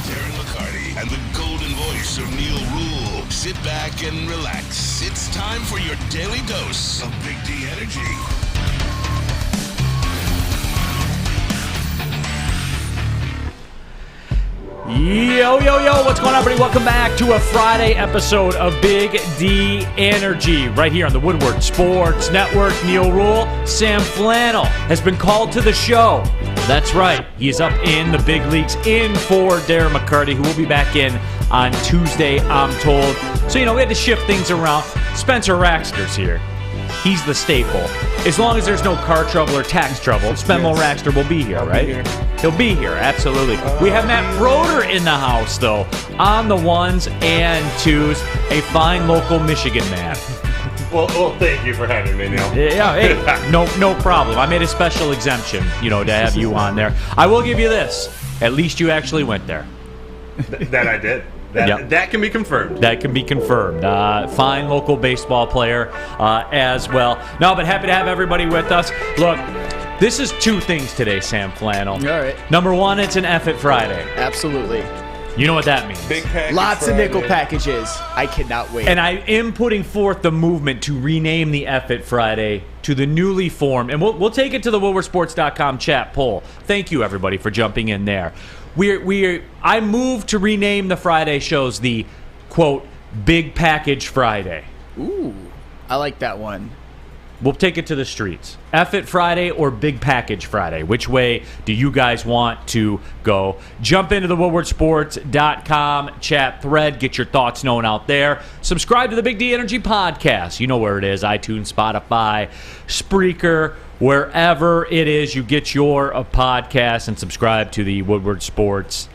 And the golden voice of Neal Ruhl. Sit back and relax. It's time for your daily dose of Big D energy. Yo, what's going on, everybody? Welcome back to a Friday episode of Big D Energy right here on the Woodward Sports Network. Neal Ruhl, Sam Flannel has been called to the show. That's right. He's up in the big leagues in for Darren McCarty, who will be back in on Tuesday, I'm told. So, we had to shift things around. Spencer Raxter's here. He's the staple. As long as there's no car trouble or tax trouble, Spenmo Raxter will be here, right? He'll be here, absolutely. We have Matt Broder in the house, though, on the ones and twos, a fine local Michigan man. Well, thank you for having me, Neal. Yeah, hey, no problem. I made a special exemption, to have you on there. I will give you this. At least you actually went there. That I did. That can be confirmed. That can be confirmed. Fine local baseball player as well. No, but happy to have everybody with us. Look, this is two things today, Sam Flannel. All right. Number one, it's an F-It Friday. Absolutely. You know what that means. Big package Lots Friday. of nickel packages. I cannot wait. And I am putting forth the movement to rename the F-It Friday to the newly formed, and we'll take it to the WoodwardSports.com chat poll. Thank you, everybody, for jumping in there. I moved to rename the Friday shows the, quote, Big Package Friday. Ooh, I like that one. We'll take it to the streets. F-It Friday or Big Package Friday? Which way do you guys want to go? Jump into the WoodwardSports.com chat thread. Get your thoughts known out there. Subscribe to the Big D Energy Podcast. You know where it is. iTunes, Spotify, Spreaker, wherever it is you get your podcast, and subscribe to the Woodward Sports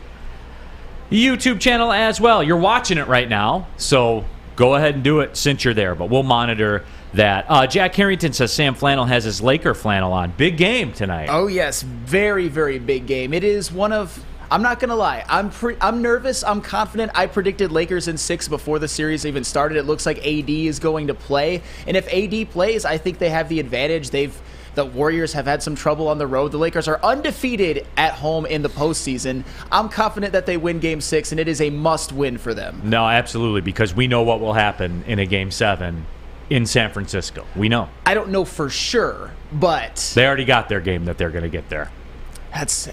YouTube channel as well. You're watching it right now, so go ahead and do it since you're there, but we'll monitor that. Jack Harrington says Sam Flannel has his Laker flannel on. Big game tonight. Oh, yes. Very, very big game. It is one of... I'm not going to lie. I'm nervous. I'm confident. I predicted Lakers in 6 before the series even started. It looks like AD is going to play. And if AD plays, I think they have the advantage. The Warriors have had some trouble on the road. The Lakers are undefeated at home in the postseason. I'm confident that they win Game 6, and it is a must-win for them. No, absolutely, because we know what will happen in a Game 7 in San Francisco. We know. I don't know for sure, but... They already got their game that they're going to get there.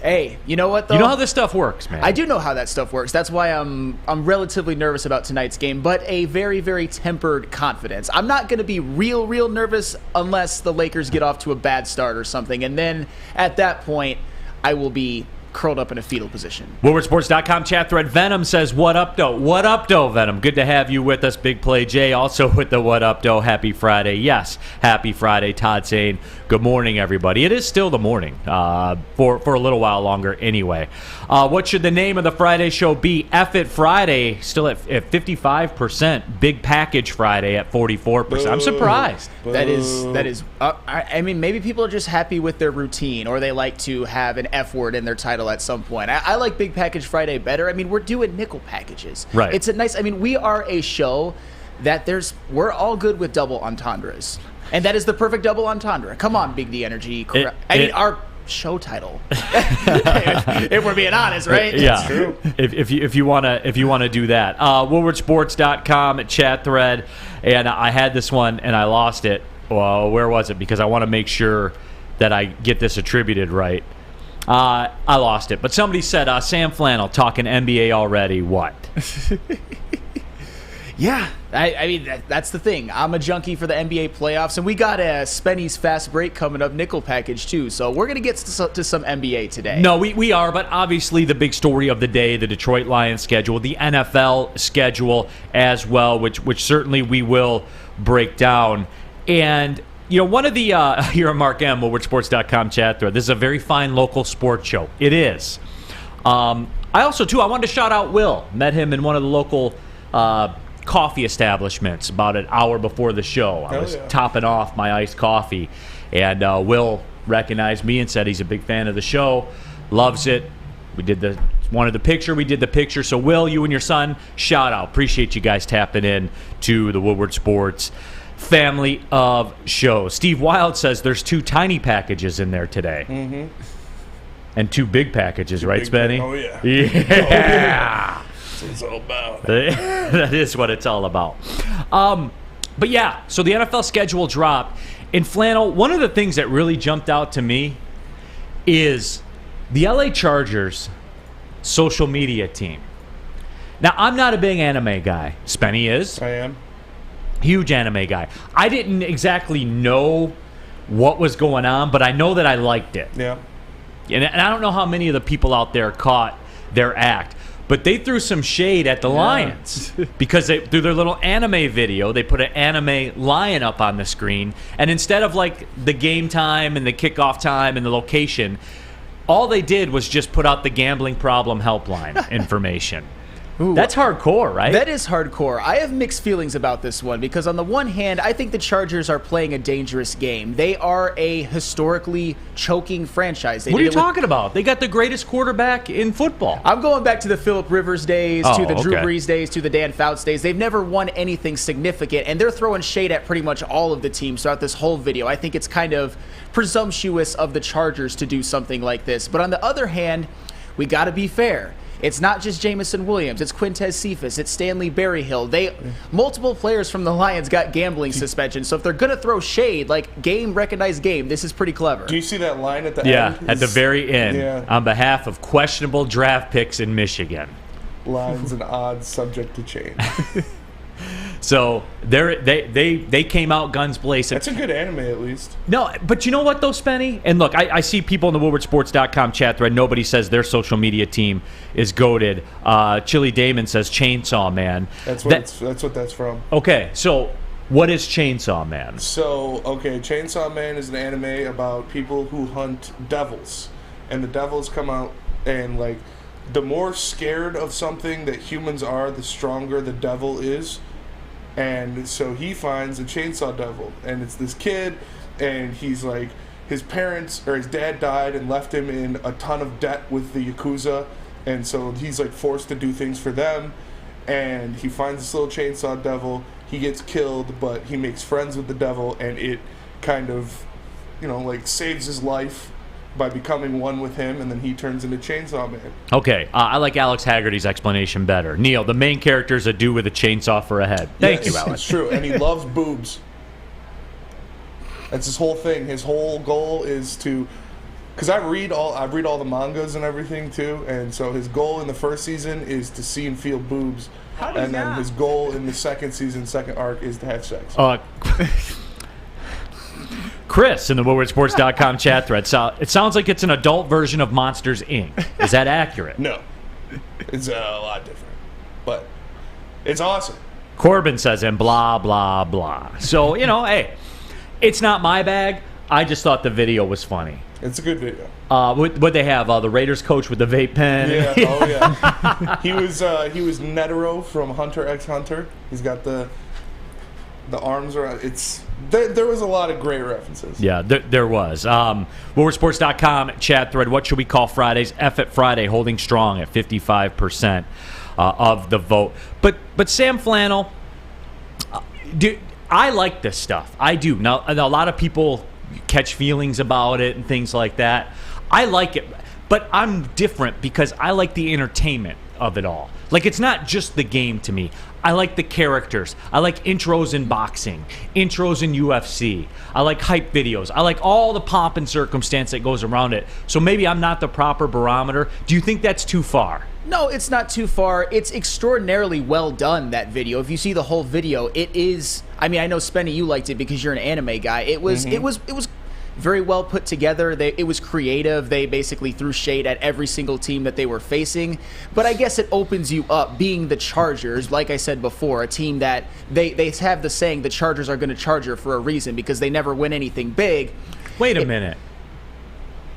Hey, you know what, though? You know how this stuff works, man. I do know how that stuff works. That's why I'm relatively nervous about tonight's game, but a very, very tempered confidence. I'm not going to be real nervous unless the Lakers get off to a bad start or something, and then at that point, I will be curled up in a fetal position. WoodwardSports.com chat thread. Venom says, what up, doe? What up, doe, Venom? Good to have you with us. Big Play Jay also with the what up, doe. Happy Friday. Yes, happy Friday. Todd saying, good morning, everybody. It is still the morning for a little while longer anyway. What should the name of the Friday show be? F-It Friday, still at 55%. Big Package Friday at 44%. I'm surprised. That is. I mean, maybe people are just happy with their routine, or they like to have an F word in their title at some point. I like Big Package Friday better. I mean, we're doing nickel packages. Right. It's a nice. I mean, we are a show that we're all good with double entendres, and that is the perfect double entendre. Come on, Big D Energy. Our show title. if we're being honest, right? Yeah. That's true. If you wanna do that, WoodwardSports.com chat thread, and I had this one and I lost it. Well, where was it? Because I want to make sure that I get this attributed right. I lost it, but somebody said Sam Flannel talking NBA already. What? Yeah, I mean, that's the thing. I'm a junkie for the NBA playoffs, and we got a Spenny's Fast Break coming up, nickel package, too. So we're going to get to some NBA today. No, we are, but obviously the big story of the day, the Detroit Lions schedule, the NFL schedule as well, which certainly we will break down. And, one of the, here on Mark M, WoodwardSports.com chat thread, this is a very fine local sports show. It is. I also, too, I wanted to shout out Will. Met him in one of the local coffee establishments about an hour before the show. I was topping off my iced coffee, and Will recognized me and said he's a big fan of the show, loves it. We did the picture. So Will, you and your son, shout out. Appreciate you guys tapping in to the Woodward Sports family of shows. Steve Wild says there's 2 tiny packages in there today. And 2 big packages, right, Spenny? Oh, yeah. Yeah. That's what it's all about. That is what it's all about. But yeah, so the NFL schedule dropped. In Flannel, one of the things that really jumped out to me is the LA Chargers social media team. Now, I'm not a big anime guy. Spenny is. I am. Huge anime guy. I didn't exactly know what was going on, but I know that I liked it. Yeah. And I don't know how many of the people out there caught their act, but they threw some shade at the Lions because through their little anime video, they put an anime lion up on the screen, and instead of like the game time and the kickoff time and the location, all they did was just put out the gambling problem helpline information. Ooh, that's hardcore, right? That is hardcore. I have mixed feelings about this one because on the one hand, I think the Chargers are playing a dangerous game. They are a historically choking franchise. What are you talking about? They got the greatest quarterback in football. I'm going back to the Phillip Rivers days, to the Drew okay. Brees days, to the Dan Fouts days. They've never won anything significant, and they're throwing shade at pretty much all of the teams throughout this whole video. I think it's kind of presumptuous of the Chargers to do something like this. But on the other hand, we got to be fair. It's not just Jamison Williams. It's Quintez Cephas. It's Stanley Berryhill. Multiple players from the Lions got gambling suspensions. So if they're going to throw shade, like game, recognized game, this is pretty clever. Do you see that line at the end? Yeah, at the very end. Yeah. On behalf of questionable draft picks in Michigan. Lines and odds subject to change. So they came out guns blazing. That's a good anime, at least. No, but you know what, though, Spenny? And look, I see people in the WoodwardSports.com chat thread. Nobody says their social media team is goated. Chili Damon says Chainsaw Man. That's what that's from. Okay, so what is Chainsaw Man? So, okay, Chainsaw Man is an anime about people who hunt devils. And the devils come out and, like, the more scared of something that humans are, the stronger the devil is. And so he finds a chainsaw devil, and it's this kid, and he's like, his parents or his dad died and left him in a ton of debt with the Yakuza, and so he's like forced to do things for them, and he finds this little chainsaw devil. He gets killed, but he makes friends with the devil, and it kind of, like saves his life by becoming one with him, and then he turns into Chainsaw Man. Okay, I like Alex Haggerty's explanation better. Neal, the main character is a dude with a chainsaw for a head. Thank you, Alex. It's true, and he loves boobs. That's his whole thing. His whole goal is to, because I read all the mangas and everything too, and so his goal in the first season is to see and feel boobs, and then his goal in the second season, second arc, is to have sex. Chris in the WoodwardSports.com chat thread. So it sounds like it's an adult version of Monsters, Inc. Is that accurate? No. It's a lot different. But it's awesome. Corbin says, and blah, blah, blah. So, hey, it's not my bag. I just thought the video was funny. It's a good video. What they have? The Raiders coach with the vape pen? Yeah, oh yeah. He was Netero from Hunter x Hunter. He's got the arms around. There was a lot of great references. Yeah, there was. WoodwardSports.com chat thread. What should we call Fridays? F it Friday, holding strong at 55% of the vote. But Sam Flannel, I like this stuff. I do. Now, a lot of people catch feelings about it and things like that. I like it, but I'm different because I like the entertainment of it all. Like, it's not just the game to me. I like the characters. I like intros in boxing, intros in UFC. I like hype videos. I like all the pomp and circumstance that goes around it. So maybe I'm not the proper barometer. Do you think that's too far? No, it's not too far. It's extraordinarily well done, that video. If you see the whole video, it is... I mean, I know, Spenny, you liked it because you're an anime guy. It was very well put together. It was creative. They basically threw shade at every single team that they were facing. But I guess it opens you up, being the Chargers, like I said before, a team that they have the saying, the Chargers are going to charger for a reason because they never win anything big. Wait a minute.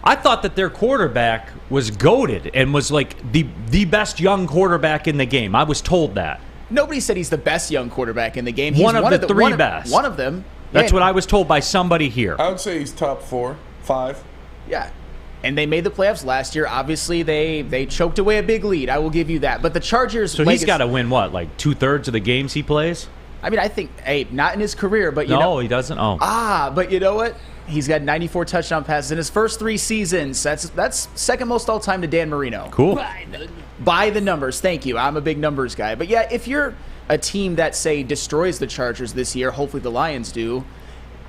I thought that their quarterback was goated and was like the best young quarterback in the game. I was told that. Nobody said he's the best young quarterback in the game. He's one of the three best. One of them. That's what I was told by somebody here. I would say he's top 4, 5. Yeah. And they made the playoffs last year. Obviously, they choked away a big lead. I will give you that. But the Chargers... So he's got to win, what, like 2/3 of the games he plays? I mean, I think, not in his career, but No, he doesn't? Oh. But you know what? He's got 94 touchdown passes in his first 3 seasons. That's second most all time to Dan Marino. Cool. By the numbers. Thank you. I'm a big numbers guy. But yeah, if you're a team that, say, destroys the Chargers this year, hopefully the Lions do,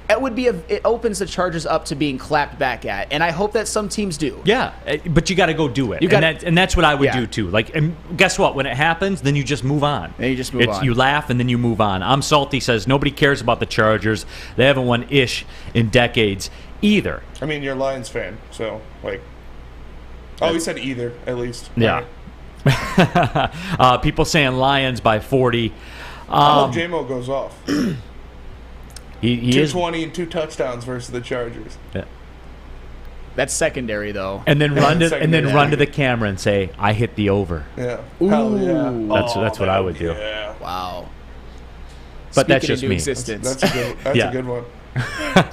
it opens the Chargers up to being clapped back at, and I hope that some teams do. Yeah, but you got to go do it, and that's what I would do too. Like, and guess what? When it happens, then you just move on. Then you just move on. You laugh and then you move on. I'm Salty says nobody cares about the Chargers. They haven't won ish in decades either. I mean, you're a Lions fan, so like. Oh, he said either at least. Yeah. People saying Lions by 40. I hope J-Mo goes off. He 220 and 2 touchdowns versus the Chargers. Yeah. That's secondary, though. And then run to the camera and say, "I hit the over." Yeah. Ooh. Hell yeah. That's what I would do. Yeah. Wow. But Speaking that's just into me. Existence. That's a good one.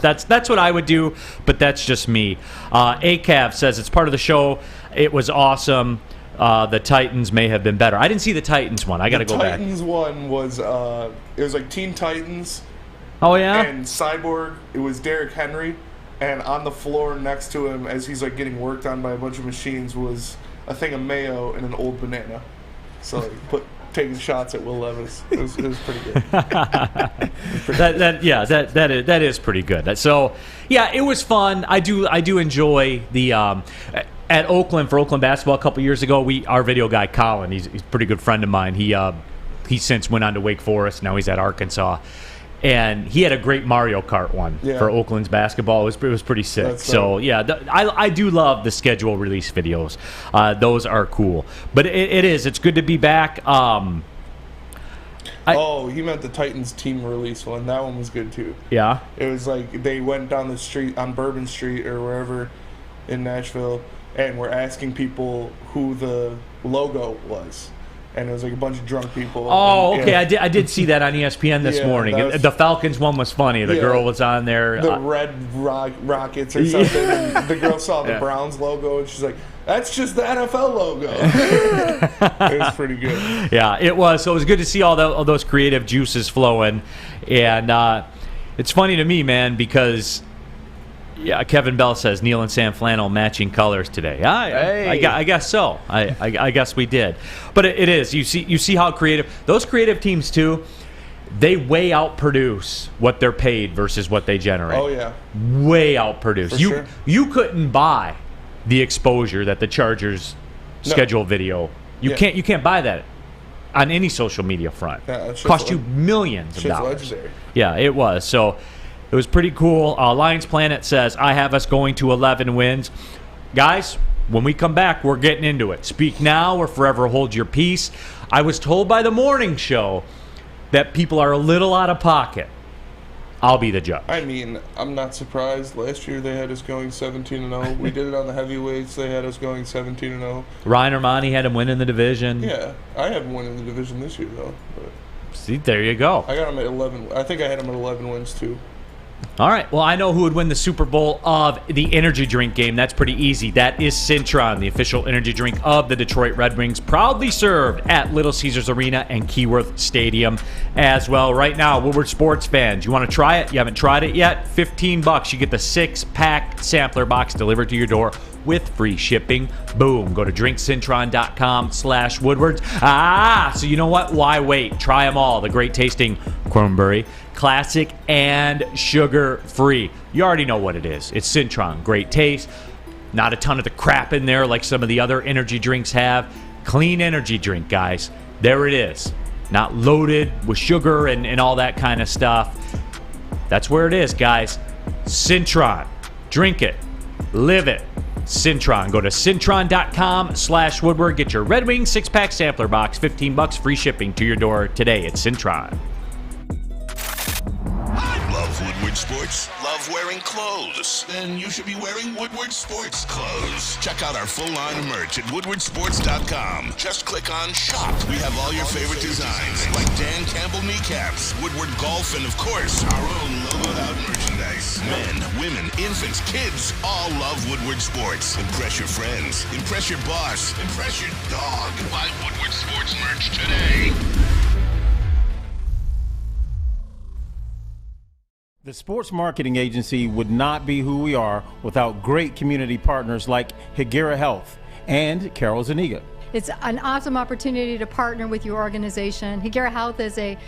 That's what I would do, but that's just me. ACAV says it's part of the show. It was awesome. The Titans may have been better. I didn't see the Titans one. I got to go back. The Titans one was it was like Teen Titans. Oh yeah. And Cyborg. It was Derrick Henry, and on the floor next to him, as he's like getting worked on by a bunch of machines, was a thing of mayo and an old banana. So like, taking shots at Will Levis. It was pretty good. That is pretty good. So yeah, it was fun. I do enjoy the at Oakland for Oakland basketball a couple years ago. Our video guy Colin, he's a pretty good friend of mine. He since went on to Wake Forest. Now he's at Arkansas. And he had a great Mario Kart one for Oakland's basketball. It was pretty sick. So, I do love the schedule release videos. Those are cool. But it's good to be back. He meant the Titans team release one. That one was good, too. Yeah? It was like they went down the street on Bourbon Street or wherever in Nashville and were asking people who the logo was. And it was like a bunch of drunk people. Oh, okay. I did see that on ESPN this morning. The Falcons one was funny. The girl was on there. The Red Rockets or something. And the girl saw the Browns logo, and she's like, that's just the NFL logo. It was pretty good. Yeah, it was. So it was good to see all those creative juices flowing. And it's funny to me, man, because... Yeah, Kevin Bell says Neal and Sam Flannel matching colors today. I guess so. I guess we did. But it is. You see how creative those creative teams too. They way outproduce what they're paid versus what they generate. Oh yeah, way outproduce. You couldn't buy the exposure that the Chargers schedule video. You can't buy that on any social media front. Yeah, cost you millions of dollars. Legendary. Yeah, it was. So. It was pretty cool. Lions Planet says, I have us going to 11 wins. Guys, when we come back, we're getting into it. Speak now or forever hold your peace. I was told by the morning show that people are a little out of pocket. I'll be the judge. I mean, I'm not surprised. Last year they had us going 17-0. We did it on the heavyweights. They had us going 17-0. Ryan Ermanni had him winning the division. Yeah, I haven't won in the division this year, though. But see, there you go. I got him at 11. I think I had him at 11 wins, too. All right. Well, I know who would win the Super Bowl of the energy drink game. That's pretty easy. That is Cintron, the official energy drink of the Detroit Red Wings, proudly served at Little Caesars Arena and Keyworth Stadium as well. Right now, Woodward sports fans, you want to try it? You haven't tried it yet? $15. You get the 6-pack sampler box delivered to your door with free shipping. Boom. Go to drinkcintron.com/Woodwards. So you know what? Why wait? Try them all. The great tasting cranberry, classic, and sugar-free. You already know what it is. It's Cintron. Great taste. Not a ton of the crap in there like some of the other energy drinks have. Clean energy drink, guys. There it is. Not loaded with sugar and all that kind of stuff. That's where it is, guys. Cintron. Drink it. Live it. Cintron. Go to Cintron.com/Woodward. Get your Red Wings 6-pack sampler box. $15 free shipping to your door today at Cintron. Love Woodward Sports? Love wearing clothes? Then you should be wearing Woodward Sports clothes. Check out our full line of merch at woodwardsports.com. Just click on shop. We have all your favorite designs, like Dan Campbell kneecaps, Woodward golf, and of course, our own logoed out merchandise. Men, women, infants, kids all love Woodward Sports. Impress your friends. Impress your boss. Impress your dog. Buy Woodward Sports merch today. The sports marketing agency would not be who we are without great community partners like Higuera Health and Carol Zuniga. It's an awesome opportunity to partner with your organization. Higuera Health is a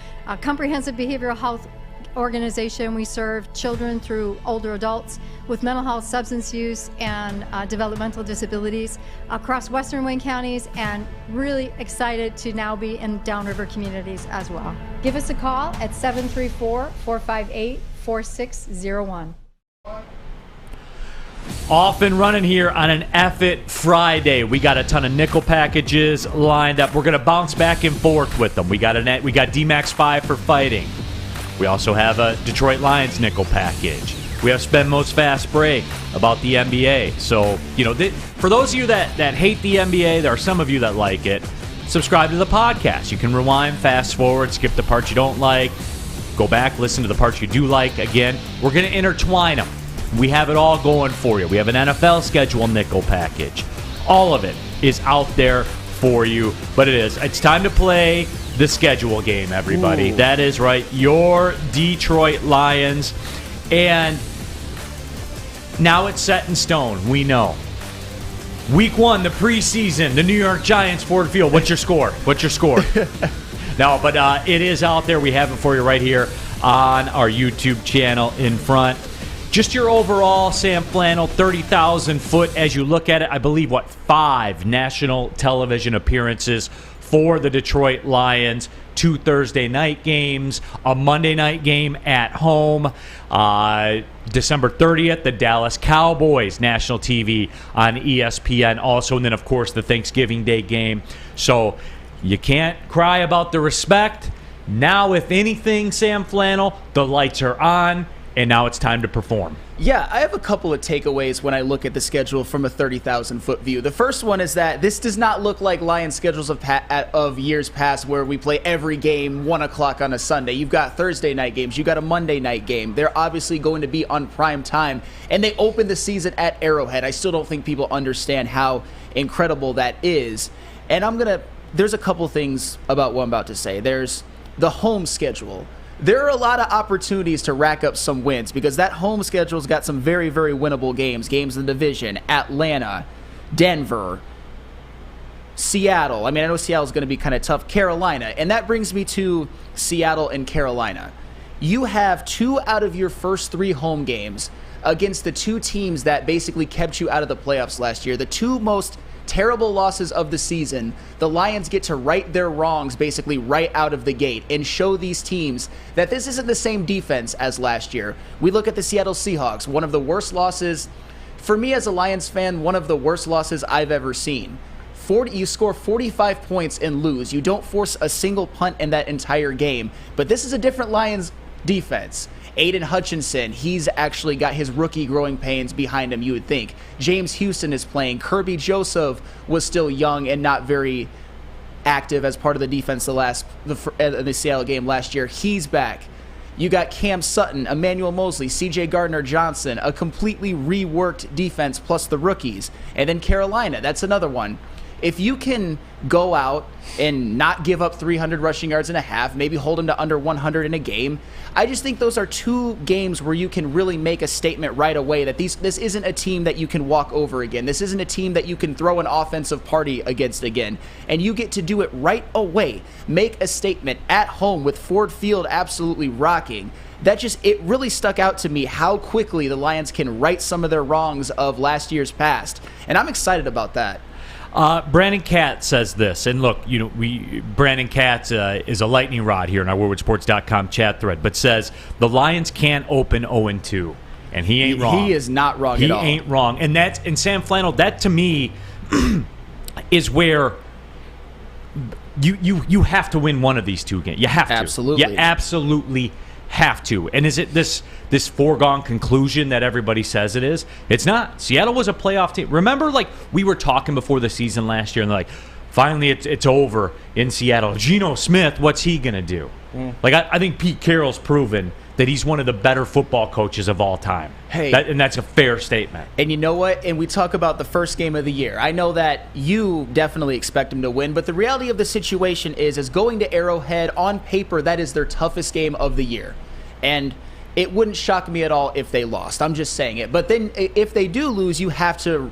comprehensive behavioral health organization. We serve children through older adults with mental health, substance use, and developmental disabilities across Western Wayne counties, and really excited to now be in downriver communities as well. Give us a call at 734-458-4601. Off and running here on an F It Friday. We got a ton of nickel packages lined up. We're going to bounce back and forth with them. We got D-Max 5 for fighting. We also have a Detroit Lions nickel package. We have Spend Most Fast Break about the NBA. So, for those of you that hate the NBA, there are some of you that like it. Subscribe to the podcast. You can rewind, fast forward, skip the parts you don't like, go back, listen to the parts you do like. Again, we're going to intertwine them. We have it all going for you. We have an NFL schedule nickel package. All of it is out there for you. But it's time to play the schedule game, everybody. Ooh. That is right. Your Detroit Lions. And now it's set in stone. We know. Week 1, the preseason, the New York Giants, Ford Field. What's your score? No, but it is out there. We have it for you right here on our YouTube channel in front. Just your overall, Sam Flannel, 30,000 foot as you look at it. I believe, 5 national television appearances for the Detroit Lions. 2 Thursday night games, a Monday night game at home. December 30th, the Dallas Cowboys, national TV on ESPN also. And then, of course, the Thanksgiving Day game. So you can't cry about the respect. Now, if anything, Sam Flannel, the lights are on. And now it's time to perform. Yeah, I have a couple of takeaways when I look at the schedule from a 30,000-foot view. The first one is that this does not look like Lions schedules of years past where we play every game 1 o'clock on a Sunday. You've got Thursday night games. You've got a Monday night game. They're obviously going to be on prime time. And they open the season at Arrowhead. I still don't think people understand how incredible that is. And there's a couple things about what I'm about to say. There's the home schedule. There are a lot of opportunities to rack up some wins because that home schedule's got some very, very winnable games. Games in the division, Atlanta, Denver, Seattle. I know Seattle's going to be kind of tough. Carolina. And that brings me to Seattle and Carolina. You have 2 out of your first 3 home games against the 2 teams that basically kept you out of the playoffs last year. The 2 most terrible losses of the season. The Lions get to right their wrongs basically right out of the gate and show these teams that this isn't the same defense as last year. We look at the Seattle Seahawks, one of the worst losses, for me as a Lions fan, one of the worst losses I've ever seen. You score 45 points and lose. You don't force a single punt in that entire game. But this is a different Lions defense. Aiden Hutchinson, he's actually got his rookie growing pains behind him, you would think. James Houston is playing. Kirby Joseph was still young and not very active as part of the defense the Seattle game last year. He's back. You got Cam Sutton, Emmanuel Mosley, C.J. Gardner-Johnson, a completely reworked defense plus the rookies. And then Carolina, that's another one. If you can go out and not give up 300 rushing yards in a half, maybe hold them to under 100 in a game, I just think those are 2 games where you can really make a statement right away that this isn't a team that you can walk over again. This isn't a team that you can throw an offensive party against again. And you get to do it right away. Make a statement at home with Ford Field absolutely rocking. It really stuck out to me how quickly the Lions can right some of their wrongs of last year's past. And I'm excited about that. Brandon Katz says this, and look, Brandon Katz is a lightning rod here in our WoodwardSports.com chat thread, but says the Lions can't open 0-2, and he ain't wrong. He is not wrong at all. He ain't wrong, and Sam Flannel, that to me is where you have to win one of these 2 games. You have to. Absolutely. You absolutely have to. And is it this foregone conclusion that everybody says it is? It's not. Seattle was a playoff team. Remember, we were talking before the season last year, and they're like, finally it's over in Seattle. Geno Smith, what's he going to do? I think Pete Carroll's proven that he's one of the better football coaches of all time. And that's a fair statement. And you know what? And we talk about the first game of the year. I know that you definitely expect them to win, but the reality of the situation is going to Arrowhead, on paper, that is their toughest game of the year. And it wouldn't shock me at all if they lost. I'm just saying it. But then if they do lose, you have to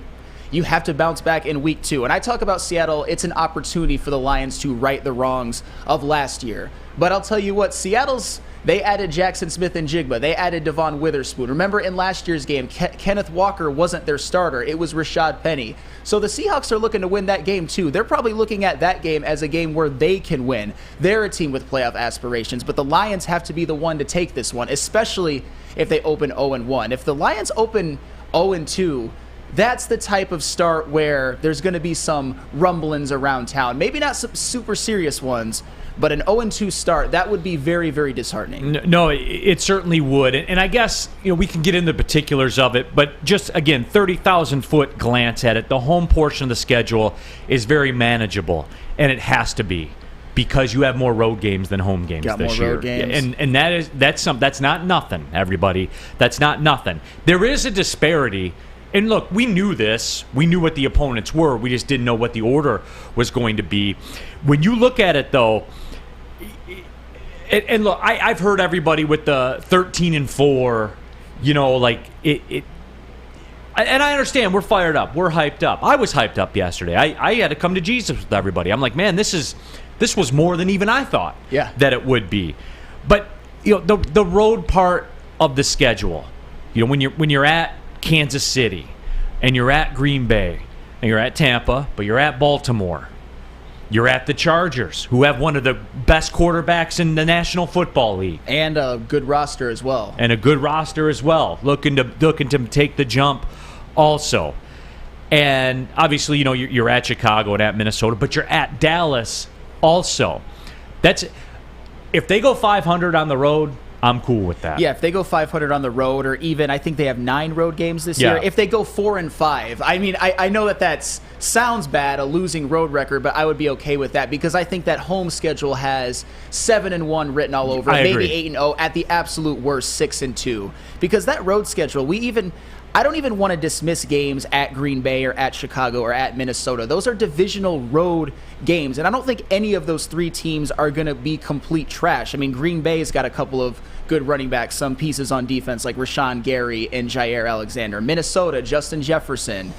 bounce back in week 2. And I talk about Seattle, it's an opportunity for the Lions to right the wrongs of last year. But I'll tell you what, they added Jackson Smith and Jigba. They added Devon Witherspoon. Remember in last year's game, Kenneth Walker wasn't their starter. It was Rashad Penny. So the Seahawks are looking to win that game too. They're probably looking at that game as a game where they can win. They're a team with playoff aspirations, but the Lions have to be the one to take this one, especially if they open 0-1. If the Lions open 0-2, that's the type of start where there's going to be some rumblings around town. Maybe not some super serious ones, but an 0-2 start, that would be very, very disheartening. No, it certainly would. And I guess we can get into the particulars of it, but just, again, 30,000-foot glance at it, the home portion of the schedule is very manageable, and it has to be because you have more road games than home games this year. Road games. And that's not nothing, everybody. That's not nothing. There is a disparity. And look, we knew this. We knew what the opponents were. We just didn't know what the order was going to be. When you look at it, though, and look, I've heard everybody with the 13-4, and I understand we're fired up. We're hyped up. I was hyped up yesterday. I had to come to Jesus with everybody. I'm like, man, this was more than even I thought that it would be. But the road part of the schedule, when you're at Kansas City and you're at Green Bay and you're at Tampa, but you're at Baltimore. You're at the Chargers, who have one of the best quarterbacks in the National Football League. And a good roster as well. Looking to take the jump also. And obviously, you're at Chicago and at Minnesota, but you're at Dallas also. If they go 500 on the road, I'm cool with that. Yeah, if they go 500 on the road, or even, I think they have 9 road games this year. If they go 4-5, I mean, I know that sounds bad, a losing road record, but I would be okay with that because I think that home schedule has 7-1 written all over it, maybe 8-0, at the absolute worst 6-2. Because that road schedule, I don't even want to dismiss games at Green Bay or at Chicago or at Minnesota. Those are divisional road games, and I don't think any of those 3 teams are going to be complete trash. I mean, Green Bay's got a couple of good running backs, some pieces on defense like Rashawn Gary and Jair Alexander. Minnesota, Justin Jefferson,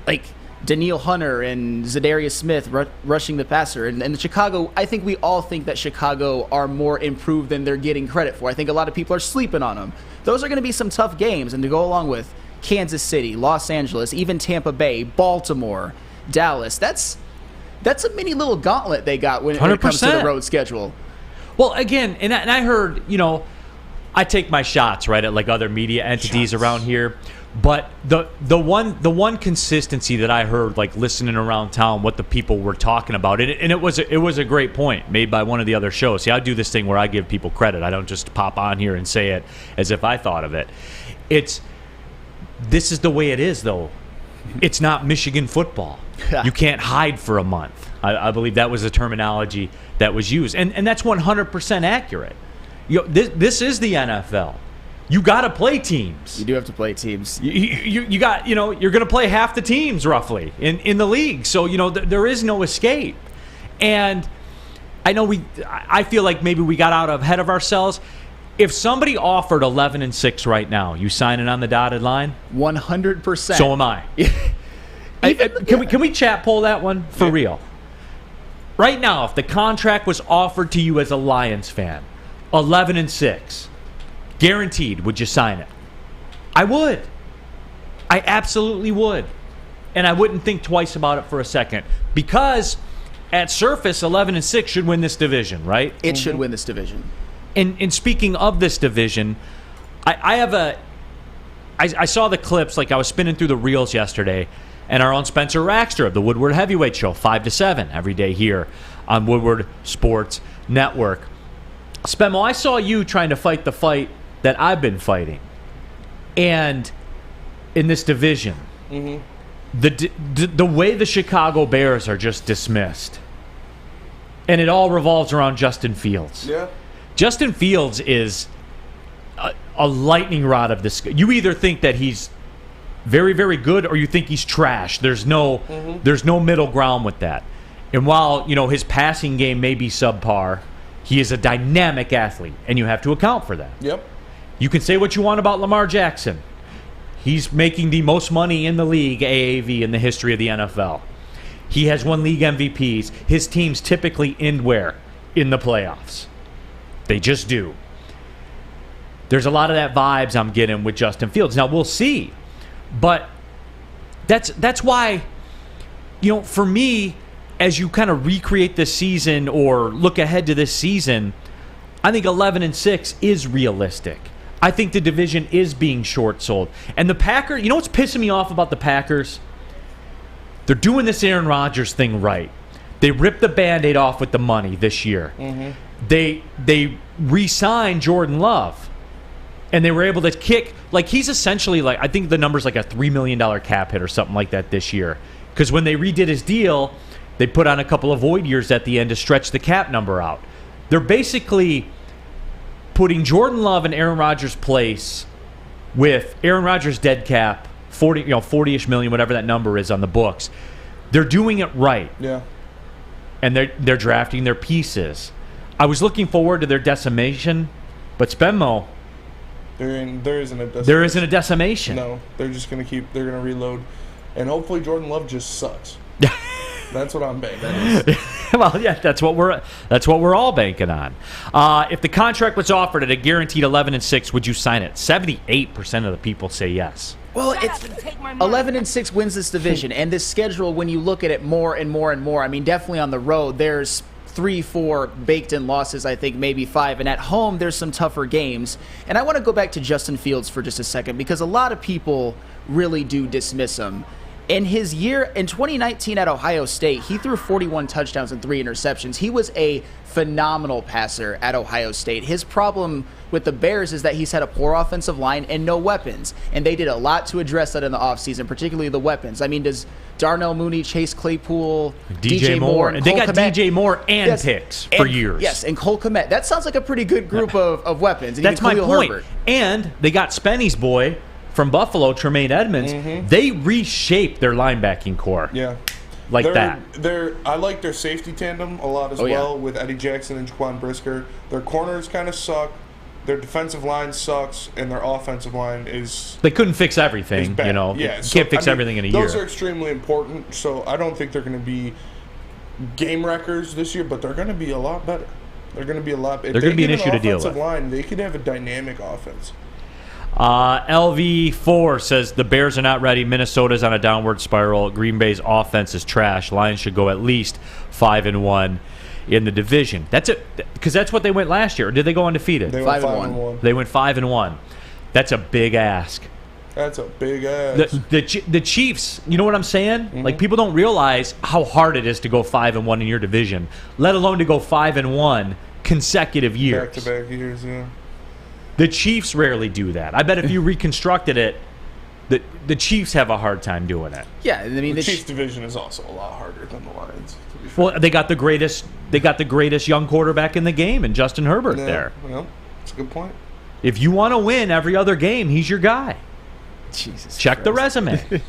like Daniil Hunter and Zadarius Smith rushing the passer. And Chicago, I think we all think that Chicago are more improved than they're getting credit for. I think a lot of people are sleeping on them. Those are going to be some tough games, and to go along with Kansas City, Los Angeles, even Tampa Bay, Baltimore, Dallas, that's a mini little gauntlet they got when it comes to the road schedule. Well, again, and I heard, I take my shots, right, at like other media entities around here. But the one consistency that I heard, like listening around town, what the people were talking about, and it was a great point made by one of the other shows. See, I do this thing where I give people credit. I don't just pop on here and say it as if I thought of it. This is the way it is, though. It's not Michigan football. You can't hide for a month. I believe that was the terminology that was used, and that's 100% accurate. This is the NFL. You got to play teams. You do have to play teams. You got, you're going to play half the teams roughly in the league. So, there is no escape. And I know I feel like maybe we got out ahead of ourselves. If somebody offered 11-6 right now, you signing on the dotted line? 100%. So am I. Can we chat poll that one for real? Right now, if the contract was offered to you as a Lions fan, 11-6, guaranteed, would you sign it? I would. I absolutely would. And I wouldn't think twice about it for a second. Because at surface, 11-6 should win this division, right? It should win this division. And speaking of this division, I saw the clips, like I was spinning through the reels yesterday, and our own Spencer Raxter of the Woodward Heavyweight Show, 5 to 7 every day here on Woodward Sports Network. Spemo, I saw you trying to fight the fight that I've been fighting, and in this division, the way the Chicago Bears are just dismissed, and it all revolves around Justin Fields. Yeah. Justin Fields is a lightning rod of this. You either think that he's very, very good, or you think he's trash. There's no middle ground with that. And while his passing game may be subpar, he is a dynamic athlete, and you have to account for that. Yep. You can say what you want about Lamar Jackson. He's making the most money in the league, AAV, in the history of the NFL. He has won league MVPs. His teams typically end where? In the playoffs. They just do. There's a lot of that vibes I'm getting with Justin Fields. Now, we'll see. But that's why, for me, as you kind of recreate this season or look ahead to this season, I think 11-6 is realistic. I think the division is being short-sold. And the Packers, what's pissing me off about the Packers? They're doing this Aaron Rodgers thing right. They ripped the Band-Aid off with the money this year. Mm-hmm. They re-signed Jordan Love. And they were able to kick, he's essentially I think the number's a $3 million cap hit or something like that this year. Because when they redid his deal, they put on a couple of void years at the end to stretch the cap number out. They're basically putting Jordan Love in Aaron Rodgers' place with Aaron Rodgers' dead cap, 40-ish million, whatever that number is on the books. They're doing it right. Yeah. And they're drafting their pieces. I was looking forward to their decimation, but Spenmo, there isn't a decimation. There isn't a decimation. No, they're just going to they're going to reload. And hopefully Jordan Love just sucks. That's what I'm banking on. Well, yeah, that's what we're all banking on. If the contract was offered at a guaranteed 11-6, would you sign it? 78% of the people say yes. Well, it's 11-6 wins this division, and this schedule, when you look at it more and more and more, I mean, definitely on the road, there's 3-4 baked-in losses, I think maybe 5, and at home there's some tougher games. And I want to go back to Justin Fields for just a second, because a lot of people really do dismiss him. In his year, in 2019 at Ohio State, he threw 41 touchdowns and 3 interceptions. He was a phenomenal passer at Ohio State. His problem with the Bears is that he's had a poor offensive line and no weapons. And they did a lot to address that in the offseason, particularly the weapons. I mean, does Darnell Mooney, Chase Claypool, DJ Moore, and they Cole got Kmet, DJ Moore and picks for years. Yes, and Cole Kmet. That sounds like a pretty good group of weapons. And that's my point. Herbert. And they got Spenny's boy from Buffalo, Tremaine Edmonds. Mm-hmm. They reshaped their linebacking core. Yeah. That. I like their safety tandem a lot as well with Eddie Jackson and Jaquan Brisker. Their corners kind of suck. Their defensive line sucks, and their offensive line is... They couldn't fix everything, Yeah, you can't fix everything in a year. Those are extremely important, so I don't think they're going to be game wreckers this year, but they're going to be a lot better. They're going to be a lot better. They're going to be an issue to deal with. Offensive line, they could have a dynamic offense. LV4 says the Bears are not ready. Minnesota's on a downward spiral. Green Bay's offense is trash. Lions should go at least 5-1 in the division. That's it, because that's what they went last year. Or did they go undefeated? They went 5-1. They went 5-1. That's a big ask. That's a big ask. The Chiefs, you know what I'm saying? Mm-hmm. People don't realize how hard it is to go 5-1 in your division, let alone to go 5-1 consecutive years. Back-to-back years, yeah. The Chiefs rarely do that. I bet if you reconstructed it, the Chiefs have a hard time doing it. Yeah, I mean the Chiefs division is also a lot harder than the Lions. Well, they got the greatest young quarterback in the game, and Justin Herbert there. Well, that's a good point. If you want to win every other game, he's your guy. Jesus. Check Christ. the resume.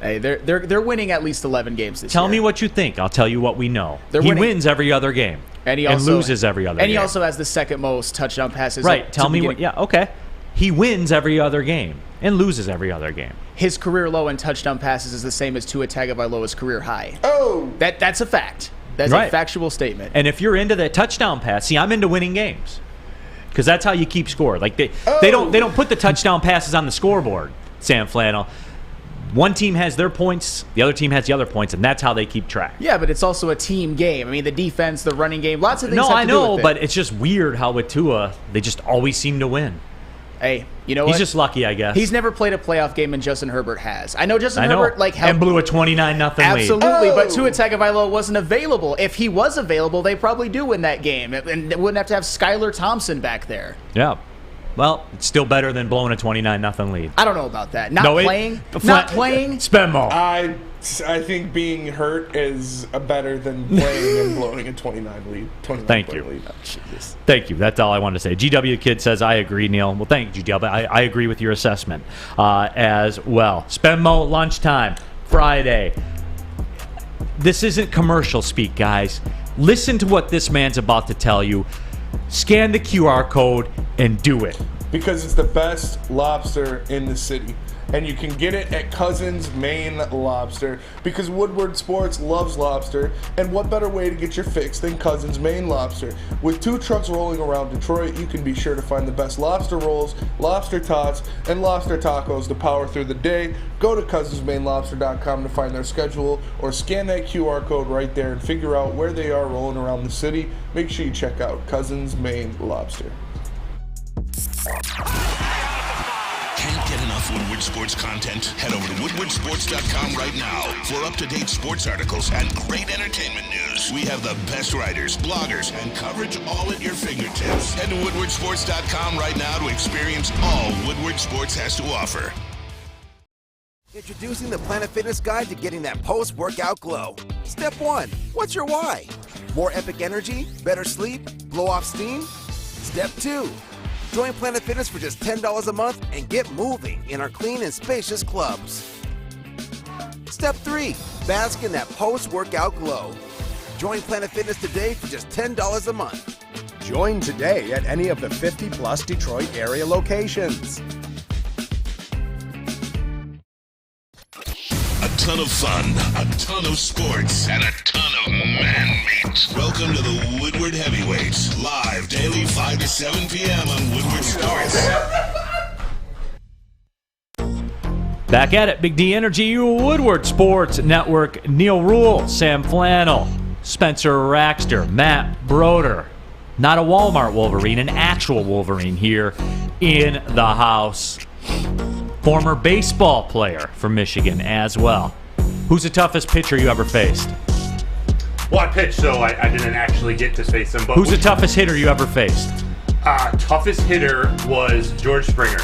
Hey, they're winning at least 11 games this year. Tell me what you think. I'll tell you what we know. He wins every other game. And he also loses every other game. And he also has the second most touchdown passes. Right. Tell me what. Yeah, okay. He wins every other game and loses every other game. His career low in touchdown passes is the same as Tua Tagovailoa's career high. Oh! That's a fact. That's a factual statement. And if you're into that touchdown pass, see, I'm into winning games. Because that's how you keep score. They don't put the touchdown passes on the scoreboard, Sam Flannel. One team has their points, the other team has the other points, and that's how they keep track. Yeah, but it's also a team game. I mean, the defense, the running game, lots of things have to do with it. No, I know, but it's just weird how with Tua, they just always seem to win. Hey, you know what? He's just lucky, I guess. He's never played a playoff game, and Justin Herbert has. I know Justin Herbert helped. And blew a 29-0 lead. Absolutely, but Tua Tagovailoa wasn't available. If he was available, they probably do win that game, and they wouldn't have to have Skylar Thompson back there. Yeah. Well, it's still better than blowing a 29-0 lead. I don't know about that. Not playing. Spend more. I think being hurt is better than playing and blowing a 29 lead. Thank you. Lead. Oh, Jesus. Thank you. That's all I wanted to say. GW Kid says, I agree, Neal. Well, thank you, GW. I agree with your assessment as well. Spenmo lunchtime, Friday. This isn't commercial speak, guys. Listen to what this man's about to tell you. Scan the QR code and do it. because it's the best lobster in the city. And you can get it at Cousins Maine Lobster because Woodward Sports loves lobster. And what better way to get your fix than Cousins Maine Lobster? With 2 trucks rolling around Detroit, you can be sure to find the best lobster rolls, lobster tots, and lobster tacos to power through the day. Go to cousinsmainelobster.com to find their schedule or scan that QR code right there and figure out where they are rolling around the city. Make sure you check out Cousins Maine Lobster. Can't get enough Woodward Sports content? Head over to woodwardsports.com right now for up-to-date sports articles and great entertainment news. We have the best writers, bloggers, and coverage all at your fingertips. Head to woodwardsports.com right now to experience all Woodward Sports has to offer. Introducing the Planet Fitness Guide to getting that post-workout glow. Step 1. What's your why? More epic energy? Better sleep? Blow off steam? Step 2. Join Planet Fitness for just $10 a month and get moving in our clean and spacious clubs. Step 3. Bask in that post-workout glow. Join Planet Fitness today for just $10 a month. Join today at any of the 50-plus Detroit area locations. A ton of fun, a ton of sports, and a ton of man-meat. Welcome to the Woodward Heavyweights, live daily 5 to 7 p.m. on Woodward Sports. Back at it, Big D Energy, Woodward Sports Network. Neal Ruhl, Sam Flannel, Spencer Raxter, Matt Broder. Not a Walmart Wolverine, an actual Wolverine here in the house. Former baseball player from Michigan as well. Who's the toughest pitcher you ever faced? Well, I pitched, so I didn't actually get to face him. But Who's the toughest hitter you ever faced? Toughest hitter was George Springer.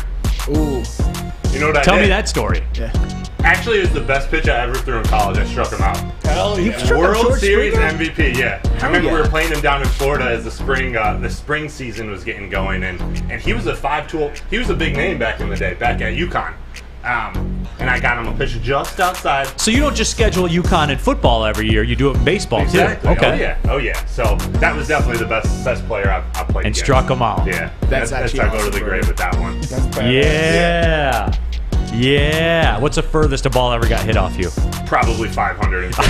Ooh. You know what I did? Tell me that story. Yeah. Actually, it was the best pitch I ever threw in college. I struck him out. Hell yeah. struck out World George Series Springer? MVP, yeah. I remember yeah. we were playing him down in Florida as the spring season was getting going, and he was a 5-tool. He was a big name back in the day, back at UConn. And I got him a pitch just outside. So you don't just schedule UConn in football every year, you do it in baseball Exactly. too. Okay. Oh yeah. So that was definitely the best player I played And against. struck him out. Yeah. That's actually I go to awesome, the bro. grave with that one. That's badass. Yeah. Yeah. What's the furthest a ball ever got hit off you? Probably 550.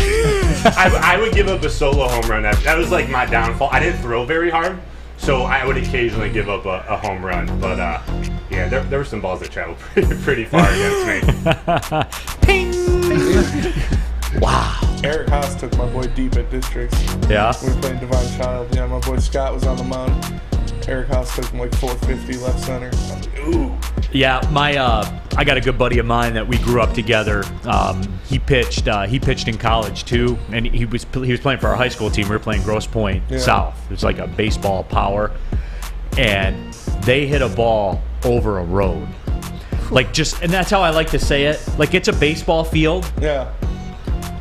I would give up a solo home run. That was like my downfall. I didn't throw very hard, so I would occasionally give up a home run. But yeah, there were some balls that traveled pretty far against me. Ping! Wow. Eric Haas took my boy deep at districts. Yeah. We were playing Divine Child. Yeah, my boy Scott was on the mound. Eric Haas took him like 450 left center. I was like, ooh. Yeah, I got a good buddy of mine that we grew up together. He pitched in college too, and he was playing for our high school team. We were playing Grosse Pointe South. It's like a baseball power, and they hit a ball over a road, and that's how I like to say it. Like, it's a baseball field. Yeah.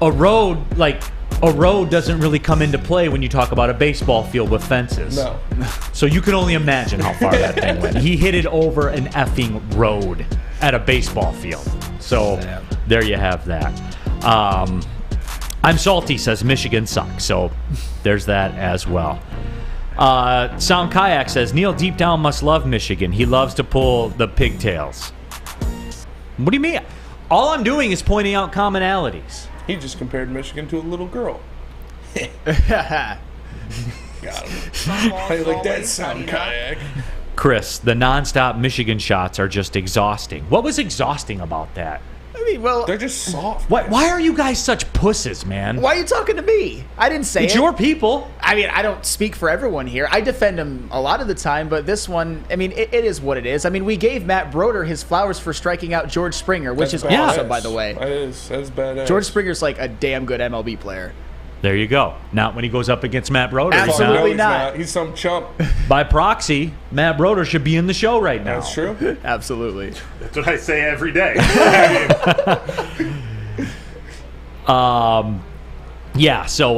A road doesn't really come into play when you talk about a baseball field with fences. No. So you can only imagine how far that thing went. He hit it over an effing road at a baseball field. So there you have that. I'm salty, says Michigan sucks. So there's that as well. Sound Kayak says, Neal deep down must love Michigan. He loves to pull the pigtails. What do you mean? All I'm doing is pointing out commonalities. He just compared Michigan to a little girl. Got him. How you like that sound, Kayak? Chris, the nonstop Michigan shots are just exhausting. What was exhausting about that? I mean, well, They're just soft. Why are you guys such pusses, man? why are you talking to me? I didn't say It's it. your people. I mean, I don't speak for everyone here. I defend him a lot of the time, but this one, I mean, it is what it is. I mean, we gave Matt Broder his flowers for striking out George Springer, which That's is badass. awesome, by the way. That is. That's badass. George Springer's like a damn good MLB player. There you go. Not when he goes up against Matt Broder. Absolutely. No, he's not. He's some chump. By proxy, Matt Broder should be in the show right now. That's true. Absolutely. That's what I say every day. Yeah, so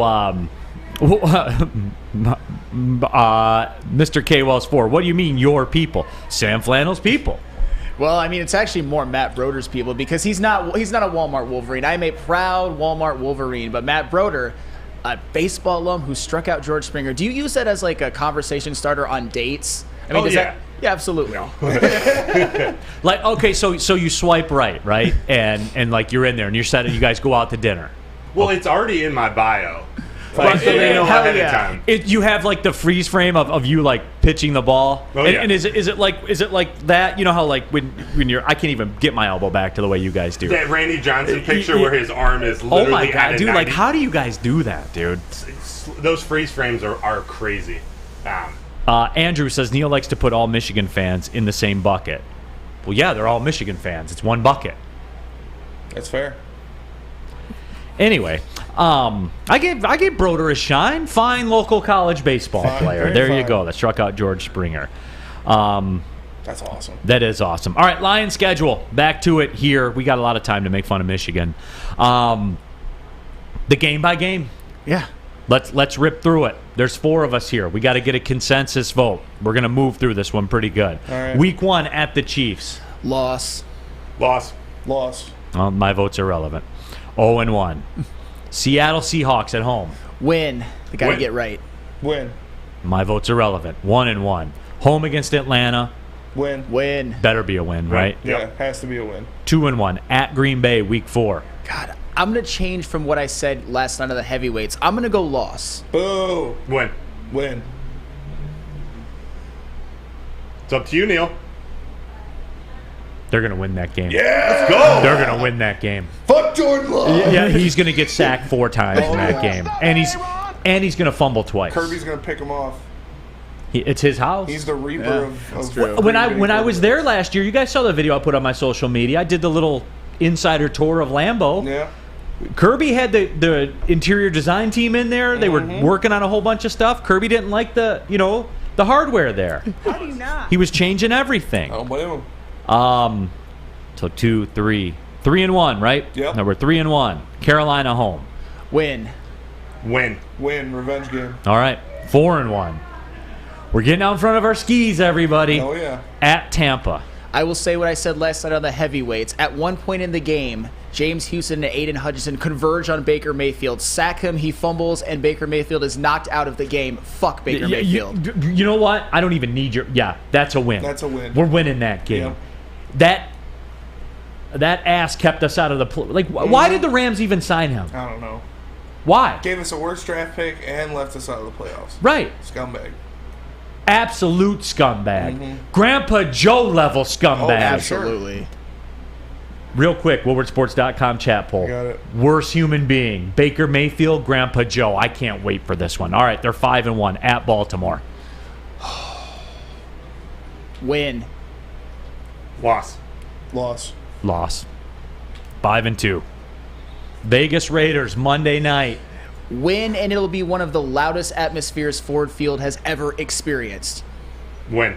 Mr. K Wells 4, what do you mean your people? Sam Flannel's people. Well, I mean, it's actually more Matt Broder's people because he's not a Walmart Wolverine. I'm a proud Walmart Wolverine, but Matt Broder, a baseball alum who struck out George Springer. Do you use that as like a conversation starter on dates? I mean, Oh, does yeah. that? Yeah, absolutely. Like, okay, so you swipe right, and like you're in there, and you're set, and you guys go out to dinner. Well, it's already in my bio. Like, so they know Hell ahead yeah. of time. You have like the freeze frame of you like pitching the ball. Oh, and, yeah. and is it like that? You know how like when you're I can't even get my elbow back to the way you guys do. That Randy Johnson picture where his arm is Oh literally my at god, a dude! Like, 90. how do you guys do that, dude? Those freeze frames are crazy. Andrew says Neal likes to put all Michigan fans in the same bucket. Well, yeah, they're all Michigan fans. It's one bucket. That's fair. Anyway, I gave Broder a shine. Fine local college baseball Fine, player. very There you fine. go. That struck out George Springer. That's awesome. That is awesome. All right, Lions schedule. Back to it here. We got a lot of time to make fun of Michigan. The game by game. Yeah. Let's rip through it. There's 4 of us here. We got to get a consensus vote. We're gonna move through this one pretty good. All right. Week 1 at the Chiefs. Loss. Loss. Loss. Well, my vote's irrelevant. 0-1. Seattle Seahawks at home. Win. They got to Win. get right. Win. My vote's irrelevant. 1-1. Home against Atlanta. Win. Win. Better be a win, right? Yeah, has to be a win. 2-1 at Green Bay, Week 4. God, I'm going to change from what I said last night of the heavyweights. I'm going to go loss. Boo. Win. Win. It's up to you, Neal. They're gonna win that game. Yeah. Go. They're gonna win that game. Fuck Jordan Love. Yeah, he's gonna get sacked 4 times in that yeah. game, and he's gonna fumble twice. Kirby's gonna pick him off. It's his house. He's the reaper of true. when I was there last year, you guys saw the video I put on my social media. I did the little insider tour of Lambeau. Yeah. Kirby had the interior design team in there. They were working on a whole bunch of stuff. Kirby didn't like the hardware there. How do you not? He was changing everything. I don't blame him. So 2, 3, 3-1, right? Yep. No, we're 3-1. Carolina home. Win. Win. Win. Revenge game. All right, 4-1. We're getting out in front of our skis, everybody. Oh yeah. At Tampa. I will say what I said last night on the heavyweights. At one point in the game, James Houston and Aiden Hutchinson converge on Baker Mayfield. Sack him, he fumbles, and Baker Mayfield is knocked out of the game. Fuck Baker Mayfield. You know what? I don't even need your. Yeah, that's a win. That's a win. We're winning that game. Yep. That ass kept us out of the. Why did the Rams even sign him? I don't know. Why? Gave us a worse draft pick and left us out of the playoffs. Right. Scumbag. Absolute scumbag. Grandpa Joe level scumbag. Oh, Absolutely. Real quick, WoodwardSports.com chat poll. Got it. Worst human being, Baker Mayfield, Grandpa Joe. I can't wait for this one. All right, they're 5-1 at Baltimore. Win. Loss. Loss. Loss. 5-2. Vegas Raiders, Monday night. Win, and it'll be one of the loudest atmospheres Ford Field has ever experienced. Win.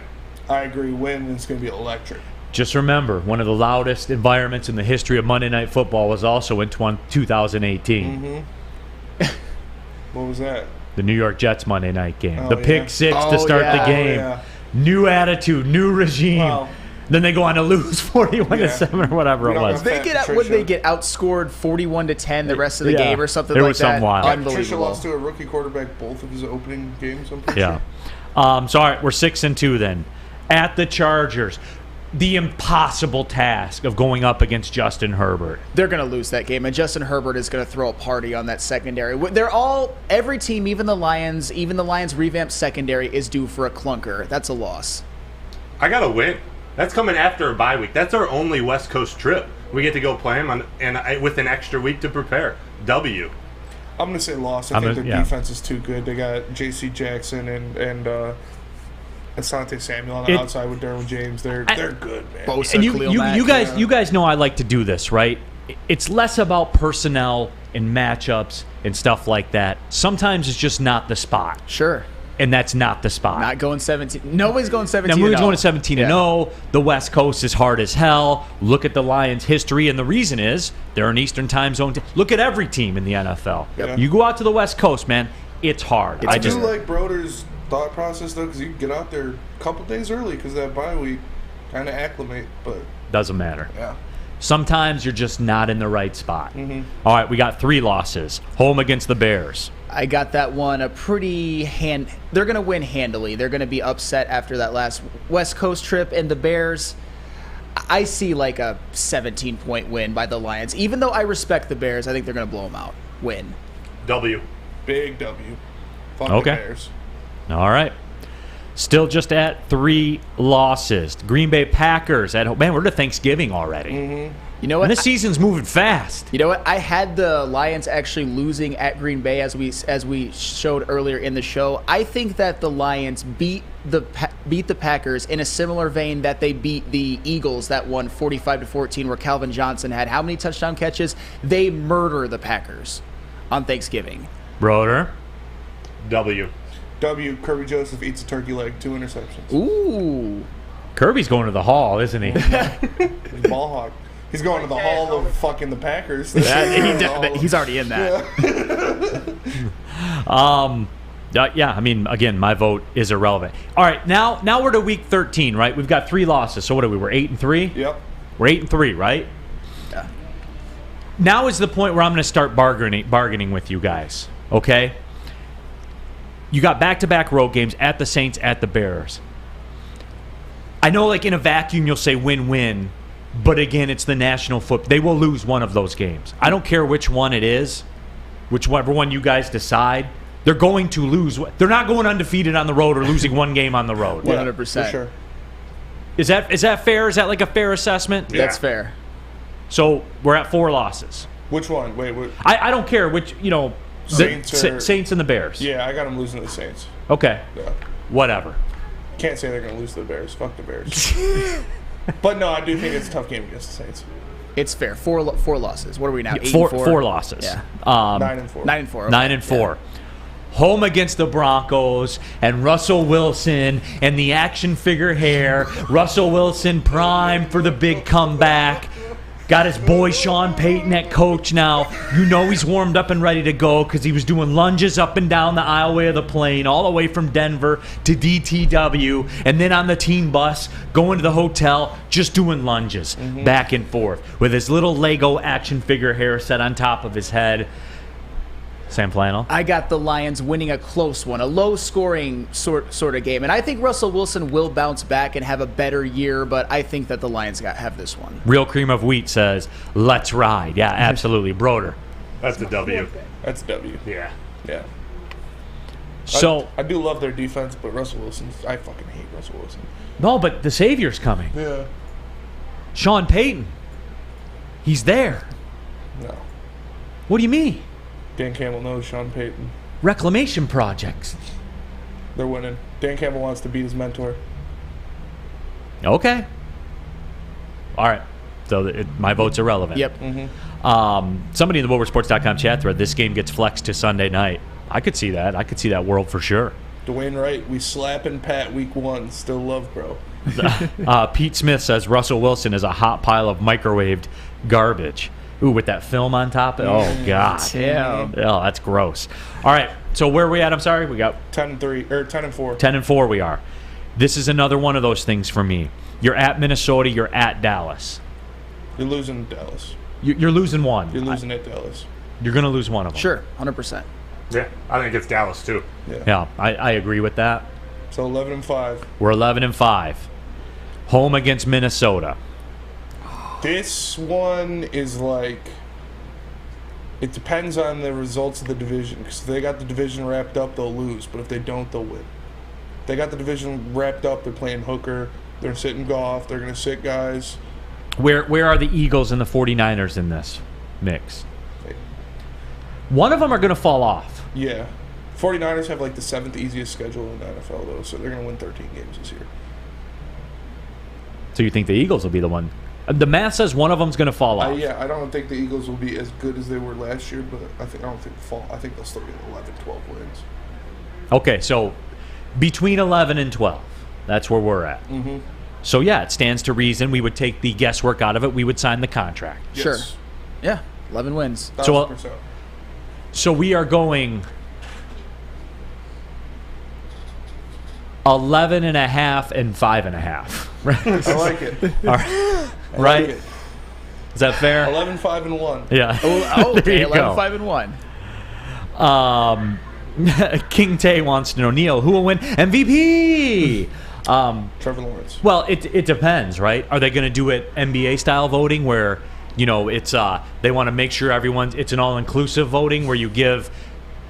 I agree. Win. And it's gonna be electric. Just remember, one of the loudest environments in the history of Monday Night Football was also in 2018. What was that? The New York Jets Monday night game. Oh, The yeah. pick six to Oh, start yeah. the game. Oh, yeah. New attitude, new regime. Wow. Then they go on to lose 41-7 or whatever We it don't was. have They Fat would they Tricia. get outscored 41-10 the rest of the Yeah. game or something It like was that? something wild. Tricia Unbelievable. lost to a rookie quarterback both of his opening games. I'm pretty Yeah. sure. So, all right, we're 6-2 then. At the Chargers, the impossible task of going up against Justin Herbert. They're going to lose that game, and Justin Herbert is going to throw a party on that secondary. Every team, even the Lions revamped secondary is due for a clunker. That's a loss. I got to win. That's coming after a bye week. That's our only West Coast trip. We get to go play them with an extra week to prepare. W. I'm gonna say loss. I think their defense is too good. They got J.C. Jackson and Asante Samuel on the outside with Derwin James. They're good, man. Bosa, And Khalil Mack, you guys know I like to do this, right? It's less about personnel and matchups and stuff like that. Sometimes it's just not the spot, Sure. and that's not the spot. Not going 17. Nobody's going 17. Now, we're and going 0. to 17-0. The West Coast is hard as hell. Look at the Lions' history, and the reason is they're an Eastern time zone. Look at every team in the NFL. Yep. You go out to the West Coast, man, it's hard. I do like Broder's thought process, though, because you can get out there a couple days early because that bye week kind of acclimate, but doesn't matter. yeah. Sometimes you're just not in the right spot. All right, we got 3 losses. Home against the Bears. I got that one they're going to win handily. They're going to be upset after that last West Coast trip, and the Bears, I see like a 17-point win by the Lions. Even though I respect the Bears, I think they're going to blow them out. Win. W. Big W. Fuck the Okay. Bears. All right. Still just at 3 losses. Green Bay Packers at home. Man, we're to Thanksgiving already. You know what? And this season's moving fast. You know what? I had the Lions actually losing at Green Bay as we showed earlier in the show. I think that the Lions beat the Packers in a similar vein that they beat the Eagles that won 45-14, where Calvin Johnson had how many touchdown catches? They murder the Packers on Thanksgiving. Broder. W. W. Kirby Joseph eats a turkey leg, 2 interceptions. Ooh. Kirby's going to the Hall, isn't he? He's ball hog. He's going to the Hall of fucking the Packers. He's already in that. Yeah, I mean, again, my vote is irrelevant. All right, now we're to week 13, right? We've got 3 losses. So what are we? We're 8-3? Yep. We're 8-3, right? Yeah. Now is the point where I'm going to start bargaining with you guys, okay? You got back-to-back road games at the Saints, at the Bears. I know, like, in a vacuum, you'll say win-win, but again, it's the National Football. They will lose one of those games. I don't care which one it is, whichever one you guys decide. They're going to lose. They're not going undefeated on the road or losing one game on the road. 100%. For sure. Is that fair? Is that like a fair assessment? Yeah. That's fair. So we're at 4 losses. Which one? Wait, what? I don't care which, Saints and the Bears. Yeah, I got them losing to the Saints. Okay. Yeah. Whatever. Can't say they're going to lose to the Bears. Fuck the Bears. But no, I do think it's a tough game against the Saints. It's fair. Four losses. What are we now? 4 8-4? losses. Yeah. 9-4. 9-4. Okay. 9-4. Home against the Broncos and Russell Wilson and the action figure hair. Russell Wilson primed for the big comeback. Got his boy Sean Payton at coach now. You know he's warmed up and ready to go because he was doing lunges up and down the aisleway of the plane, all the way from Denver to DTW, and then on the team bus, going to the hotel, just doing lunges back and forth with his little Lego action figure hair set on top of his head. Sam Flannel. I got the Lions winning a close one, a low-scoring sort of game. And I think Russell Wilson will bounce back and have a better year, but I think that the Lions have this one. Real Cream of Wheat says, let's ride. Yeah, absolutely. Broder. That's the W. That's W. Yeah. Yeah. So I do love their defense, but Russell Wilson, I fucking hate Russell Wilson. no, but the Savior's coming. Yeah. Sean Payton. He's there. No. What do you mean? Dan Campbell knows Sean Payton. Reclamation projects. They're winning. Dan Campbell wants to beat his mentor. Okay. All right. So my vote's irrelevant. Yep. Somebody in the WoodwardSports.com chat thread, this game gets flexed to Sunday night. I could see that. I could see that world for sure. Dwayne Wright, we slapping Pat week 1. Still love, bro. Pete Smith says Russell Wilson is a hot pile of microwaved garbage. Ooh, with that film on top. Oh, God. Yeah. Oh, that's gross. All right. So where are we at? I'm sorry. We got 10-3 or 10-4. 10-4 we are. This is another one of those things for me. You're at Minnesota. You're at Dallas. You're losing Dallas. You're losing one. You're losing at Dallas. You're going to lose one of them. Sure, 100%. Yeah, I think it's Dallas too. Yeah, I agree with that. So 11-5. We're 11-5. Home against Minnesota. This one is like, it depends on the results of the division. Because if they got the division wrapped up, they'll lose. But if they don't, they'll win. If they got the division wrapped up, they're playing hooker. They're sitting golf. They're going to sit guys. Where are the Eagles and the 49ers in this mix? One of them are going to fall off. Yeah. 49ers have like the 7th easiest schedule in the NFL, though. So they're going to win 13 games this year. So you think the Eagles will be the one? The math says one of them's going to fall off. Yeah, I don't think the Eagles will be as good as they were last year, but I don't think fall. I think they'll still get 11, 12 wins. Okay, so between 11 and 12, that's where we're at. Mm-hmm. So yeah, it stands to reason we would take the guesswork out of it. We would sign the contract. Yes. Sure. Yeah, 11 wins. 1,000%. So we are going 11.5 and 5.5. Right? I like it. All right. I Right. like it. Is that fair? 11-5-1. Yeah. Oh, There okay, you go. 11-5-1. King Tay wants to know, Neal, who will win MVP? Trevor Lawrence. Well, it depends, right? Are they going to do it NBA style voting where, it's they want to make sure it's an all-inclusive voting where you give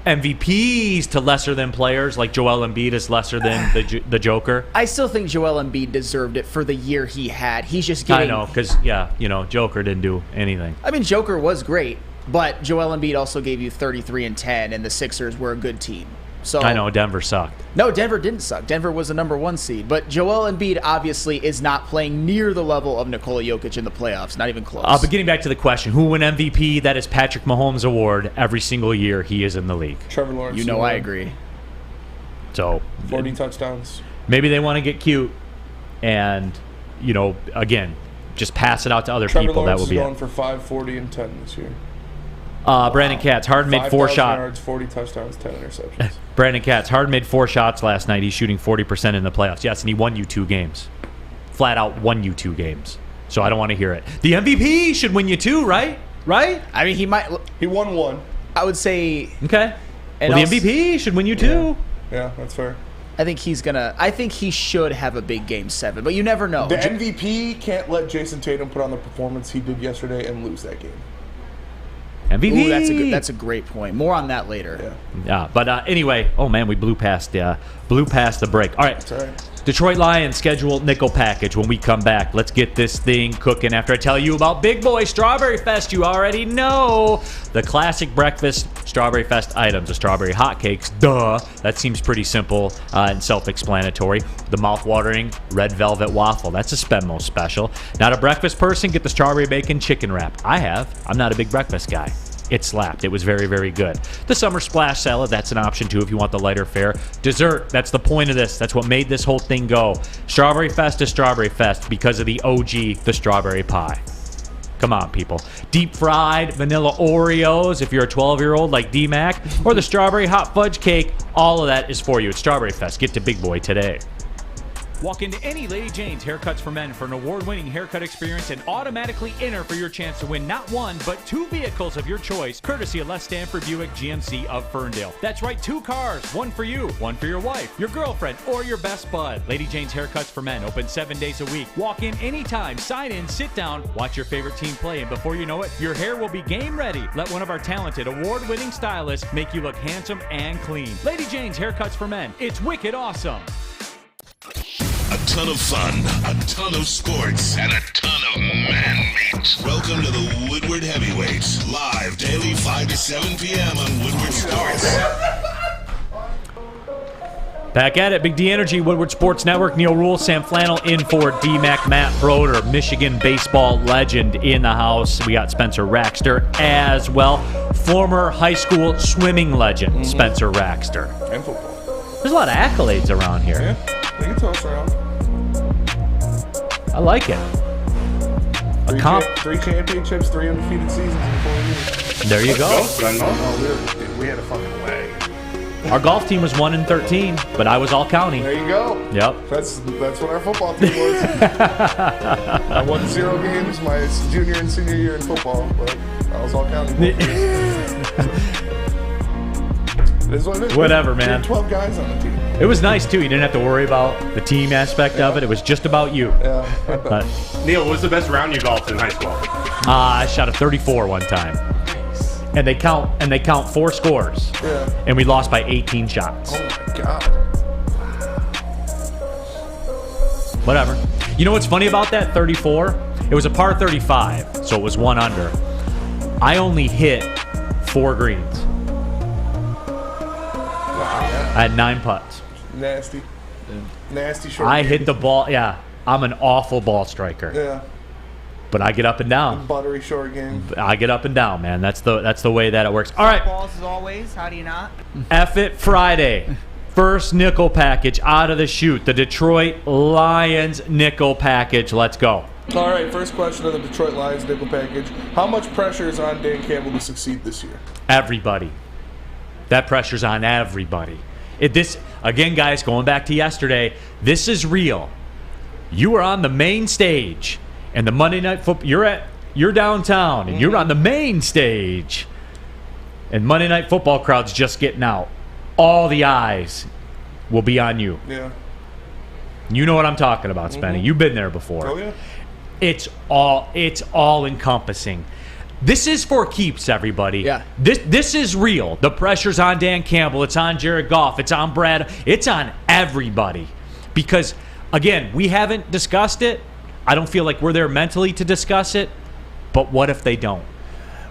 MVPs to lesser than players, like Joel Embiid is lesser than the Joker? I still think Joel Embiid deserved it for the year he had. He's just getting... I know, because, Joker didn't do anything. I mean, Joker was great, but Joel Embiid also gave you 33 and 10, and the Sixers were a good team. So I know, Denver sucked. No, Denver didn't suck. Denver was the number 1 seed. But Joel Embiid obviously is not playing near the level of Nikola Jokic in the playoffs. Not even close. But getting back to the question, who won MVP? That is Patrick Mahomes' award every single year he is in the league. Trevor Lawrence. I agree. So 40 touchdowns. Maybe they want to get cute and, again, just pass it out to other Trevor people. Lawrence That will be is going it. for 5, 40, and 10 this year. Brandon Katz, Harden made 4 shots. yards, 40 touchdowns, 10 interceptions. Brandon Katz, Harden made 4 shots last night. He's shooting 40% in the playoffs. Yes, and he won you 2 games. Flat out won you 2 games. So I don't want to hear it. The MVP should win you 2, right? Right? I mean, he might... He won 1. I would say... Okay. And Well, also- the MVP should win you 2. Yeah, that's fair. I think he should have a big game 7, but you never know. The MVP can't let Jason Tatum put on the performance he did yesterday and lose that game. MVP. Ooh, that's a great point. More on that later. Yeah, but anyway, oh man, we blew past the break. All right. That's all right. Detroit Lions schedule nickel package when we come back. Let's get this thing cooking after I tell you about Big Boy Strawberry Fest. You already know the classic breakfast Strawberry Fest items, the strawberry hotcakes. Duh. That seems pretty simple and self-explanatory. The mouth-watering red velvet waffle. That's a Spenmo special. Not a breakfast person? Get the strawberry bacon chicken wrap. I'm not a big breakfast guy. It slapped. It was very, very good. The summer splash salad, that's an option too if you want the lighter fare. Dessert, that's the point of this. That's what made this whole thing go. Strawberry Fest is Strawberry Fest because of the OG, the strawberry pie. Come on, people. Deep fried vanilla Oreos if you're a 12-year-old like D-Mac, or the strawberry hot fudge cake. All of that is for you at Strawberry Fest. Get to Big Boy today. Walk into any Lady Jane's Haircuts for Men for an award-winning haircut experience and automatically enter for your chance to win not 1, but 2 vehicles of your choice, courtesy of Les Stanford Buick GMC of Ferndale. That's right, 2 cars, 1 for you, 1 for your wife, your girlfriend, or your best bud. Lady Jane's Haircuts for Men, open 7 days a week. Walk in anytime, sign in, sit down, watch your favorite team play, and before you know it, your hair will be game ready. Let one of our talented, award-winning stylists make you look handsome and clean. Lady Jane's Haircuts for Men. It's wicked awesome. A ton of fun, a ton of sports, and a ton of man meat. Welcome to the Woodward Heavyweights, live daily 5 to 7 p.m. on Woodward Sports. Back at it, Big D Energy, Woodward Sports Network. Neal Ruhl, Sam Flannel in for D-Mac, Matt Broder, Michigan baseball legend in the house. We got Spencer Raxter as well. Former high school swimming legend, Spencer Raxter. And football. There's a lot of accolades around here. Yeah, they can toss around. I like it. 3 championships, 3 undefeated seasons in 4 years. There you go. Oh, we had a fucking leg. Our golf team was 1-13, but I was all county. There you go. Yep. That's what our football team was. I won 0 games my junior and senior year in football, but I was all county. It is what it is. Whatever, We had man. 12 guys on the team. It was nice, too. You didn't have to worry about the team aspect of it. It was just about you. Yeah. But, Neal, what was the best round you golfed in high school? I shot a 34 one time. And they count 4 scores. Yeah. And we lost by 18 shots. Oh my god. Whatever. You know what's funny about that 34? It was a par 35, so it was 1 under. I only hit 4 greens. I had 9 putts. Nasty. Nasty short. I hit the ball. Yeah, I'm an awful ball striker. Yeah. But I get up and down. Buttery short game. I get up and down, man. That's the way that it works. All right. Balls as always. How do you not? F it Friday. First nickel package out of the chute. The Detroit Lions nickel package. Let's go. All right, first question of the Detroit Lions nickel package. How much pressure is on Dan Campbell to succeed this year? Everybody. That pressure's on everybody. This again, guys, going back to yesterday, this is real. You are on the main stage, and the Monday Night Football. you're downtown and you're on the main stage, and Monday Night Football crowd's just getting out, all the eyes will be on you. Yeah. You know what I'm talking about, Spenny. You've been there before. Oh, yeah. It's all encompassing. This is for keeps, everybody. Yeah. This is real. The pressure's on Dan Campbell. It's on Jared Goff. It's on Brad. It's on everybody. Because, again, we haven't discussed it. I don't feel like we're there mentally to discuss it. But what if they don't?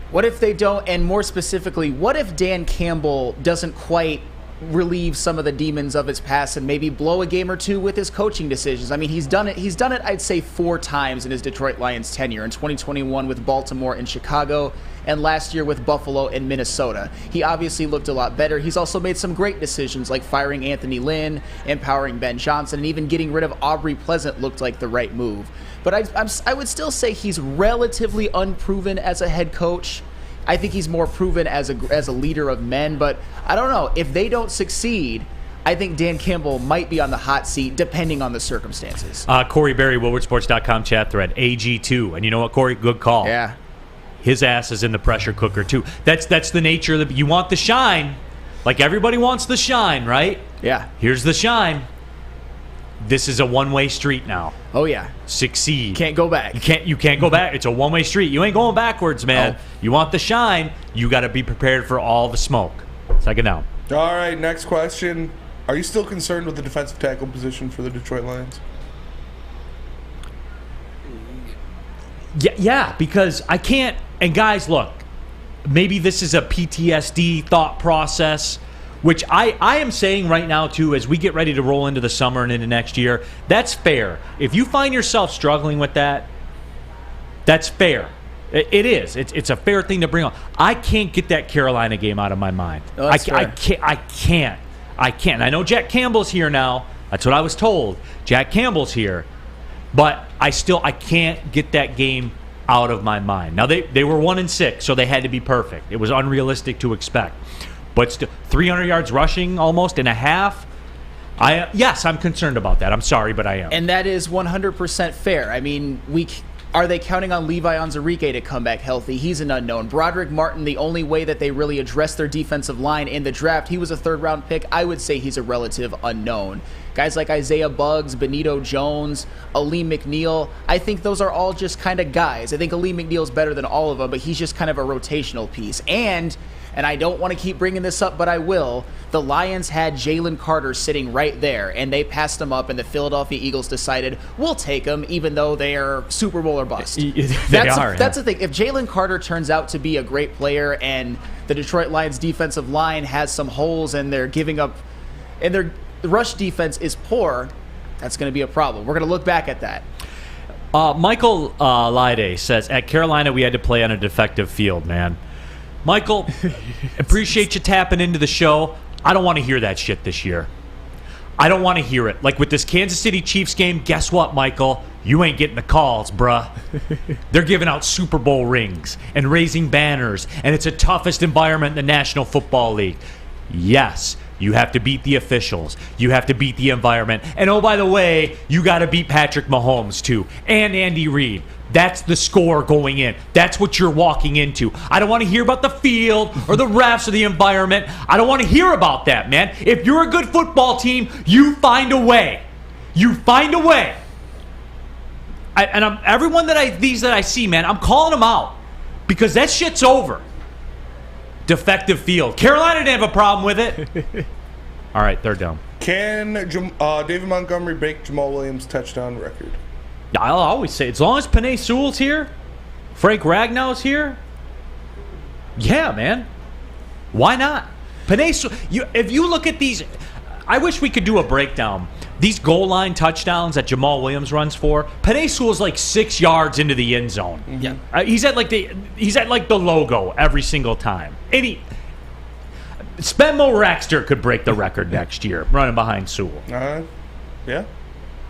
What if they don't? And more specifically, what if Dan Campbell doesn't quite relieve some of the demons of his past and maybe blow a game or two with his coaching decisions? I mean, he's done it, I'd say 4 times in his Detroit Lions tenure. In 2021 with Baltimore and Chicago, and last year with Buffalo and Minnesota. He obviously looked a lot better. He's also made some great decisions like firing Anthony Lynn, empowering Ben Johnson, and even getting rid of Aubrey Pleasant looked like the right move. But I would still say he's relatively unproven as a head coach. I think he's more proven as a leader of men, but I don't know. If they don't succeed, I think Dan Campbell might be on the hot seat depending on the circumstances. Corey Berry, WoodwardSports.com chat thread, AG2. And you know what, Corey? Good call. Yeah. His ass is in the pressure cooker, too. That's the nature of you want the shine. Like everybody wants the shine, right? Yeah. Here's the shine. This is a one-way street now. Oh, yeah. Succeed. Can't go back. You can't go back. It's a one-way street. You ain't going backwards, man. Oh. You want the shine, you got to be prepared for all the smoke. Second down. All right, next question. Are you still concerned with the defensive tackle position for the Detroit Lions? Yeah, because I can't. And guys, look, maybe this is a PTSD thought process, which I am saying right now, too, as we get ready to roll into the summer and into next year. That's fair. If you find yourself struggling with that, that's fair. It is. It's a fair thing to bring on. I can't get that Carolina game out of my mind. Oh, that's fair. I can't. I know Jack Campbell's here now. That's what I was told. Jack Campbell's here. But I can't get that game out of my mind. Now, they were 1-6, so they had to be perfect. It was unrealistic to expect. But still, 300 yards rushing almost in a half. Yes, I'm concerned about that. I'm sorry, but I am. And that is 100% fair. I mean, are they counting on Levi Onwuzurike to come back healthy? He's an unknown. Broderick Martin, the only way that they really addressed their defensive line in the draft, he was a third-round pick. I would say he's a relative unknown. Guys like Isaiah Buggs, Benito Jones, Aleem McNeil, I think those are all just kind of guys. I think Aleem McNeil's better than all of them, but he's just kind of a rotational piece. And I don't want to keep bringing this up, but I will, the Lions had Jalen Carter sitting right there, and they passed him up, and the Philadelphia Eagles decided, we'll take him, even though they are Super Bowl or bust. That's the thing. If Jalen Carter turns out to be a great player, and the Detroit Lions defensive line has some holes, and they're giving up, and their rush defense is poor, that's going to be a problem. We're going to look back at that. Michael Lide says, at Carolina, we had to play on a defective field, man. Michael, appreciate you tapping into the show. I don't want to hear that shit this year. I don't want to hear it. Like with this Kansas City Chiefs game, guess what, Michael? You ain't getting the calls, bruh. They're giving out Super Bowl rings and raising banners, and it's the toughest environment in the National Football League. Yes, you have to beat the officials. You have to beat the environment. And oh, by the way, you got to beat Patrick Mahomes, too, and Andy Reid. That's the score going in. That's what you're walking into. I don't want to hear about the field or the refs or the environment. I don't want to hear about that, man. If you're a good football team, you find a way. You find a way. Everyone that I see, man, I'm calling them out because that shit's over. Defective field. Carolina didn't have a problem with it. All right, third down. Can David Montgomery break Jamal Williams' touchdown record? I'll always say, as long as Penei Sewell's here, Frank Ragnow's here, yeah, man. Why not? Penei Sewell, if you look at these, I wish we could do a breakdown. These goal line touchdowns that Jamal Williams runs for, Penei Sewell's like 6 yards into the end zone. Yeah. He's at like the logo every single time. Spenmo Raxter could break the record next year running behind Sewell. Yeah. I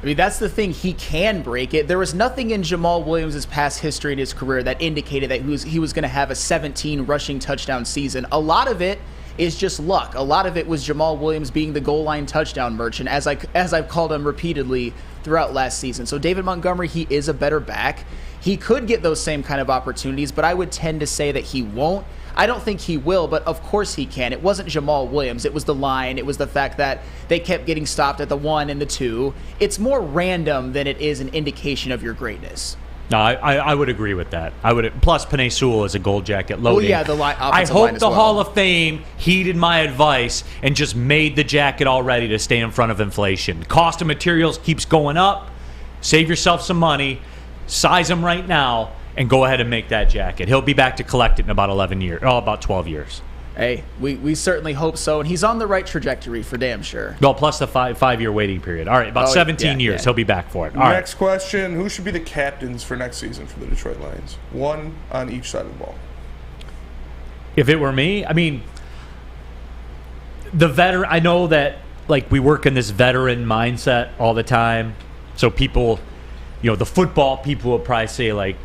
mean, that's the thing. He can break it. There was nothing in Jamal Williams' past history in his career that indicated that he was going to have a 17 rushing touchdown season. A lot of it is just luck. A lot of it was Jamal Williams being the goal line touchdown merchant, as I've called him repeatedly throughout last season. So David Montgomery, he is a better back. He could get those same kind of opportunities, but I would tend to say that he won't. I don't think he will, but of course he can. It wasn't Jamal Williams. It was the line. It was the fact that they kept getting stopped at the 1 and the 2. It's more random than it is an indication of your greatness. No, I would agree with that. Plus Penei Sewell is a gold jacket loading. Oh yeah, the line. I hope the Hall of Fame heeded my advice and just made the jacket all ready to stay in front of inflation. Cost of materials keeps going up. Save yourself some money. Size him right now and go ahead and make that jacket. He'll be back to collect it in about 12 years. Hey, we certainly hope so, and he's on the right trajectory for damn sure. Well, plus the five-year waiting period. All right, about 17 years. He'll be back for it. All next question, who should be the captains for next season for the Detroit Lions? One on each side of the ball. If it were me, I mean, the veteran, I know that we work in this veteran mindset all the time. So people, the football people will probably say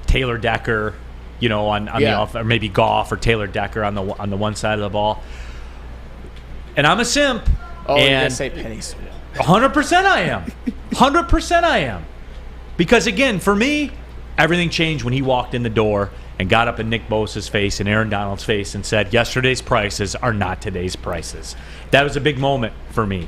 Taylor Decker, on the off, or maybe Goff or Taylor Decker on the one side of the ball. And I'm a simp. Oh, and you're gonna say pennies. 100% I am. 100% I am. Because again, for me, everything changed when he walked in the door and got up in Nick Bosa's face and Aaron Donald's face and said, "Yesterday's prices are not today's prices." That was a big moment for me.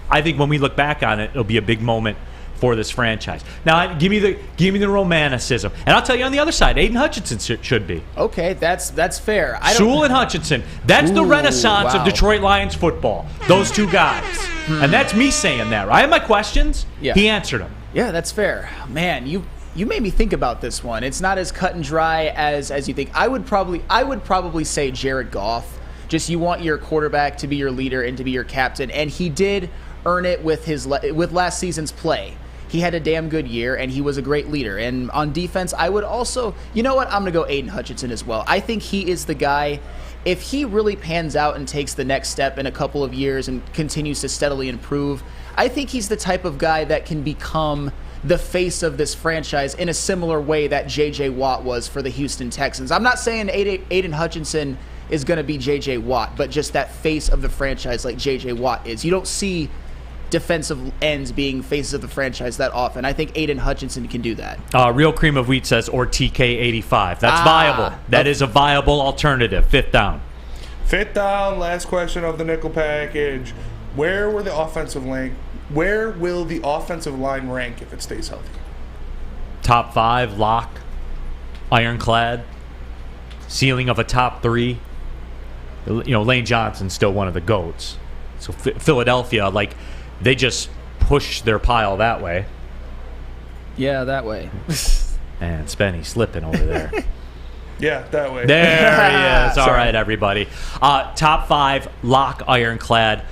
I think when we look back on it, it'll be a big moment for this franchise. Now, give me the romanticism, and I'll tell you on the other side, Aiden Hutchinson should be. Okay, that's fair. Sewell and Hutchinson. That's the renaissance of Detroit Lions football. Those two guys, and that's me saying that. I have my questions. Yeah. He answered them. Yeah, that's fair. Man, you made me think about this one. It's not as cut and dry as you think. I would probably say Jared Goff. Just you want your quarterback to be your leader and to be your captain, and he did earn it with last season's play. He had a damn good year, and he was a great leader. And on defense, I would also, you know what? I'm going to go Aiden Hutchinson as well. I think he is the guy. If he really pans out and takes the next step in a couple of years and continues to steadily improve, I think he's the type of guy that can become the face of this franchise in a similar way that J.J. Watt was for the Houston Texans. I'm not saying Aiden Hutchinson is going to be J.J. Watt, but just that face of the franchise like J.J. Watt is. You don't see defensive ends being faces of the franchise that often. I think Aiden Hutchinson can do that. Real Cream of Wheat says, or TK85. That's viable. That is a viable alternative. Fifth down. Fifth down, last question of the nickel package. Where will the offensive line rank if it stays healthy? Top 5, lock, ironclad, ceiling of a top 3. Lane Johnson's still one of the GOATs. So Philadelphia, they just push their pile that way. Yeah, that way. And Spenny slipping over there. Yeah, that way. There he is. All right, everybody. Top 5, lock, ironclad,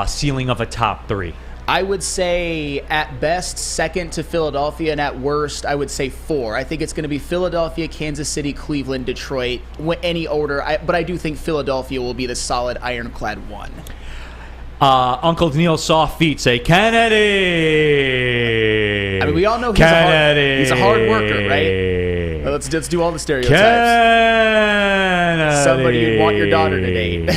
ceiling of a top 3. I would say at best second to Philadelphia, and at worst I would say 4. I think it's going to be Philadelphia, Kansas City, Cleveland, Detroit, any order. But I do think Philadelphia will be the solid ironclad 1. Uncle Neal's soft feet say Kennedy. I mean, we all know he's a hard worker, right? Let's do all the stereotypes. Kennedy. Somebody you'd want your daughter to date.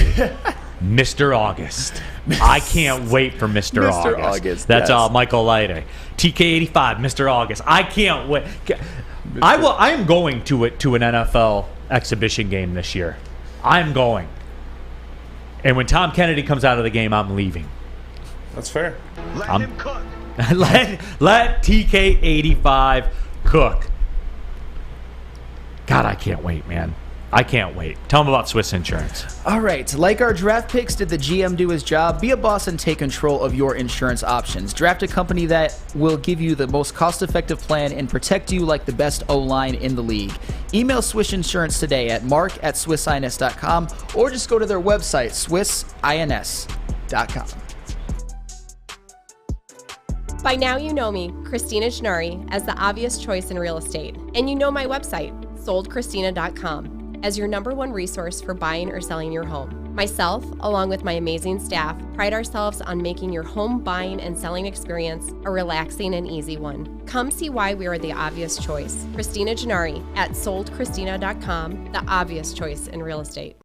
Mr. August. I can't wait for Mr. August. That's Michael Leite. TK85, Mr. August. I can't wait. I am going to an NFL exhibition game this year. I'm going. And when Tom Kennedy comes out of the game, I'm leaving. That's fair. Let him cook. let TK85 cook. God, I can't wait, man. I can't wait. Tell them about Swiss Insurance. All right. Like our draft picks, did the GM do his job? Be a boss and take control of your insurance options. Draft a company that will give you the most cost-effective plan and protect you like the best O-line in the league. Email Swiss Insurance today at mark@swissins.com or just go to their website, swissins.com. By now you know me, Christina Gennari, as the obvious choice in real estate. And you know my website, soldchristina.com. as your #1 resource for buying or selling your home. Myself, along with my amazing staff, pride ourselves on making your home buying and selling experience a relaxing and easy one. Come see why we are the obvious choice. Christina Gennari at soldchristina.com, the obvious choice in real estate.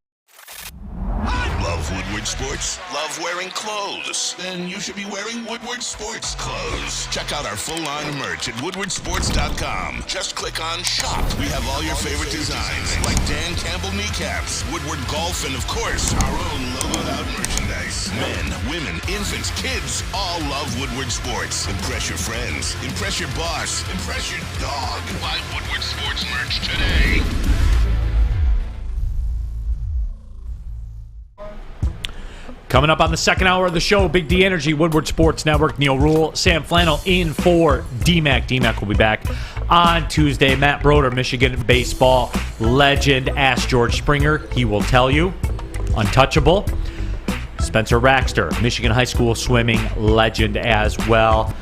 Love Woodward Sports? Love wearing clothes? Then you should be wearing Woodward Sports clothes. Check out our full line of merch at woodwardsports.com. Just click on shop. We have all your favorite designs, like Dan Campbell kneecaps, Woodward golf, and of course, our own logoed out merchandise. Men, women, infants, kids, all love Woodward Sports. Impress your friends. Impress your boss. Impress your dog. Buy Woodward Sports merch today. Coming up on the second hour of the show, Big D Energy, Woodward Sports Network, Neal Ruhl, Sam Flannel in for D-Mac. D-Mac will be back on Tuesday. Matt Broder, Michigan baseball legend. Ask George Springer. He will tell you. Untouchable. Spencer Raxter, Michigan high school swimming legend as well.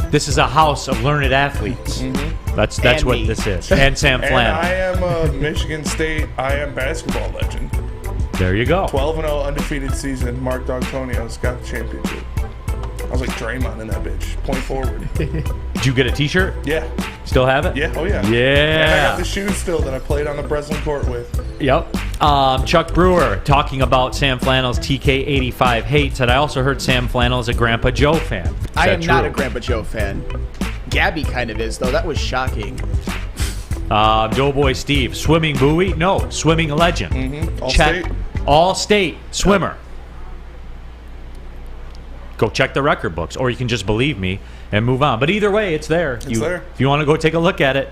This is a house of learned athletes. Mm-hmm. That's what this is. And Sam Flannel. And I am a Michigan State basketball legend. There you go. 12-0 undefeated season. Mark D'Antonio's got the championship. I was like Draymond in that bitch. Point forward. Did you get a T-shirt? Yeah. Still have it? Yeah. Oh yeah. Yeah. And I got the shoes still that I played on the Breslin court with. Yep. Chuck Brewer talking about Sam Flannel's TK85 hate. Said I also heard Sam Flannel is a Grandpa Joe fan. I am not a Grandpa Joe fan. Gabby kind of is though. That was shocking. Doughboy Steve, swimming buoy? No, swimming legend. Mm-hmm. All-state. All-state swimmer. Go check the record books, or you can just believe me and move on. But either way, it's there. It's there. If you want to go take a look at it,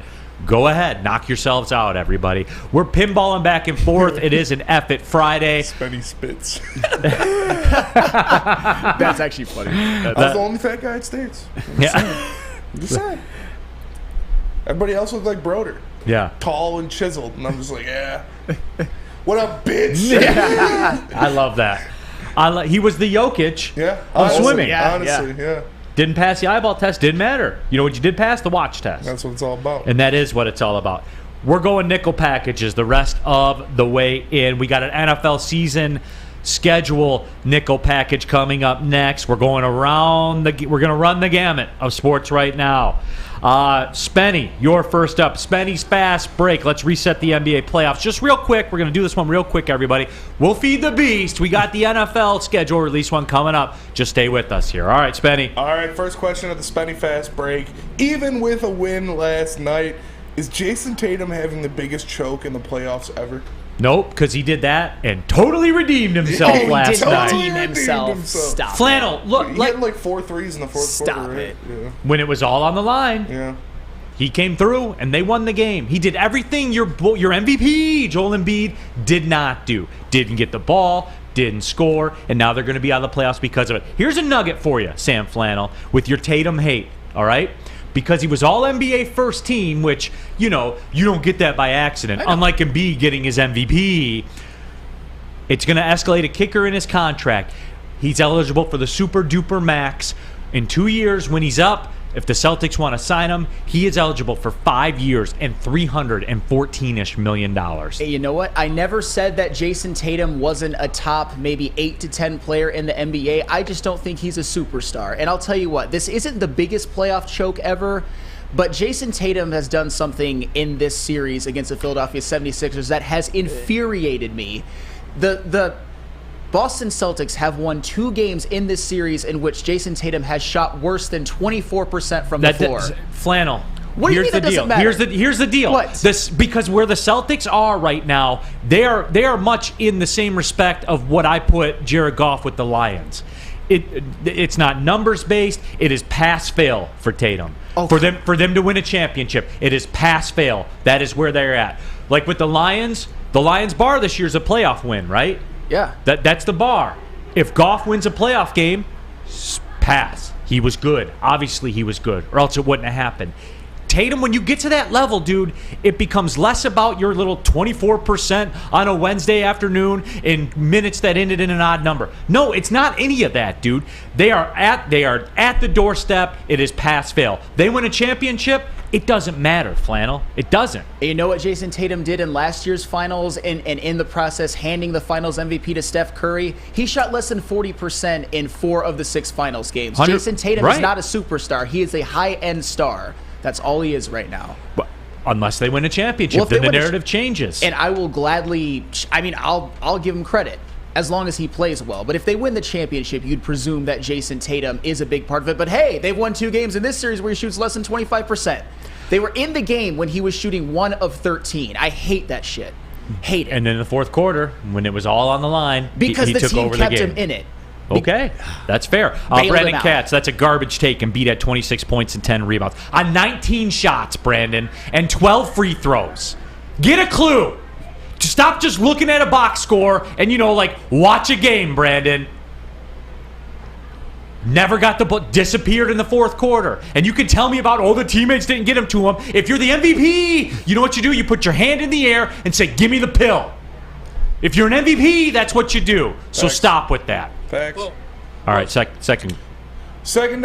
go ahead. Knock yourselves out, everybody. We're pinballing back and forth. It is an F-It Friday. Spenny spits. That's actually funny. I was the only fat guy at States. Yeah. I'm just saying. Everybody else looked like Broder. Yeah. Tall and chiseled. And I'm just like, yeah. What up, bitch? I love that. He was the Jokic of swimming. Honestly, yeah. Didn't pass the eyeball test. Didn't matter. You know what you did pass? The watch test. That's what it's all about. And that is what it's all about. We're going nickel packages the rest of the way in. We got an NFL season schedule nickel package coming up next. We're going around we're going to run the gamut of sports right now. Spenny, you're first up. Spenny's fast break. Let's reset the NBA playoffs just real quick. We're going to do this one real quick, everybody. We'll feed the beast. We got the NFL schedule release one coming up. Just stay with us here. All right, Spenny. All right, first question of the Spenny fast break. Even with a win last night, is Jason Tatum having the biggest choke in the playoffs ever? Nope, because he did that and totally redeemed himself last night. Redeem himself. Stop. Flannel, look. He had like 4 threes in the fourth quarter. Stop it. Right? Yeah. When it was all on the line. Yeah. He came through, and they won the game. He did everything your MVP, Joel Embiid, did not do. Didn't get the ball, didn't score, and now they're going to be out of the playoffs because of it. Here's a nugget for you, Sam Flannel, with your Tatum hate, all right? Because he was all-NBA first team, which, you don't get that by accident. Unlike Embiid getting his MVP, it's going to escalate a kicker in his contract. He's eligible for the super-duper max. In 2 years, when he's up, if the Celtics want to sign him, he is eligible for 5 years and $314-ish million. Hey, you know what? I never said that Jason Tatum wasn't a top maybe 8 to 10 player in the NBA. I just don't think he's a superstar. And I'll tell you what, this isn't the biggest playoff choke ever, but Jason Tatum has done something in this series against the Philadelphia 76ers that has infuriated me. The Boston Celtics have won 2 games in this series in which Jason Tatum has shot worse than 24% from the floor. Flannel. What do you mean that doesn't matter? Here's the deal. What? Because where the Celtics are right now, they are much in the same respect of what I put Jared Goff with the Lions. It's not numbers based. It is pass fail for Tatum. Okay. For them to win a championship, it is pass fail. That is where they're at. Like with the Lions bar this year is a playoff win, right? Yeah. That's the bar. If Goff wins a playoff game, pass. He was good. Obviously he was good, or else it wouldn't have happened. Tatum, when you get to that level, dude, it becomes less about your little 24% on a Wednesday afternoon in minutes that ended in an odd number. No, it's not any of that, dude. They are at the doorstep. It is pass fail. They win a championship. It doesn't matter, Flannel. It doesn't. You know what Jason Tatum did in last year's finals and in the process handing the finals MVP to Steph Curry? He shot less than 40% in 4 of the 6 finals games. Jason Tatum is not a superstar. He is a high-end star. That's all he is right now. But unless they win a championship, then the narrative changes. And I will gladly, I'll give him credit. as long as he plays well. But if they win the championship, you'd presume that Jason Tatum is a big part of it. But hey, they've won 2 games in this series where he shoots less than 25%. They were in the game when he was shooting 1 of 13. I hate that shit. Hate it. And then in the fourth quarter, when it was all on the line, because he the took team over kept the game. him in it. Okay, that's fair. Bailed Brandon him out. Katz, that's a garbage take, and beat at 26 points and 10 rebounds. On 19 shots, Brandon, and 12 free throws. Get a clue. Stop just looking at a box score and, watch a game, Brandon. Never got the ball, disappeared in the fourth quarter. And you can tell me about, the teammates didn't get him to him. If you're the MVP, you know what you do? You put your hand in the air and say, give me the pill. If you're an MVP, that's what you do. So stop with that. Facts. All right, second. Second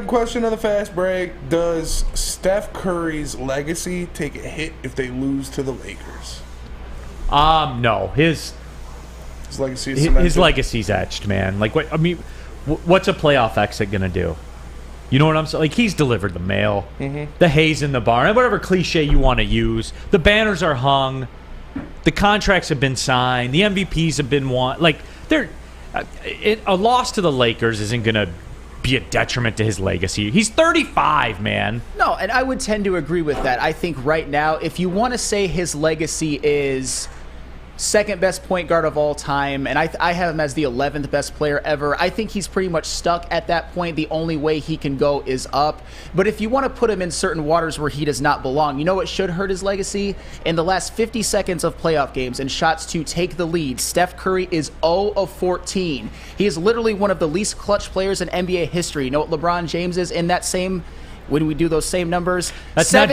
question of the fast break. Does Steph Curry's legacy take a hit if they lose to the Lakers? No. His legacy is cemented. His legacy's etched, man. What's a playoff exit gonna do? You know what I'm saying? He's delivered the mail, the hay's in the barn, whatever cliche you want to use. The banners are hung, the contracts have been signed, the MVPs have been won. A loss to the Lakers isn't gonna be a detriment to his legacy. He's 35, man. No, and I would tend to agree with that. I think right now, if you want to say his legacy is second best point guard of all time, and I have him as the 11th best player ever, I think he's pretty much stuck at that point. The only way he can go is up. But if you want to put him in certain waters where he does not belong, you know what should hurt his legacy? In the last 50 seconds of playoff games and shots to take the lead, Steph Curry is 0 of 14. He is literally one of the least clutch players in NBA history. You know what LeBron James is in that same... When we do those same numbers, that's not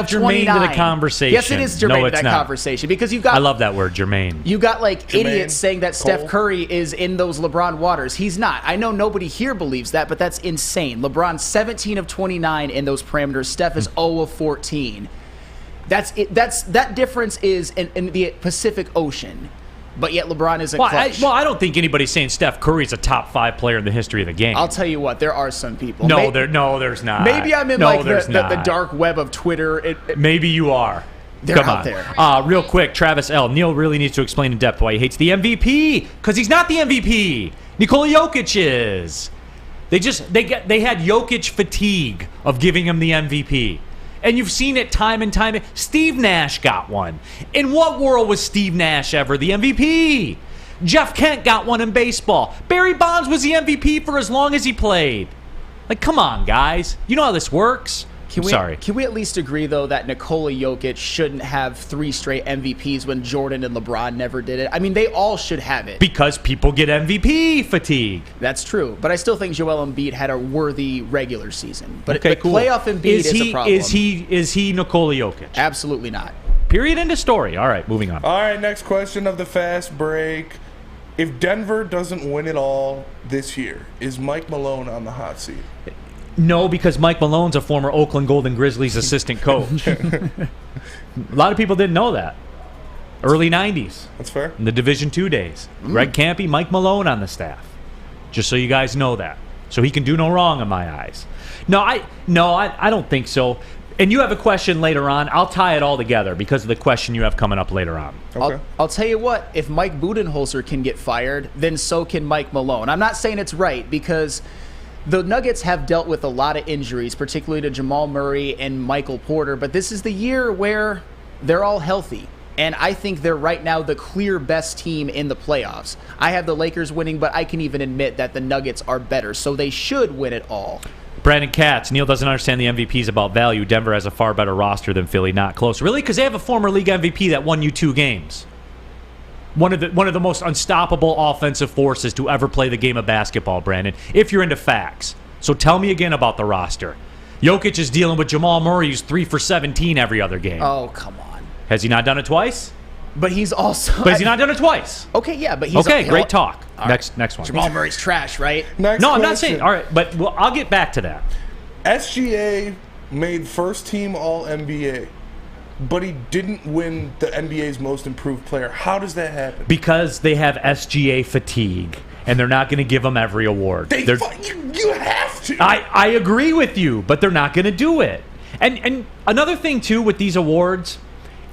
germane to the conversation. Yes, it is germane to that conversation because you've got. I love that word, germane. You got Jermaine, idiots saying that Steph Curry is in those LeBron waters. He's not. I know nobody here believes that, but that's insane. LeBron's 17 of 29 in those parameters. Steph is 0 of 14. That difference is in the Pacific Ocean. But yet LeBron isn't clutch. I don't think anybody's saying Steph Curry's a top 5 player in the history of the game. I'll tell you what, there are some people. No, there's not. Maybe I'm in the dark web of Twitter. Maybe you are. They're Come out on. there. Real quick, Travis L. Neal really needs to explain in depth why he hates the MVP. Because he's not the MVP. Nikola Jokic is. They had Jokic fatigue of giving him the MVP. And you've seen it time and time. Steve Nash got one. In what world was Steve Nash ever the MVP? Jeff Kent got one in baseball. Barry Bonds was the MVP for as long as he played. Come on, guys. You know how this works. Can we at least agree, though, that Nikola Jokic shouldn't have 3 straight MVPs when Jordan and LeBron never did it? I mean, they all should have it. Because people get MVP fatigue. That's true. But I still think Joel Embiid had a worthy regular season. But cool. Playoff Embiid is a problem. Is he Nikola Jokic? Absolutely not. Period. End of story. All right, moving on. All right, next question of the fast break. If Denver doesn't win it all this year, is Mike Malone on the hot seat? No, because Mike Malone's a former Oakland Golden Grizzlies assistant coach. A lot of people didn't know that. Early 90s. That's fair. In the Division II days. Greg Campy, Mike Malone on the staff. Just so you guys know that. So he can do no wrong in my eyes. No, I don't think so. And you have a question later on. I'll tie it all together because of the question you have coming up later on. Okay. I'll tell you what. If Mike Budenholzer can get fired, then so can Mike Malone. I'm not saying it's right because the Nuggets have dealt with a lot of injuries, particularly to Jamal Murray and Michael Porter, but this is the year where they're all healthy. And I think they're right now the clear best team in the playoffs. I have the Lakers winning, but I can even admit that the Nuggets are better, so they should win it all. Brandon Katz, Neal doesn't understand the MVPs about value. Denver has a far better roster than Philly, not close. Really? Because they have a former league MVP that won you 2 games. One of the most unstoppable offensive forces to ever play the game of basketball, Brandon, if you're into facts. So tell me again about the roster. Jokic is dealing with Jamal Murray, who's 3 for 17 every other game. Oh, come on. Has he not done it twice? But he's also... But has he not done it twice? Okay, yeah, but he's... Okay, great talk. Next one. Jamal Murray's trash, right? Next no, question. I'm not saying... All right, but I'll get back to that. SGA made first team All-NBA, but he didn't win the NBA's most improved player. How does that happen? Because they have SGA fatigue, and they're not going to give him every award. You have to. I agree with you, but they're not going to do it. And another thing too with these awards,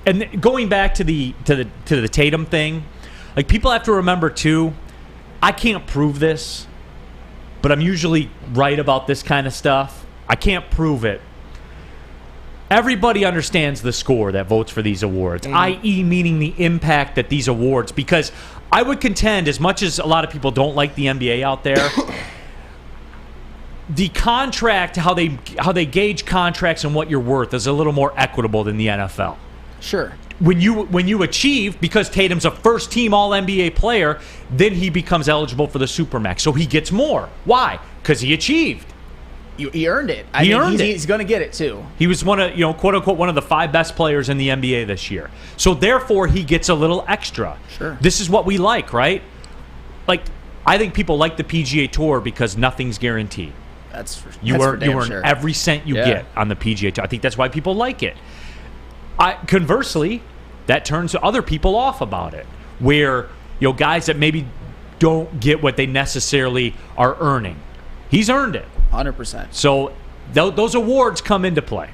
and going back to the Tatum thing, Like, people have to remember, too, I can't prove this, but I'm usually right about this kind of stuff. I can't prove it. Everybody understands the score that votes for these awards, i.e. meaning the impact that these awards, because I would contend, as much as a lot of people don't like the NBA out there, the contract, how they gauge contracts and what you're worth is a little more equitable than the NFL. Sure. When you achieve, because Tatum's a first-team All-NBA player, then he becomes eligible for the Supermax. So he gets more. Why? Because he achieved. He earned it. He's going to get it, too. He was one of, quote-unquote, one of the 5 best players in the NBA this year. So, therefore, he gets a little extra. Sure. This is what we like, right? Like, I think people like the PGA Tour because nothing's guaranteed. You earn every cent you get on the PGA Tour. I think that's why people like it. Conversely, that turns other people off about it, where guys that maybe don't get what they necessarily are earning. He's earned it. 100%. So those awards come into play.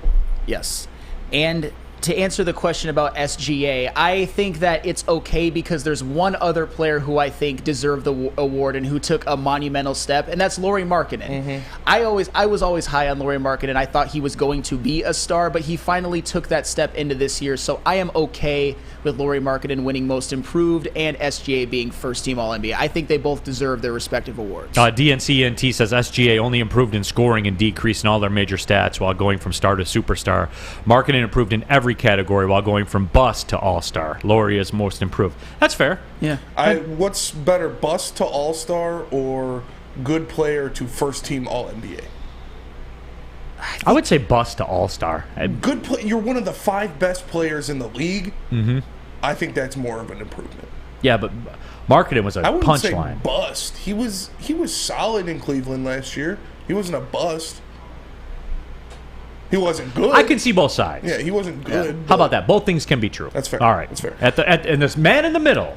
Yes. And to answer the question about SGA, I think that it's okay because there's one other player who I think deserved the award and who took a monumental step, and that's Lauri Markkanen. I was always high on Lauri Markkanen. I thought he was going to be a star, but he finally took that step into this year, so I am okay with Lauri Markkanen winning Most Improved and SGA being First-Team All-NBA. I think they both deserve their respective awards. DNCNT says SGA only improved in scoring and decreased in all their major stats while going from star to superstar. Markkanen improved in every category while going from bust to all-star. Lauri is most improved. That's fair. Yeah. What's better, bust to all-star or good player to first-team All-NBA? I would say bust to all-star. Good play. You're one of the 5 best players in the league. Mm-hmm. I think that's more of an improvement. Yeah, but Markkanen was a I wouldn't say punchline. Bust. He was solid in Cleveland last year. He wasn't a bust. He wasn't good. I can see both sides. Yeah, he wasn't good. How about that? Both things can be true. That's fair. All right. That's fair. And this man in the middle.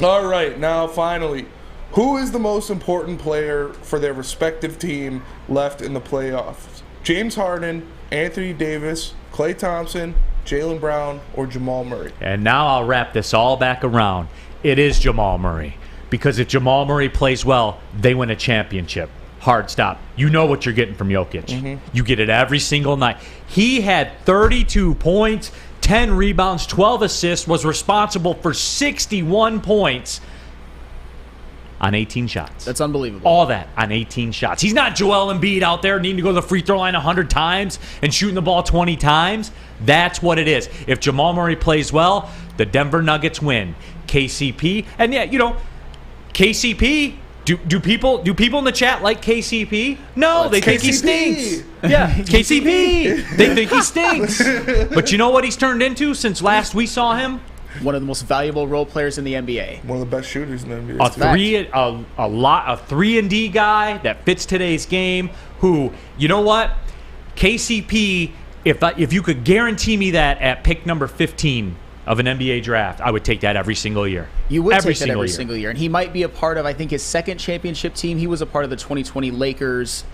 All right. Now, finally, who is the most important player for their respective team left in the playoffs? James Harden, Anthony Davis, Klay Thompson, Jaylen Brown, or Jamal Murray? And now I'll wrap this all back around. It is Jamal Murray. Because if Jamal Murray plays well, they win a championship. Hard stop. You know what you're getting from Jokic. You get it every single night. He had 32 points, 10 rebounds, 12 assists, was responsible for 61 points on 18 shots. That's unbelievable. All that on 18 shots. He's not Joel Embiid out there needing to go to the free throw line 100 times and shooting the ball 20 times. That's what it is. If Jamal Murray plays well, the Denver Nuggets win. KCP, and KCP, do people in the chat like KCP? No, they think he stinks. Yeah, KCP. They think he stinks. But you know what he's turned into since last we saw him? One of the most valuable role players in the NBA. One of the best shooters in the NBA. A 3-and-D guy that fits today's game. Who, you know what? KCP, if you could guarantee me that at pick number 15 of an NBA draft, I would take that every single year. You would take that every single year. And he might be a part of, I think, his second championship team. He was a part of the 2020 Lakers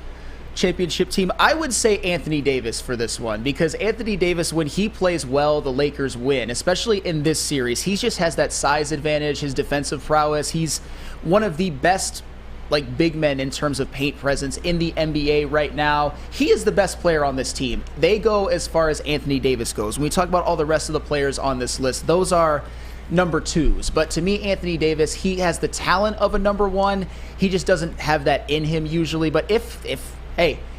championship team. I would say Anthony Davis for this one, because Anthony Davis, when he plays well, the Lakers win, especially in this series. He just has that size advantage, his defensive prowess. He's one of the best big men in terms of paint presence in the NBA right now. He is the best player on this team. They go as far as Anthony Davis goes. When we talk about all the rest of the players on this list, those are number 2s. But to me, Anthony Davis, he has the talent of a number 1. He just doesn't have that in him usually. But if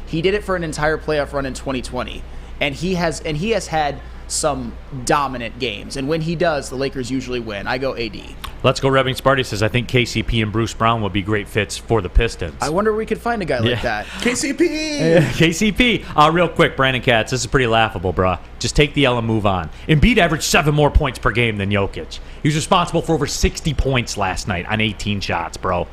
he did it for an entire playoff run in 2020, and he has had some dominant games. And when he does, the Lakers usually win. I go AD. Let's Go Revving Sparty says, I think KCP and Bruce Brown would be great fits for the Pistons. I wonder where we could find a guy like that. KCP! KCP. Real quick, Brandon Katz, this is pretty laughable, bruh. Just take the L and move on. Embiid averaged 7 more points per game than Jokic. He was responsible for over 60 points last night on 18 shots, bro.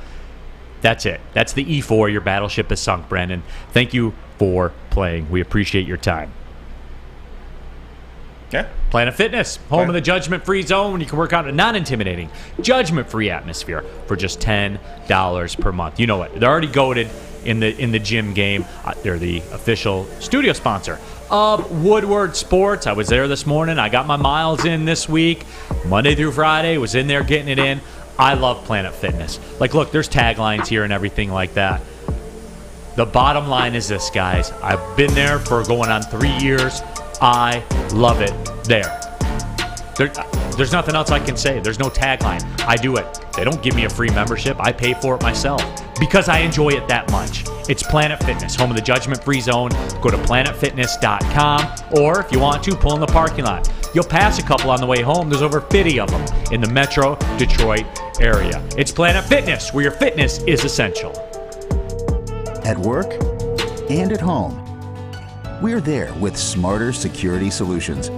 That's it. That's the E4. Your battleship is sunk, Brandon. Thank you for playing. We appreciate your time. Yeah. Planet Fitness, home of the judgment-free zone, when you can work out in a non-intimidating, judgment-free atmosphere for just $10 per month. You know it. They're already goated in the gym game. They're the official studio sponsor of Woodward Sports. I was there this morning. I got my miles in this week. Monday through Friday, was in there getting it in. I love Planet Fitness. Like, look, there's taglines here and everything like that. The bottom line is this, guys. I've been there for going on 3 years. I love it there. There's nothing else I can say. There's no tagline. I do it. They don't give me a free membership. I pay for it myself because I enjoy it that much. It's Planet Fitness, home of the judgment-free zone. Go to planetfitness.com, or if you want to, pull in the parking lot. You'll pass a couple on the way home. There's over 50 of them in the Metro Detroit area. It's Planet Fitness, where your fitness is essential. At work and at home, we're there with smarter security solutions.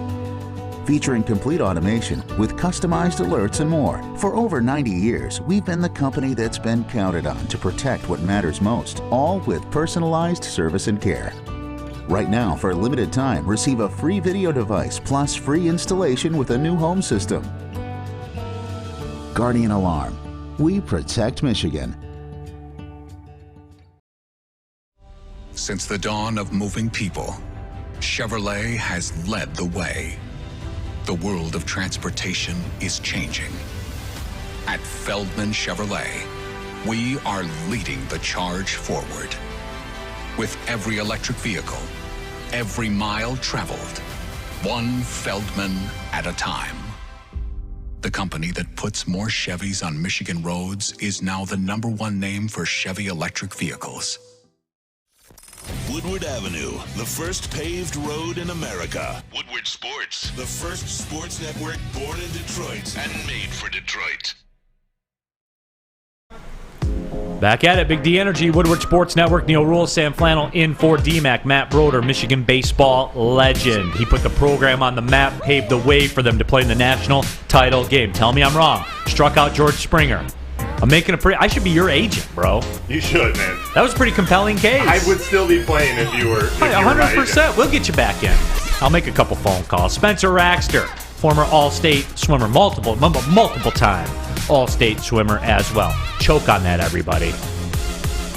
Featuring complete automation with customized alerts and more. For over 90 years, we've been the company that's been counted on to protect what matters most, all with personalized service and care. Right now, for a limited time, receive a free video device plus free installation with a new home system. Guardian Alarm. We protect Michigan. Since the dawn of moving people, Chevrolet has led the way. The world of transportation is changing. At Feldman Chevrolet, we are leading the charge forward. With every electric vehicle, every mile traveled, one Feldman at a time. The company that puts more Chevys on Michigan roads is now the #1 name for Chevy electric vehicles. Woodward Avenue, the first paved road in America. Woodward Sports, the first sports network born in Detroit and made for Detroit. Back at it, Big D Energy, Woodward Sports Network. Neal, Ruhl, Sam Flannel in for DMAC. Matt Broder, Michigan baseball legend. He put the program on the map, paved the way for them to play in the national title game. Tell me I'm wrong. Struck out George Springer. I'm making I should be your agent, bro. You should, man. That was a pretty compelling case. I would still be playing if you were. 100%. We'll get you back in. I'll make a couple phone calls. Spencer Raxter, former All-State swimmer, multiple time All-State swimmer as well. Choke on that, everybody.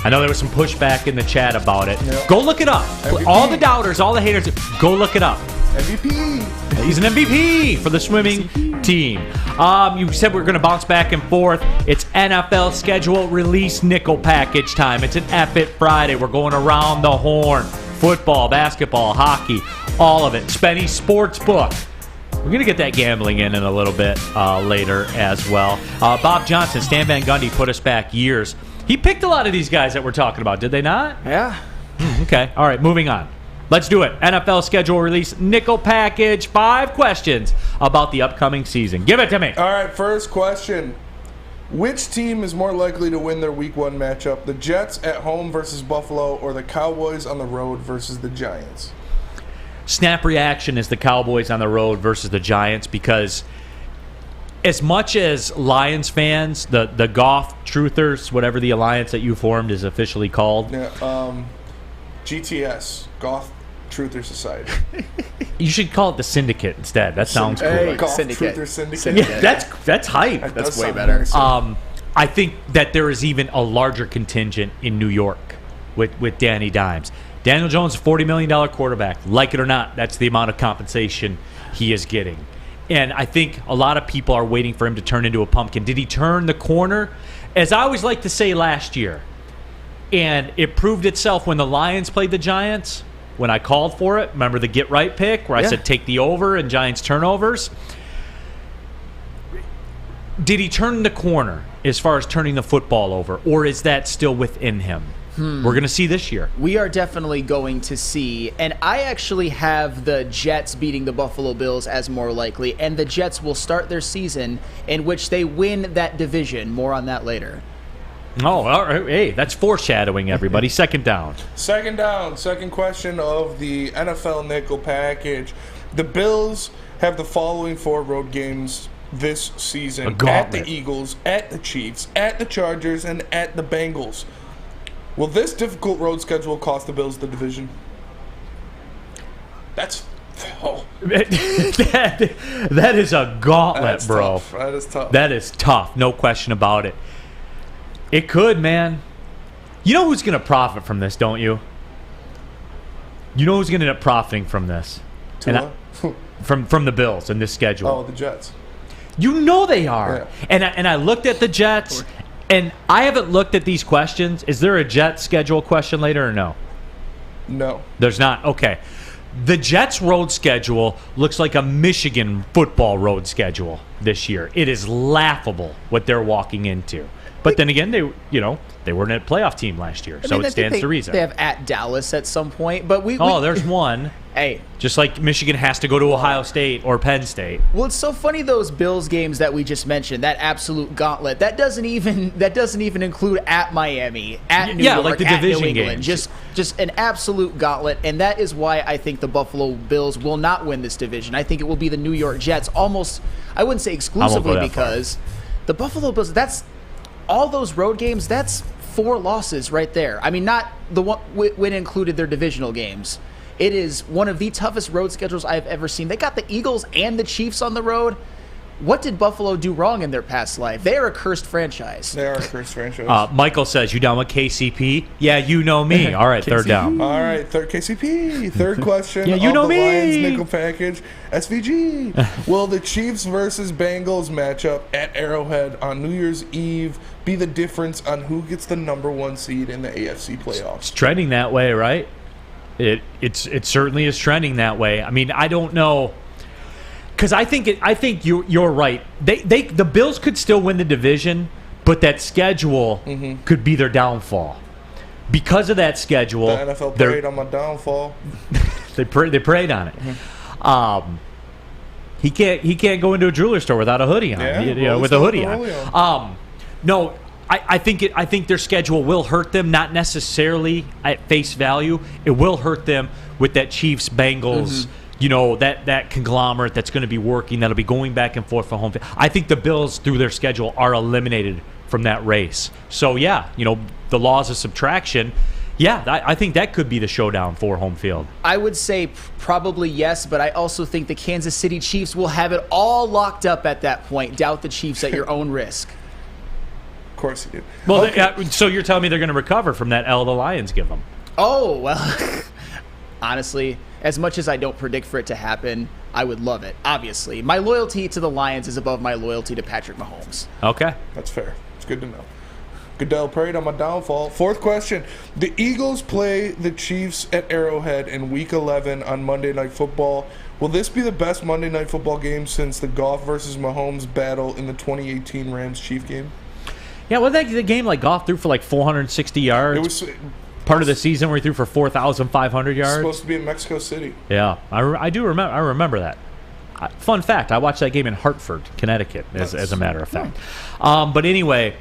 I know there was some pushback in the chat about it. Yep. Go look it up. MVP. All the doubters, all the haters, go look it up. MVP. He's an MVP for the swimming team. You said we're going to bounce back and forth. It's NFL schedule release nickel package time. It's an F-It Friday. We're going around the horn. Football, basketball, hockey, all of it. Spenny Sportsbook. We're going to get that gambling in a little bit later as well. Bob Johnson, Stan Van Gundy put us back years. He picked a lot of these guys that we're talking about, did they not? Yeah. Okay. All right, moving on. Let's do it. NFL schedule release nickel package. 5 questions about the upcoming season. Give it to me. All right, first question. Which team is more likely to win their Week 1 matchup? The Jets at home versus Buffalo or the Cowboys on the road versus the Giants? Snap reaction is the Cowboys on the road versus the Giants because as much as Lions fans, the Goff Truthers, whatever the alliance that you formed is officially called. Yeah, GTS, Goff Truther Society. You should call it the Syndicate instead. That sounds cool. Hey, Goff Syndicate. Truther Syndicate. Yeah, that's hype. That's way better. I think that there is even a larger contingent in New York with Danny Dimes. Daniel Jones, $40 million quarterback. Like it or not, that's the amount of compensation he is getting. And I think a lot of people are waiting for him to turn into a pumpkin. Did he turn the corner? As I always like to say last year, and it proved itself when the Lions played the Giants, when I called for it. Remember the get right pick where I said take the over and Giants turnovers? Did he turn the corner as far as turning the football over, or is that still within him? We're going to see this year. We are definitely going to see. And I actually have the Jets beating the Buffalo Bills as more likely. And the Jets will start their season in which they win that division. More on that later. Oh, all right. Hey, that's foreshadowing, everybody. Second down. Second down. Second question of the NFL nickel package. The Bills have the following 4 road games this season. At the Eagles, at the Chiefs, at the Chargers, and at the Bengals. Will this difficult road schedule cost the Bills the division? That is a gauntlet, That's bro. Tough. That is tough. That is tough. No question about it. It could, man. You know who's going to profit from this, don't you? You know who's going to end up profiting from this? Tua? From the Bills and this schedule. Oh, the Jets. You know they are. Yeah. And I looked at the Jets, and I haven't looked at these questions. Is there a Jets schedule question later or no? No. There's not? Okay. The Jets' road schedule looks like a Michigan football road schedule this year. It is laughable what they're walking into. But then again, they weren't a playoff team last year, so it stands to reason. They have at Dallas at some point, but there's one. Hey, just like Michigan has to go to Ohio State or Penn State. Well, it's so funny, those Bills games that we just mentioned, that absolute gauntlet. That doesn't even include at Miami, at New York, like the at division New England. games. Just an absolute gauntlet, and that is why I think the Buffalo Bills will not win this division. I think it will be the New York Jets, almost. I wouldn't say exclusively, because the Buffalo Bills. That's all those road games. That's 4 losses right there. I mean, not the one when included their divisional games. It is one of the toughest road schedules I've ever seen. They got the Eagles and the Chiefs on the road. What did Buffalo do wrong in their past life? They are a cursed franchise. They are a cursed franchise. Michael says, you down with KCP? Yeah, you know me. All right, third down. All right, third KCP. Third question. Yeah, you know me. Lions nickel package. SVG. Will the Chiefs versus Bengals matchup at Arrowhead on New Year's Eve be the difference on who gets the #1 seed in the AFC playoffs? It's trending that way, right? It certainly is trending that way. I mean, I don't know, because I think you're right. The Bills could still win the division, but that schedule could be their downfall. Because of that schedule, the NFL preyed on my downfall. they preyed on it. He can't go into a jewelry store without a hoodie on. With a hoodie on. No. I think their schedule will hurt them, not necessarily at face value. It will hurt them with that Chiefs Bengals, that conglomerate that's going to be working, that'll be going back and forth for home field. I think the Bills, through their schedule, are eliminated from that race. So the laws of subtraction. Yeah, I think that could be the showdown for home field. I would say probably yes, but I also think the Kansas City Chiefs will have it all locked up at that point. Doubt the Chiefs at your own risk. Of course you do. Well, so you're telling me they're going to recover from that L the Lions give them? Oh, well, honestly, as much as I don't predict for it to happen, I would love it, obviously. My loyalty to the Lions is above my loyalty to Patrick Mahomes. Okay. That's fair. It's good to know. Goodell preyed on my downfall. Fourth question. The Eagles play the Chiefs at Arrowhead in Week 11 on Monday Night Football. Will this be the best Monday Night Football game since the Goff versus Mahomes battle in the 2018 Rams-Chief game? Yeah, wasn't that the game like Goff threw for like 460 yards? It was part of the season where he threw for 4,500 yards. Supposed to be in Mexico City. Yeah, I do remember. I remember that. Fun fact: I watched that game in Hartford, Connecticut, as a matter of fact. But anyway,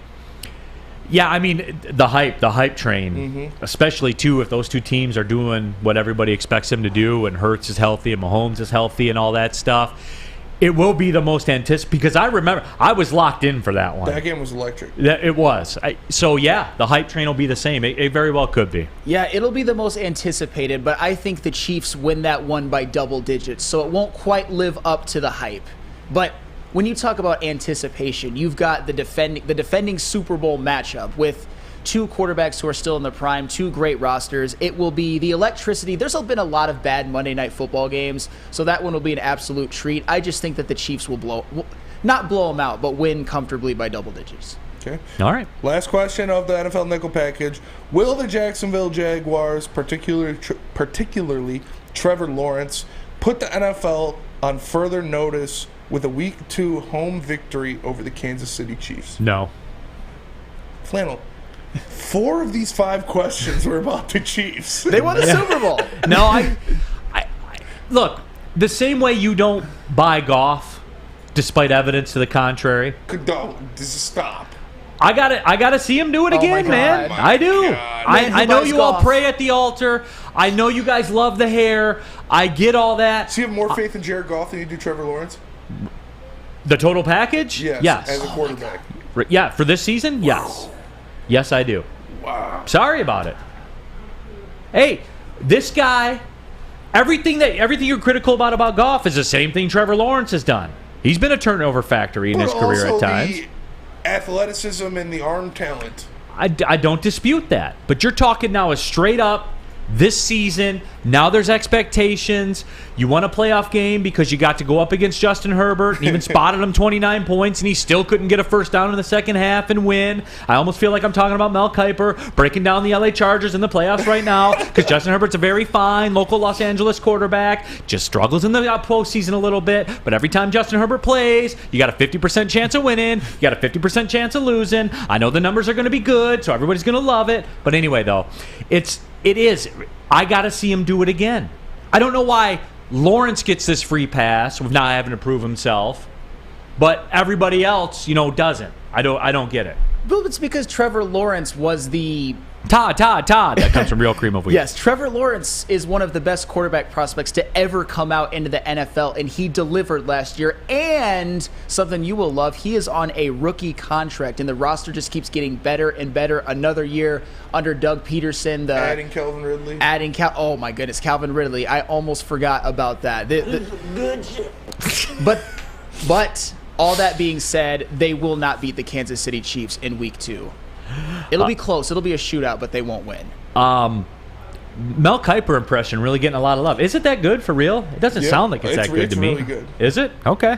yeah, I mean the hype train, especially too if those two teams are doing what everybody expects them to do, and Hurts is healthy and Mahomes is healthy and all that stuff. It will be the most anticipated, because I remember I was locked in for that one. That game was electric. It was. The hype train will be the same. It very well could be. Yeah, it'll be the most anticipated, but I think the Chiefs win that one by double digits, so it won't quite live up to the hype. But when you talk about anticipation, you've got the defending Super Bowl matchup with two quarterbacks who are still in the prime, two great rosters. It will be the electricity. There's been a lot of bad Monday Night Football games, so that one will be an absolute treat. I just think that the Chiefs will not blow them out, but win comfortably by double digits. Okay. All right. Last question of the NFL Nickel Package. Will the Jacksonville Jaguars, particularly Trevor Lawrence, put the NFL on further notice with a Week 2 home victory over the Kansas City Chiefs? No. Flannel. 4 of these 5 questions were about the Chiefs. They won the Super Bowl. No, I look, the same way you don't buy Goff despite evidence to the contrary. Don't. Just stop. I gotta see him do it again, man. I do. I know you all pray at the altar. I know you guys love the hair. I get all that. So you have more faith in Jared Goff than you do Trevor Lawrence? The total package? Yes. As a quarterback. Yeah, for this season? Yes. Yes, I do. Wow. Sorry about it. Hey, this guy, everything you're critical about Goff is the same thing Trevor Lawrence has done. He's been a turnover factory in his career at times. The athleticism and the arm talent. I don't dispute that. But you're talking now a straight up This season, now there's expectations. You won a playoff game because you got to go up against Justin Herbert and even spotted him 29 points, and he still couldn't get a first down in the second half and win. I almost feel like I'm talking about Mel Kiper breaking down the LA Chargers in the playoffs right now because Justin Herbert's a very fine local Los Angeles quarterback, just struggles in the postseason a little bit, but every time Justin Herbert plays, you got a 50% chance of winning, you got a 50% chance of losing. I know the numbers are going to be good, so everybody's going to love it. But anyway, though, it is. I got to see him do it again. I don't know why Lawrence gets this free pass with not having to prove himself, but everybody else, doesn't. I don't get it. Well, it's because Trevor Lawrence was the... Todd. That comes from Real Cream of Wheat. Yes, Trevor Lawrence is one of the best quarterback prospects to ever come out into the NFL, and he delivered last year. And something you will love, he is on a rookie contract, and the roster just keeps getting better and better. Another year under Doug Peterson. Adding Calvin Ridley. Oh, my goodness, Calvin Ridley. I almost forgot about that. But all that being said, they will not beat the Kansas City Chiefs in Week 2. It'll be close. It'll be a shootout, but they won't win. Mel Kiper impression really getting a lot of love. Is it that good for real? It doesn't sound like it's that good to me. It's really good. Is it? Okay.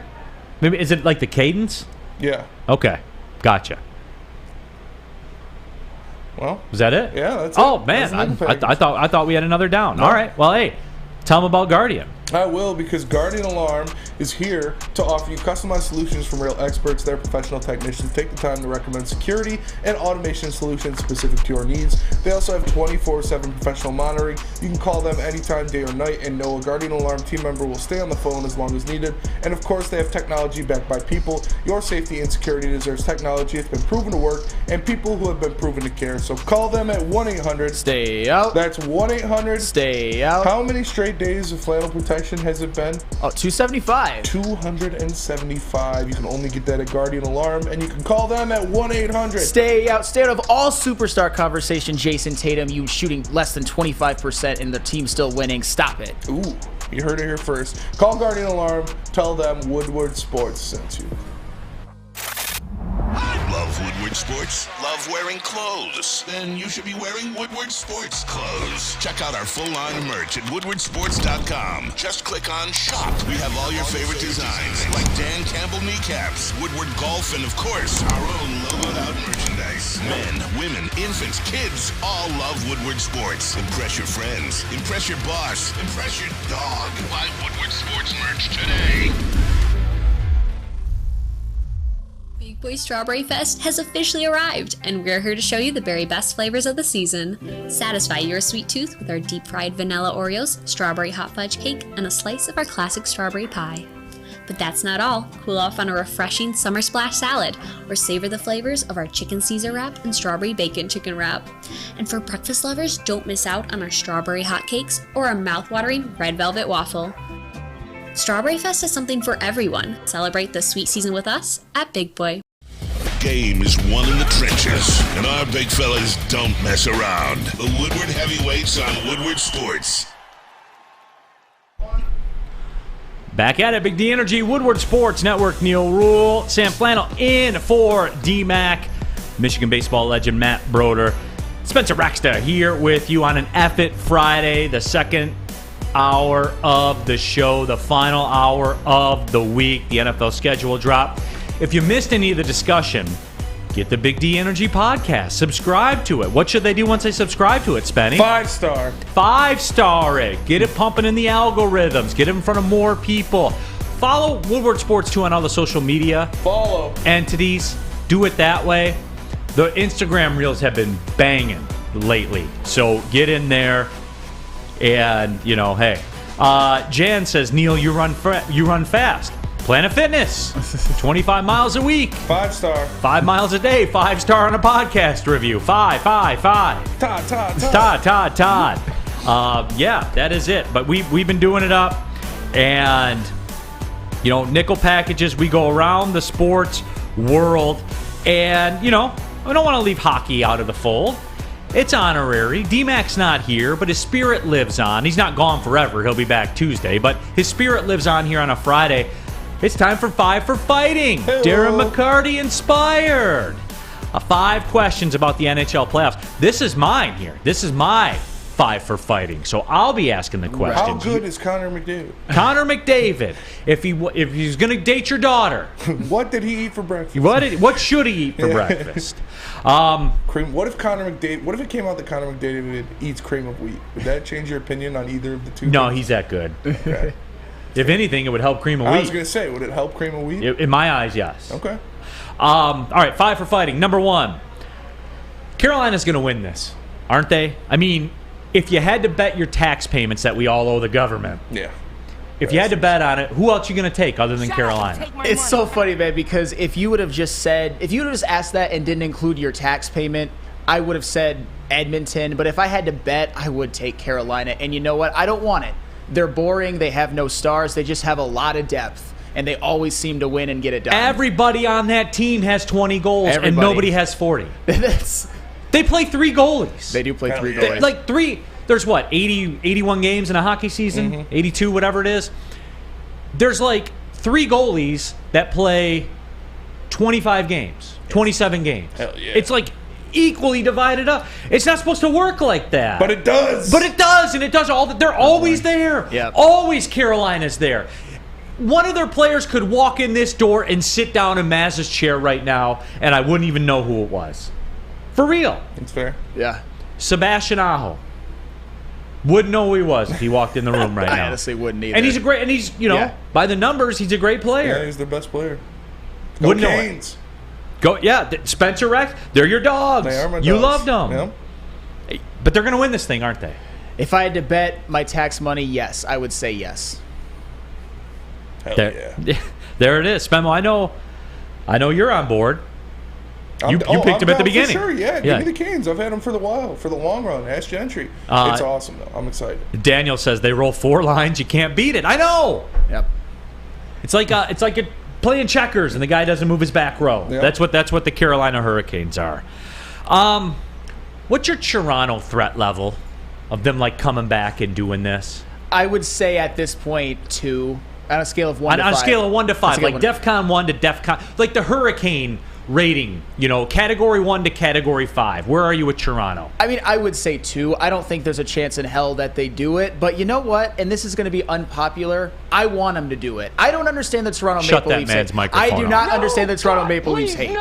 Maybe is it like the cadence? Yeah. Okay. Gotcha. Well, was that it? Yeah, that's it. Man, I thought we had another down. No. All right. Well, hey, tell them about Guardian. I will, because Guardian Alarm is here to offer you customized solutions from real experts. Their professional technicians take the time to recommend security and automation solutions specific to your needs. They also have 24/7 professional monitoring. You can call them anytime, day or night, and know a Guardian Alarm team member will stay on the phone as long as needed. And of course, they have technology backed by people. Your safety and security deserves technology that's been proven to work and people who have been proven to care. So call them at 1-800 Stay out. That's 1-800 Stay out. How many straight days of flannel protection has it been? 275. 275. You can only get that at Guardian Alarm, and you can call them at 1-800. Stay out of all superstar conversation. Jason Tatum, you shooting less than 25% and the team still winning. Stop it. Ooh, you heard it here first. Call Guardian Alarm. Tell them Woodward Sports sent you. Love Woodward Sports? Love wearing clothes? Then you should be wearing Woodward Sports clothes. Check out our full line of merch at woodwardsports.com. Just click on shop. We have all your favorite designs, like Dan Campbell kneecaps, Woodward golf, and of course, our own logoed out merchandise. Men, women, infants, kids all love Woodward Sports. Impress your friends. Impress your boss. Impress your dog. Buy Woodward Sports merch today. Big Boy Strawberry Fest has officially arrived, and we're here to show you the very best flavors of the season. Satisfy your sweet tooth with our deep-fried vanilla Oreos, strawberry hot fudge cake, and a slice of our classic strawberry pie. But that's not all. Cool off on a refreshing summer splash salad, or savor the flavors of our chicken Caesar wrap and strawberry bacon chicken wrap. And for breakfast lovers, don't miss out on our strawberry hotcakes or our mouth-watering red velvet waffle. Strawberry Fest is something for everyone. Celebrate the sweet season with us at Big Boy. Game is won in the trenches, and our big fellas don't mess around. The Woodward Heavyweights on Woodward Sports. Back at it, Big D Energy, Woodward Sports Network. Neal, Ruhl, Sam Flannel in for D-Mac. Michigan baseball legend Matt Broder. Spencer Raxta here with you on an F-It Friday, the second hour of the show, the final hour of the week. The NFL schedule drop. If you missed any of the discussion, get the Big D Energy podcast. Subscribe to it. What should they do once they subscribe to it, Spenny? 5-star. 5-star it. Get it pumping in the algorithms. Get it in front of more people. Follow Woodward Sports 2 on all the social media entities. Do it that way. The Instagram reels have been banging lately. So get in there. And, hey. Jan says, Neal, you run fast. Planet Fitness, 25 miles a week. 5-star. 5 miles a day. 5-star on a podcast review. 5. Todd. Yeah, that is it. But we've been doing it up. And, nickel packages. We go around the sports world. And, I don't want to leave hockey out of the fold. It's honorary. D-Mac's not here, but his spirit lives on. He's not gone forever. He'll be back Tuesday. But his spirit lives on here on a Friday. It's time for 5 for Fighting. Hello. Darren McCarty inspired. 5 questions about the NHL playoffs. This is mine here. This is my 5 for fighting. So I'll be asking the question. How good is Connor McDavid? Connor McDavid, if he's going to date your daughter, what did he eat for breakfast? What should he eat for breakfast? Cream. What if it came out that Connor McDavid eats cream of wheat? Would that change your opinion on either of the two? No, things? he's that good. Okay. If anything, it would help cream of wheat. I was going to say, would it help cream of wheat? In my eyes, yes. Okay. All right, 5 for fighting. Number 1, Carolina's going to win this, aren't they? I mean, if you had to bet your tax payments that we all owe the government, yeah. If you had to bet on it, who else are you going to take other than Carolina? It's so funny, man, because if you would have just asked that and didn't include your tax payment, I would have said Edmonton. But if I had to bet, I would take Carolina. And you know what? I don't want it. They're boring. They have no stars. They just have a lot of depth. And they always seem to win and get it done. Everybody on that team has 20 goals, and nobody has 40. They play 3 goalies. They do play 3 goalies. Like 3... There's 81 games in a hockey season, 82, whatever it is. There's like 3 goalies that play 25 games, 27 games. Hell yeah. It's like equally divided up. It's not supposed to work like that. But it does. But it does, and it does all that. They're always there. Yep. Always Carolina's there. One of their players could walk in this door and sit down in Maz's chair right now, and I wouldn't even know who it was. For real. It's fair. Yeah. Sebastian Aho. Wouldn't know who he was if he walked in the room right now. I honestly wouldn't either. And he's by the numbers, he's a great player. Yeah, he's the best player. Wouldn't know it. Spencer Rex, they're your dogs. They are my dogs. You loved them. Yep. But they're going to win this thing, aren't they? If I had to bet my tax money, yes, I would say yes. Hell there, yeah. There it is. Spemo, I know you're on board. You picked him at the beginning. Sure, yeah. Give me the Canes. I've had them for the long run. Ask Gentry. It's awesome, though. I'm excited. Daniel says they roll 4 lines. You can't beat it. I know. Yep. It's like you're playing checkers and the guy doesn't move his back row. Yep. That's what the Carolina Hurricanes are. What's your Toronto threat level of them like coming back and doing this? I would say at this point 2 on a scale of 1 to 5. On a scale of 1 to 5, like DEFCON 1 to DEFCON, like the Hurricane rating, category 1 to category 5. Where are you with Toronto? I mean, I would say 2. I don't think there's a chance in hell that they do it. But you know what? And this is going to be unpopular. I want them to do it. I don't understand the Toronto Maple Leafs. Shut that man's microphone I do not off. understand the Toronto Maple Leafs hate.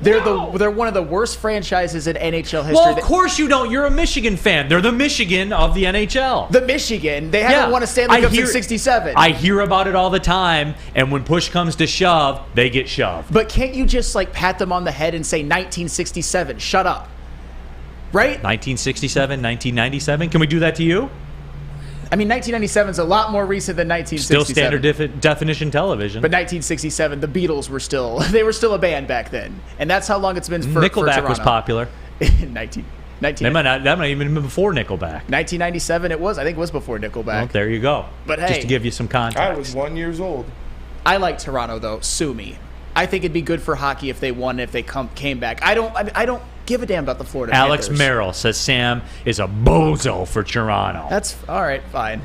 They're one of the worst franchises in NHL history. Well, of course you don't. You're a Michigan fan. They're the Michigan of the NHL. The Michigan. They haven't won a Stanley Cup since '67. I hear about it all the time. And when push comes to shove, they get shoved. But can't you just pat them on the head and say 1967? Shut up. Right? 1967, 1997. Can we do that to you? I mean, 1997 is a lot more recent than 1967. Still standard definition television. But 1967, the Beatles were still a band back then, and that's how long it's been for Nickelback Toronto. was popular. 19 that might not even been before Nickelback. 1997, it was. I think it was before Nickelback. Well, there you go. But hey, just to give you some context. I was 1 year old. I like Toronto though. Sue me. I think it'd be good for hockey if they won. If they came back. I don't give a damn about the Florida Alex Panthers. Merrill says Sam is a bozo for Toronto. That's all right. Fine.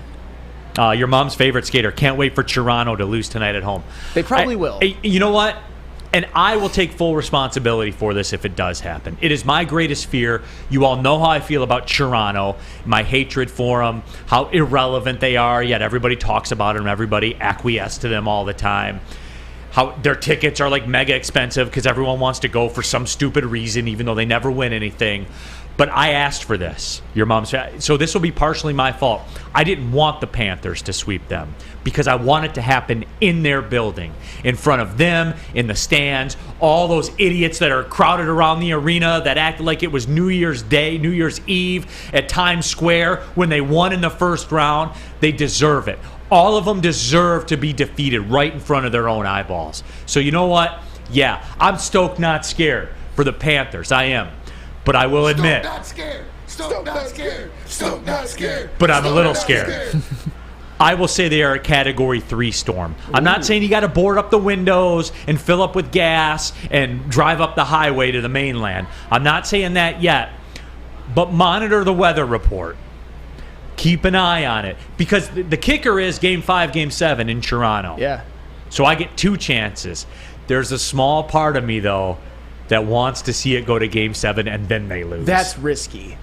Your mom's favorite skater. Can't wait for Toronto to lose tonight at home. They probably will. You know what? And I will take full responsibility for this if it does happen. It is my greatest fear. You all know how I feel about Toronto, my hatred for them, how irrelevant they are, yet everybody talks about them, everybody acquiesces to them all the time. How their tickets are like mega expensive because everyone wants to go for some stupid reason, even though they never win anything. But I asked for this, your mom's. So this will be partially my fault. I didn't want the Panthers to sweep them because I want it to happen in their building, in front of them, in the stands, all those idiots that are crowded around the arena that acted like it was New Year's Day, New Year's Eve at Times Square when they won in the first round. They deserve it. All of them deserve to be defeated right in front of their own eyeballs. So you know what? Yeah, I'm stoked, not scared for the Panthers. I am. But I will admit. Stoked, not scared. Stoked, not scared. Stoked, not scared. But I'm a little scared. I will say they are a Category 3 storm. I'm not saying you got to board up the windows and fill up with gas and drive up the highway to the mainland. I'm not saying that yet. But monitor the weather report. Keep an eye on it. Because the kicker is Game 5, Game 7 in Toronto. Yeah. So I get 2 chances. There's a small part of me, though, that wants to see it go to Game 7 and then they lose. That's risky.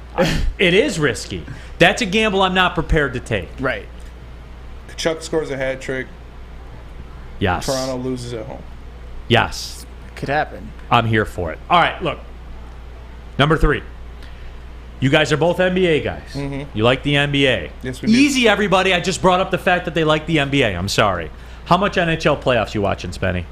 It is risky. That's a gamble I'm not prepared to take. Right. Chuck scores a hat trick. Yes. Toronto loses at home. Yes. Could happen. I'm here for it. All right, look. Number 3. You guys are both NBA guys. Mm-hmm. You like the NBA. Yes, we do. Easy, everybody. I just brought up the fact that they like the NBA. I'm sorry. How much NHL playoffs you watching, Spenny?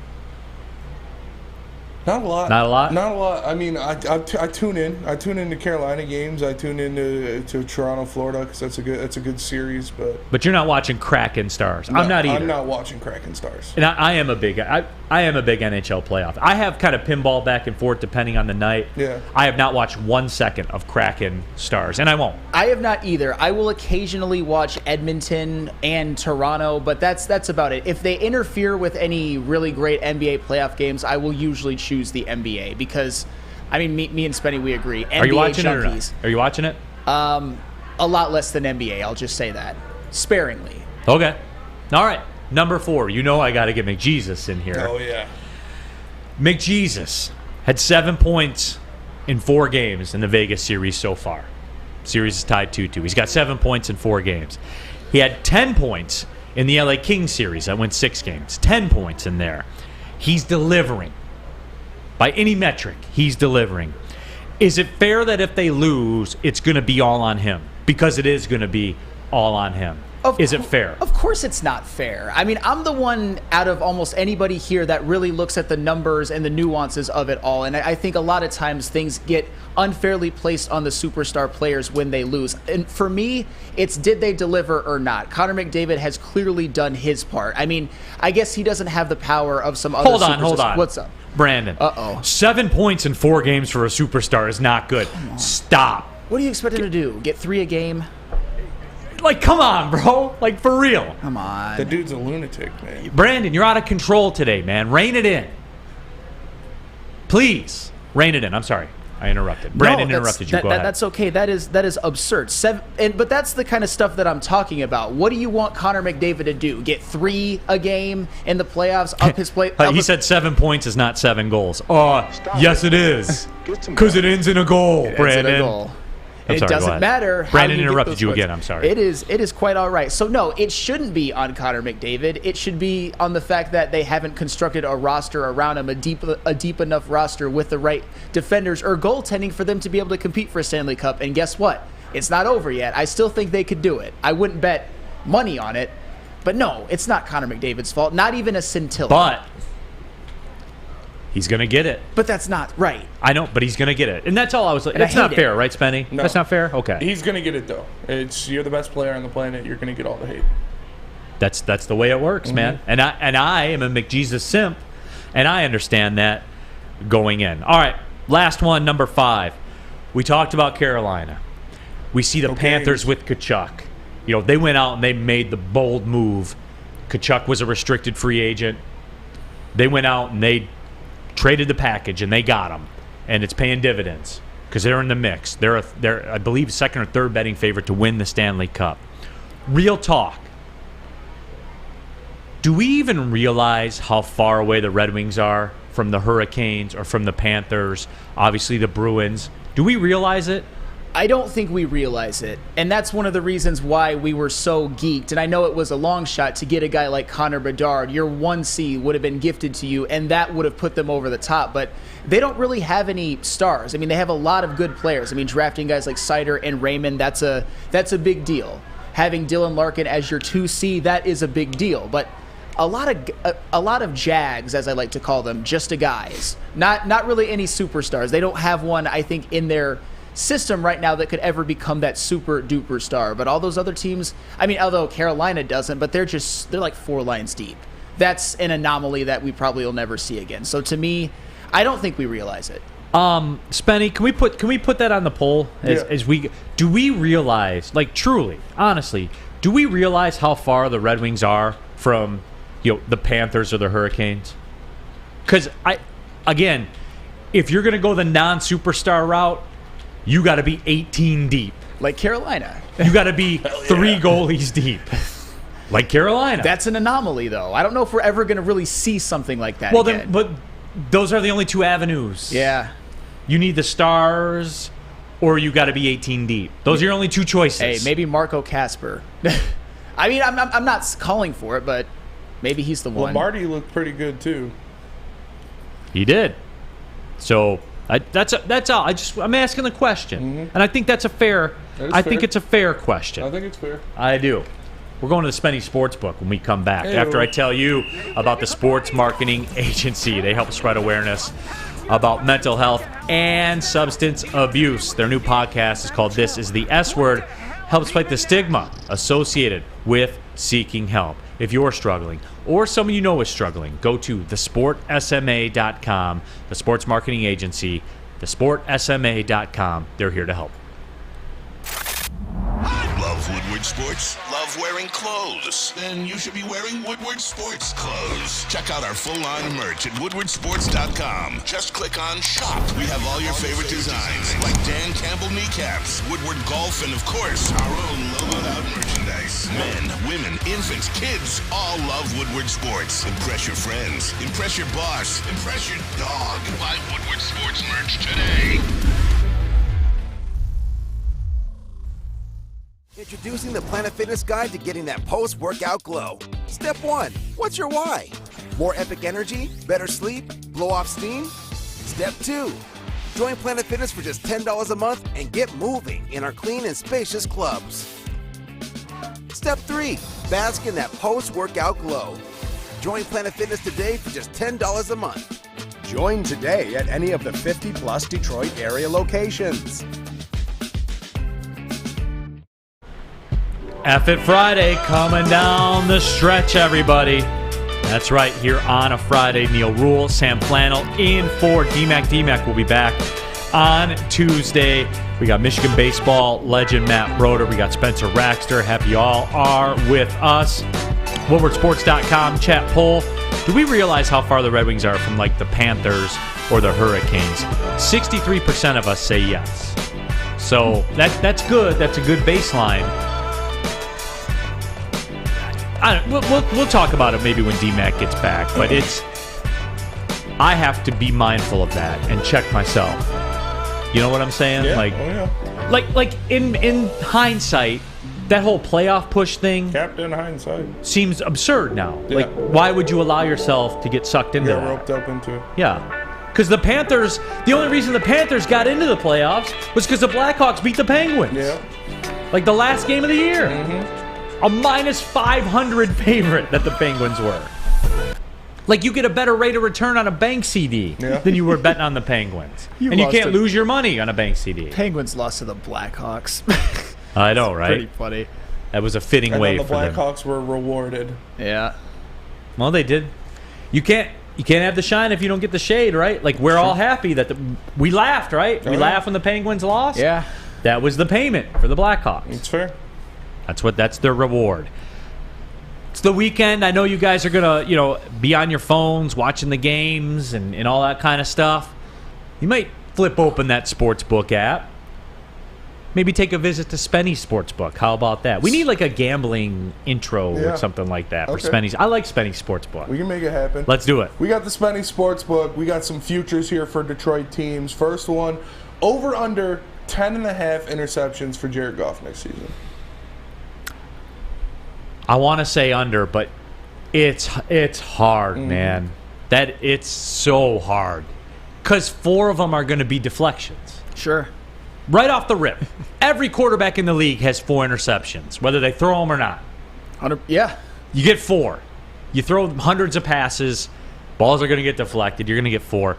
Not a lot. Not a lot? Not a lot. I mean, I tune in. I tune into Carolina games. I tune into Toronto, Florida, because that's a good series. But you're not watching Kraken Stars. No, I'm not either. I'm not watching Kraken Stars. And I am a big NHL playoff. I have kind of pinball back and forth depending on the night. Yeah. I have not watched 1 second of Kraken Stars, and I won't. I have not either. I will occasionally watch Edmonton and Toronto, but that's about it. If they interfere with any really great NBA playoff games, I will usually choose the NBA because, I mean, me and Spenny, we agree. NBA Are you watching junkies, it or not? Are you watching it? A lot less than NBA, I'll just say that. Sparingly. Okay. All right. Number 4. You know I got to get McJesus in here. Oh, yeah. McJesus had 7 points in 4 games in the Vegas series so far. Series is tied 2-2. He's got 7 points in 4 games. He had 10 points in the LA Kings series that went 6 games. 10 points in there. He's delivering. By any metric, he's delivering. Is it fair that if they lose, it's going to be all on him? Because it is going to be all on him. Is it fair? Of course it's not fair. I mean, I'm the one out of almost anybody here that really looks at the numbers and the nuances of it all. And I think a lot of times things get unfairly placed on the superstar players when they lose. And for me, it's did they deliver or not? Connor McDavid has clearly done his part. I mean, I guess he doesn't have the power of some other superstars. Hold on. What's up? Brandon. 7 points in 4 games for a superstar is not good. Stop. What do you expect him to do? Get 3 a game? Like, come on, bro. Like, for real. Come on. The dude's a lunatic, man. Brandon, you're out of control today, man. Rein it in. Please. Rein it in. I'm sorry. I interrupted. Brandon interrupted you. Go ahead. That's okay. That is absurd. But that's the kind of stuff that I'm talking about. What do you want Connor McDavid to do? Get 3 a game in the playoffs? Up his play? He said 7 points is not 7 goals. Oh, yes, it is. Because it ends in a goal, Brandon. Ends in a goal. I'm sorry, it doesn't matter how Brandon you interrupted get you those again. points. I'm sorry. It is quite all right. So no, it shouldn't be on Connor McDavid. It should be on the fact that they haven't constructed a roster around him, a deep enough roster with the right defenders or goaltending for them to be able to compete for a Stanley Cup. And guess what? It's not over yet. I still think they could do it. I wouldn't bet money on it. But no, it's not Connor McDavid's fault. Not even a scintilla. But he's going to get it. But that's not right. I know, but he's going to get it. And that's all I was like. That's not fair, right, Spenny? No. That's not fair? Okay. He's going to get it, though. You're the best player on the planet. You're going to get all the hate. That's the way it works, man. And I am a McJesus simp, and I understand that going in. All right, last one, number 5. We talked about Carolina. We see the Panthers with Tkachuk. You know, they went out and they made the bold move. Tkachuk was a restricted free agent. They went out and they traded the package, and they got him. And it's paying dividends because they're in the mix. They're I believe, second or third betting favorite to win the Stanley Cup. Real talk. Do we even realize how far away the Red Wings are from the Hurricanes or from the Panthers, obviously the Bruins? Do we realize it? I don't think we realize it. And that's one of the reasons why we were so geeked. And I know it was a long shot to get a guy like Connor Bedard. Your 1C would have been gifted to you, and that would have put them over the top. But they don't really have any stars. I mean, they have a lot of good players. I mean, drafting guys like Seider and Raymond, that's a big deal. Having Dylan Larkin as your 2C, that is a big deal. But a lot of Jags, as I like to call them, just a guys. Not really any superstars. They don't have one, I think, in their system right now that could ever become that super duper star. But all those other teams, I mean, although Carolina doesn't, but they're like 4 lines deep. That's an anomaly that we probably will never see again. So to me, I don't think we realize it. Spenny, can we put that on the poll do we realize, like, truly, honestly, do we realize how far the Red Wings are from, the Panthers or the Hurricanes? Because again, if you're going to go the non-superstar route, you got to be 18 deep. Like Carolina. You got to be 3 goalies deep. Like Carolina. That's an anomaly, though. I don't know if we're ever going to really see something like that again. But those are the only two avenues. Yeah. You need the stars, or you got to be 18 deep. Those are your only two choices. Hey, maybe Marco Casper. I mean, I'm not calling for it, but maybe he's the one. Lombardi looked pretty good too. He did. So that's all. I'm asking the question, and I think that's a fair. I think it's a fair question. I think it's fair. I do. We're going to the Spenny Sportsbook when we come back. Hey-o. After I tell you about the sports marketing agency. They help spread awareness about mental health and substance abuse. Their new podcast is called This is the S Word. Helps fight the stigma associated with seeking help. If you're struggling or someone you know is struggling, go to thesportsma.com, the sports marketing agency, thesportsma.com. They're here to help. Love Woodward Sports? Love wearing clothes? Then you should be wearing Woodward Sports clothes. Check out our full line of merch at woodwardsports.com. Just click on Shop. We have all your favorite designs, like Dan Campbell kneecaps, Woodward Golf, and of course, our own logoed out merchandise. Men, women, infants, kids all love Woodward Sports. Impress your friends. Impress your boss. Impress your dog. Buy Woodward Sports merch today. Introducing the Planet Fitness Guide to getting that post-workout glow. Step 1. What's your why? More epic energy? Better sleep? Blow off steam? Step 2. Join Planet Fitness for just $10 a month and get moving in our clean and spacious clubs. Step 3. Bask in that post-workout glow. Join Planet Fitness today for just $10 a month. Join today at any of the 50-plus Detroit area locations. F It Friday coming down the stretch, everybody. That's right, here on a Friday. Neal, Ruhl, Sam Flannel in for DMAC. DMAC will be back on Tuesday. We got Michigan baseball legend Matt Broder. We got Spencer Raxter. Happy y'all are with us. WoodwardSports.com chat poll. Do we realize how far the Red Wings are from like the Panthers or the Hurricanes? 63% of us say yes. So that's good. That's a good baseline. We'll talk about it maybe when DMAC gets back, but I have to be mindful of that and check myself. You know what I'm saying? Yeah. Like in hindsight, that whole playoff push thing, Captain hindsight, seems absurd now. Yeah. Like, why would you allow yourself to get sucked into that? Roped up into it. Yeah. Because the Panthers, the only reason the Panthers got into the playoffs was because the Blackhawks beat the Penguins. Yeah. Like the last game of the year. Mm-hmm. A minus 500 favorite that the Penguins were. Like, you get a better rate of return on a bank CD than you were betting on the Penguins. And you can't lose your money on a bank CD. Penguins lost to the Blackhawks. I know, right? Pretty funny. That was a fitting way for them. And the Blackhawks were rewarded. Yeah. Well, they did. You can't have the shine if you don't get the shade, right? Like, we're all happy that we laughed, right? We laughed when the Penguins lost. Yeah. That was the payment for the Blackhawks. It's fair. That's their reward. It's the weekend. I know you guys are gonna, be on your phones watching the games and all that kind of stuff. You might flip open that Sportsbook app. Maybe take a visit to Spenny Sportsbook. How about that? We need like a gambling intro or something like that for Spenny's. I like Spenny Sportsbook. We can make it happen. Let's do it. We got the Spenny Sportsbook. We got some futures here for Detroit teams. First one, over under 10.5 interceptions for Jared Goff next season. I want to say under, but it's hard, man. It's so hard. Because 4 of them are going to be deflections. Sure. Right off the rip. Every quarterback in the league has 4 interceptions, whether they throw them or not. Yeah. You get 4. You throw hundreds of passes, balls are going to get deflected. You're going to get 4.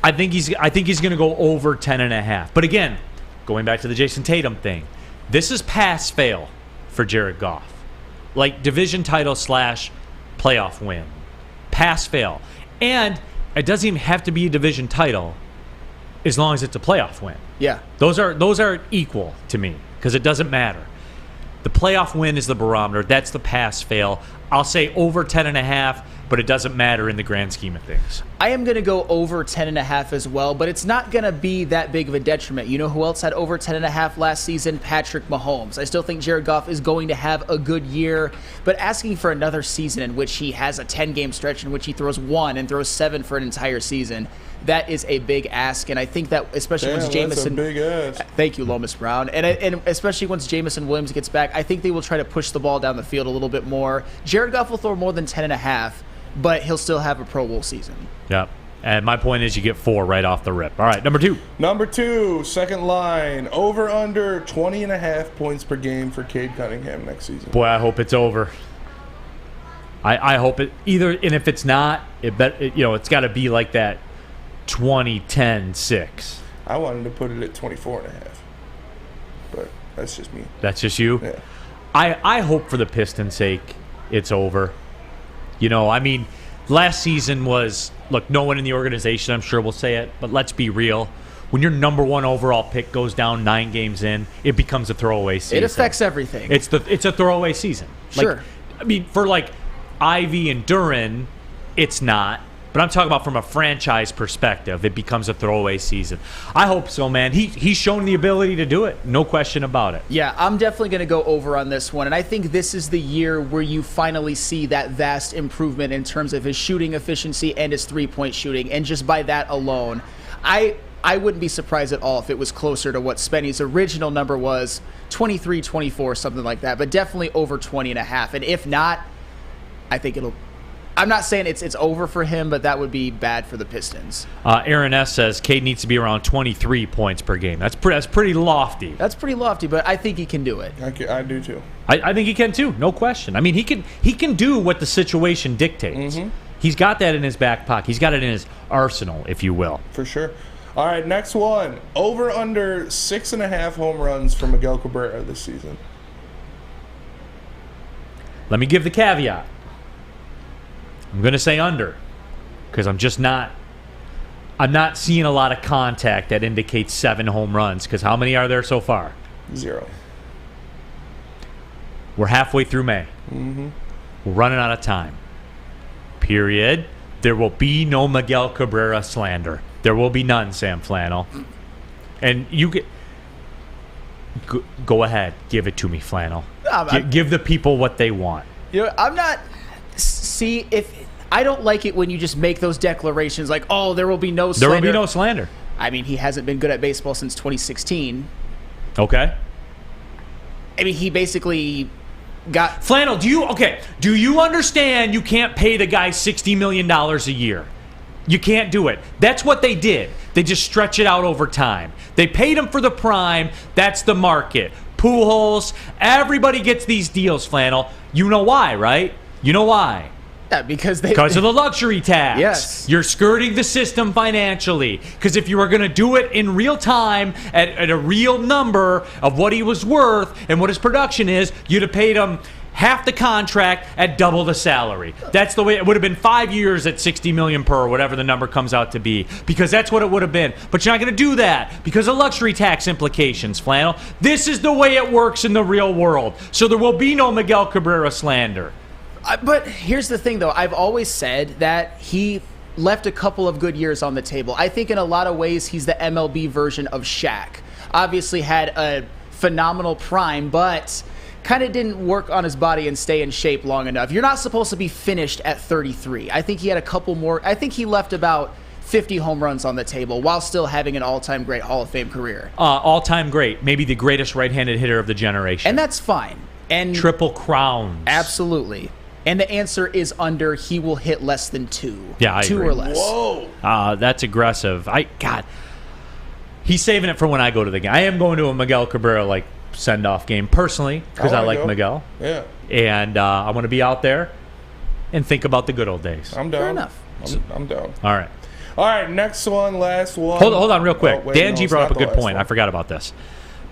I think he's going to go over 10.5. But again, going back to the Jason Tatum thing, this is pass-fail for Jared Goff. Like division title / playoff win. Pass-fail. And it doesn't even have to be a division title as long as it's a playoff win. Yeah. Those are equal to me because it doesn't matter. The playoff win is the barometer. That's the pass-fail. I'll say over 10.5, but it doesn't matter in the grand scheme of things. I am going to go over 10.5 as well, but it's not going to be that big of a detriment. You know who else had over 10.5 last season? Patrick Mahomes. I still think Jared Goff is going to have a good year, but asking for another season in which he has a 10-game stretch in which he throws 1 and throws 7 for an entire season, that is a big ask, and I think that especially once Jameson... That's a big ask. Thank you, Lomas Brown. And especially once Jameson Williams gets back, I think they will try to push the ball down the field a little bit more. Jared Goff will throw more than 10.5, but he'll still have a Pro Bowl season. Yep. And my point is you get 4 right off the rip. All right, number 2. Number 2, second line, over under 20.5 points per game for Cade Cunningham next season. Boy, I hope it's over. I hope it either, and if it's not, it's got to be like that 20-10-6. I wanted to put it at 24.5, but that's just me. That's just you? Yeah. I hope for the Pistons' sake it's over. Last season was, look, no one in the organization, I'm sure will say it, but let's be real. When your number 1 overall pick goes down 9 games in, it becomes a throwaway season. It affects everything. It's a throwaway season. Sure. For Ivy and Duran, it's not. But I'm talking about from a franchise perspective, it becomes a throwaway season. I hope so, man. He's shown the ability to do it. No question about it. Yeah, I'm definitely going to go over on this one. And I think this is the year where you finally see that vast improvement in terms of his shooting efficiency and his three-point shooting. And just by that alone, I wouldn't be surprised at all if it was closer to what Spenny's original number was, 23, 24, something like that. But definitely over 20.5. And if not, I think it'll... I'm not saying it's over for him, but that would be bad for the Pistons. Aaron S. says Cade needs to be around 23 points per game. That's pretty lofty. That's pretty lofty, but I think he can do it. I do too. I think he can too, no question. He can do what the situation dictates. Mm-hmm. He's got that in his back pocket. He's got it in his arsenal, if you will. For sure. All right, next one. Over under 6.5 home runs for Miguel Cabrera this season. Let me give the caveat. I'm going to say under because I'm not seeing a lot of contact that indicates 7 home runs because how many are there so far? 0. We're halfway through May. Mm-hmm. We're running out of time. Period. There will be no Miguel Cabrera slander. There will be none, Sam Flannel. And you get... Go ahead. Give it to me, Flannel. Give the people what they want. I'm not... See, if I don't like it when you just make those declarations like, oh, there will be no slander. There will be no slander. He hasn't been good at baseball since 2016. Okay. He basically got... Flannel, do you understand you can't pay the guy $60 million a year? You can't do it. That's what they did. They just stretch it out over time. They paid him for the prime. That's the market. Pujols, everybody gets these deals, Flannel. You know why, right? You know why? Yeah, because of the luxury tax. Yes. You're skirting the system financially. Because if you were going to do it in real time at a real number of what he was worth and what his production is, you'd have paid him half the contract at double the salary. That's the way it would have been. 5 years at $60 million per, or whatever the number comes out to be, because that's what it would have been. But you're not going to do that because of luxury tax implications, Flannel. This is the way it works in the real world. So there will be no Miguel Cabrera slander. But here's the thing, though. I've always said that he left a couple of good years on the table. I think in a lot of ways he's the MLB version of Shaq. Obviously had a phenomenal prime, but kind of didn't work on his body and stay in shape long enough. You're not supposed to be finished at 33. I think he had a couple more. I think he left about 50 home runs on the table while still having an all-time great Hall of Fame career. All-time great. Maybe the greatest right-handed hitter of the generation. And that's fine. And triple crowns. Absolutely. And the answer is under. He will hit less than 2. Yeah, I 2 agree. or less. Whoa. That's aggressive. He's saving it for when I go to the game. I am going to a Miguel Cabrera send-off game personally because I like Miguel. Yeah. And I want to be out there and think about the good old days. I'm down. Fair enough. I'm down. All right. All right, next one, last one. Hold on real quick. Oh, wait, Dan no, G it's brought not up a the good last point. one. I forgot about this.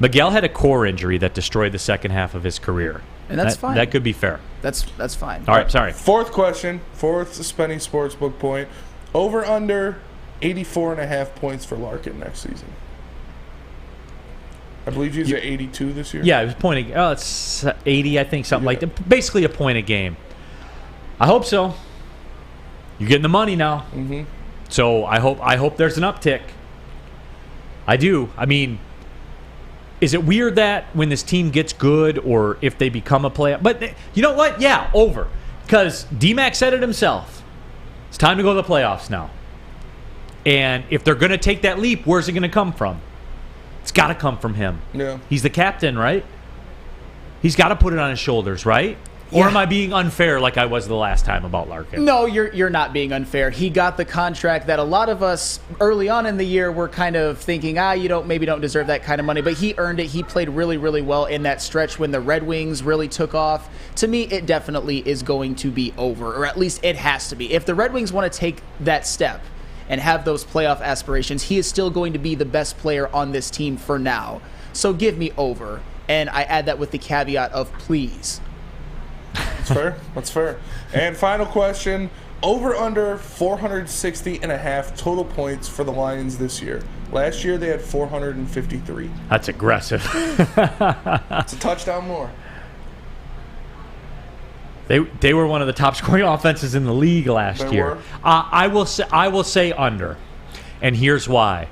Miguel had a core injury that destroyed the second half of his career. And that's fine. That could be fair. That's fine. All right, sorry. Fourth question, fourth Spenny Sportsbook point. Over under 84.5 points for Larkin next season. I believe he's at 82 this year. Yeah, it was pointing. Oh, it's 80, I think, something like that. Basically a point a game. I hope so. You're getting the money now. Mm-hmm. So I hope there's an uptick. I do. I mean, is it weird that when this team gets good or if they become a playoff? But you know what? Yeah, over. Because D-Mac said it himself. It's time to go to the playoffs now. And if they're going to take that leap, where's it going to come from? It's got to come from him. Yeah. He's the captain, right? He's got to put it on his shoulders, right? Or am I being unfair like I was the last time about Larkin? No, you're not being unfair. He got the contract that a lot of us early on in the year were kind of thinking, maybe don't deserve that kind of money. But he earned it. He played really, really well in that stretch when the Red Wings really took off. To me, it definitely is going to be over, or at least it has to be. If the Red Wings want to take that step and have those playoff aspirations, he is still going to be the best player on this team for now. So give me over. And I add that with the caveat of please. That's fair. That's fair. And final question, over under 460.5 total points for the Lions this year. Last year they had 453. That's aggressive. It's a touchdown more. They were one of the top scoring offenses in the league last year. I will say under. And here's why.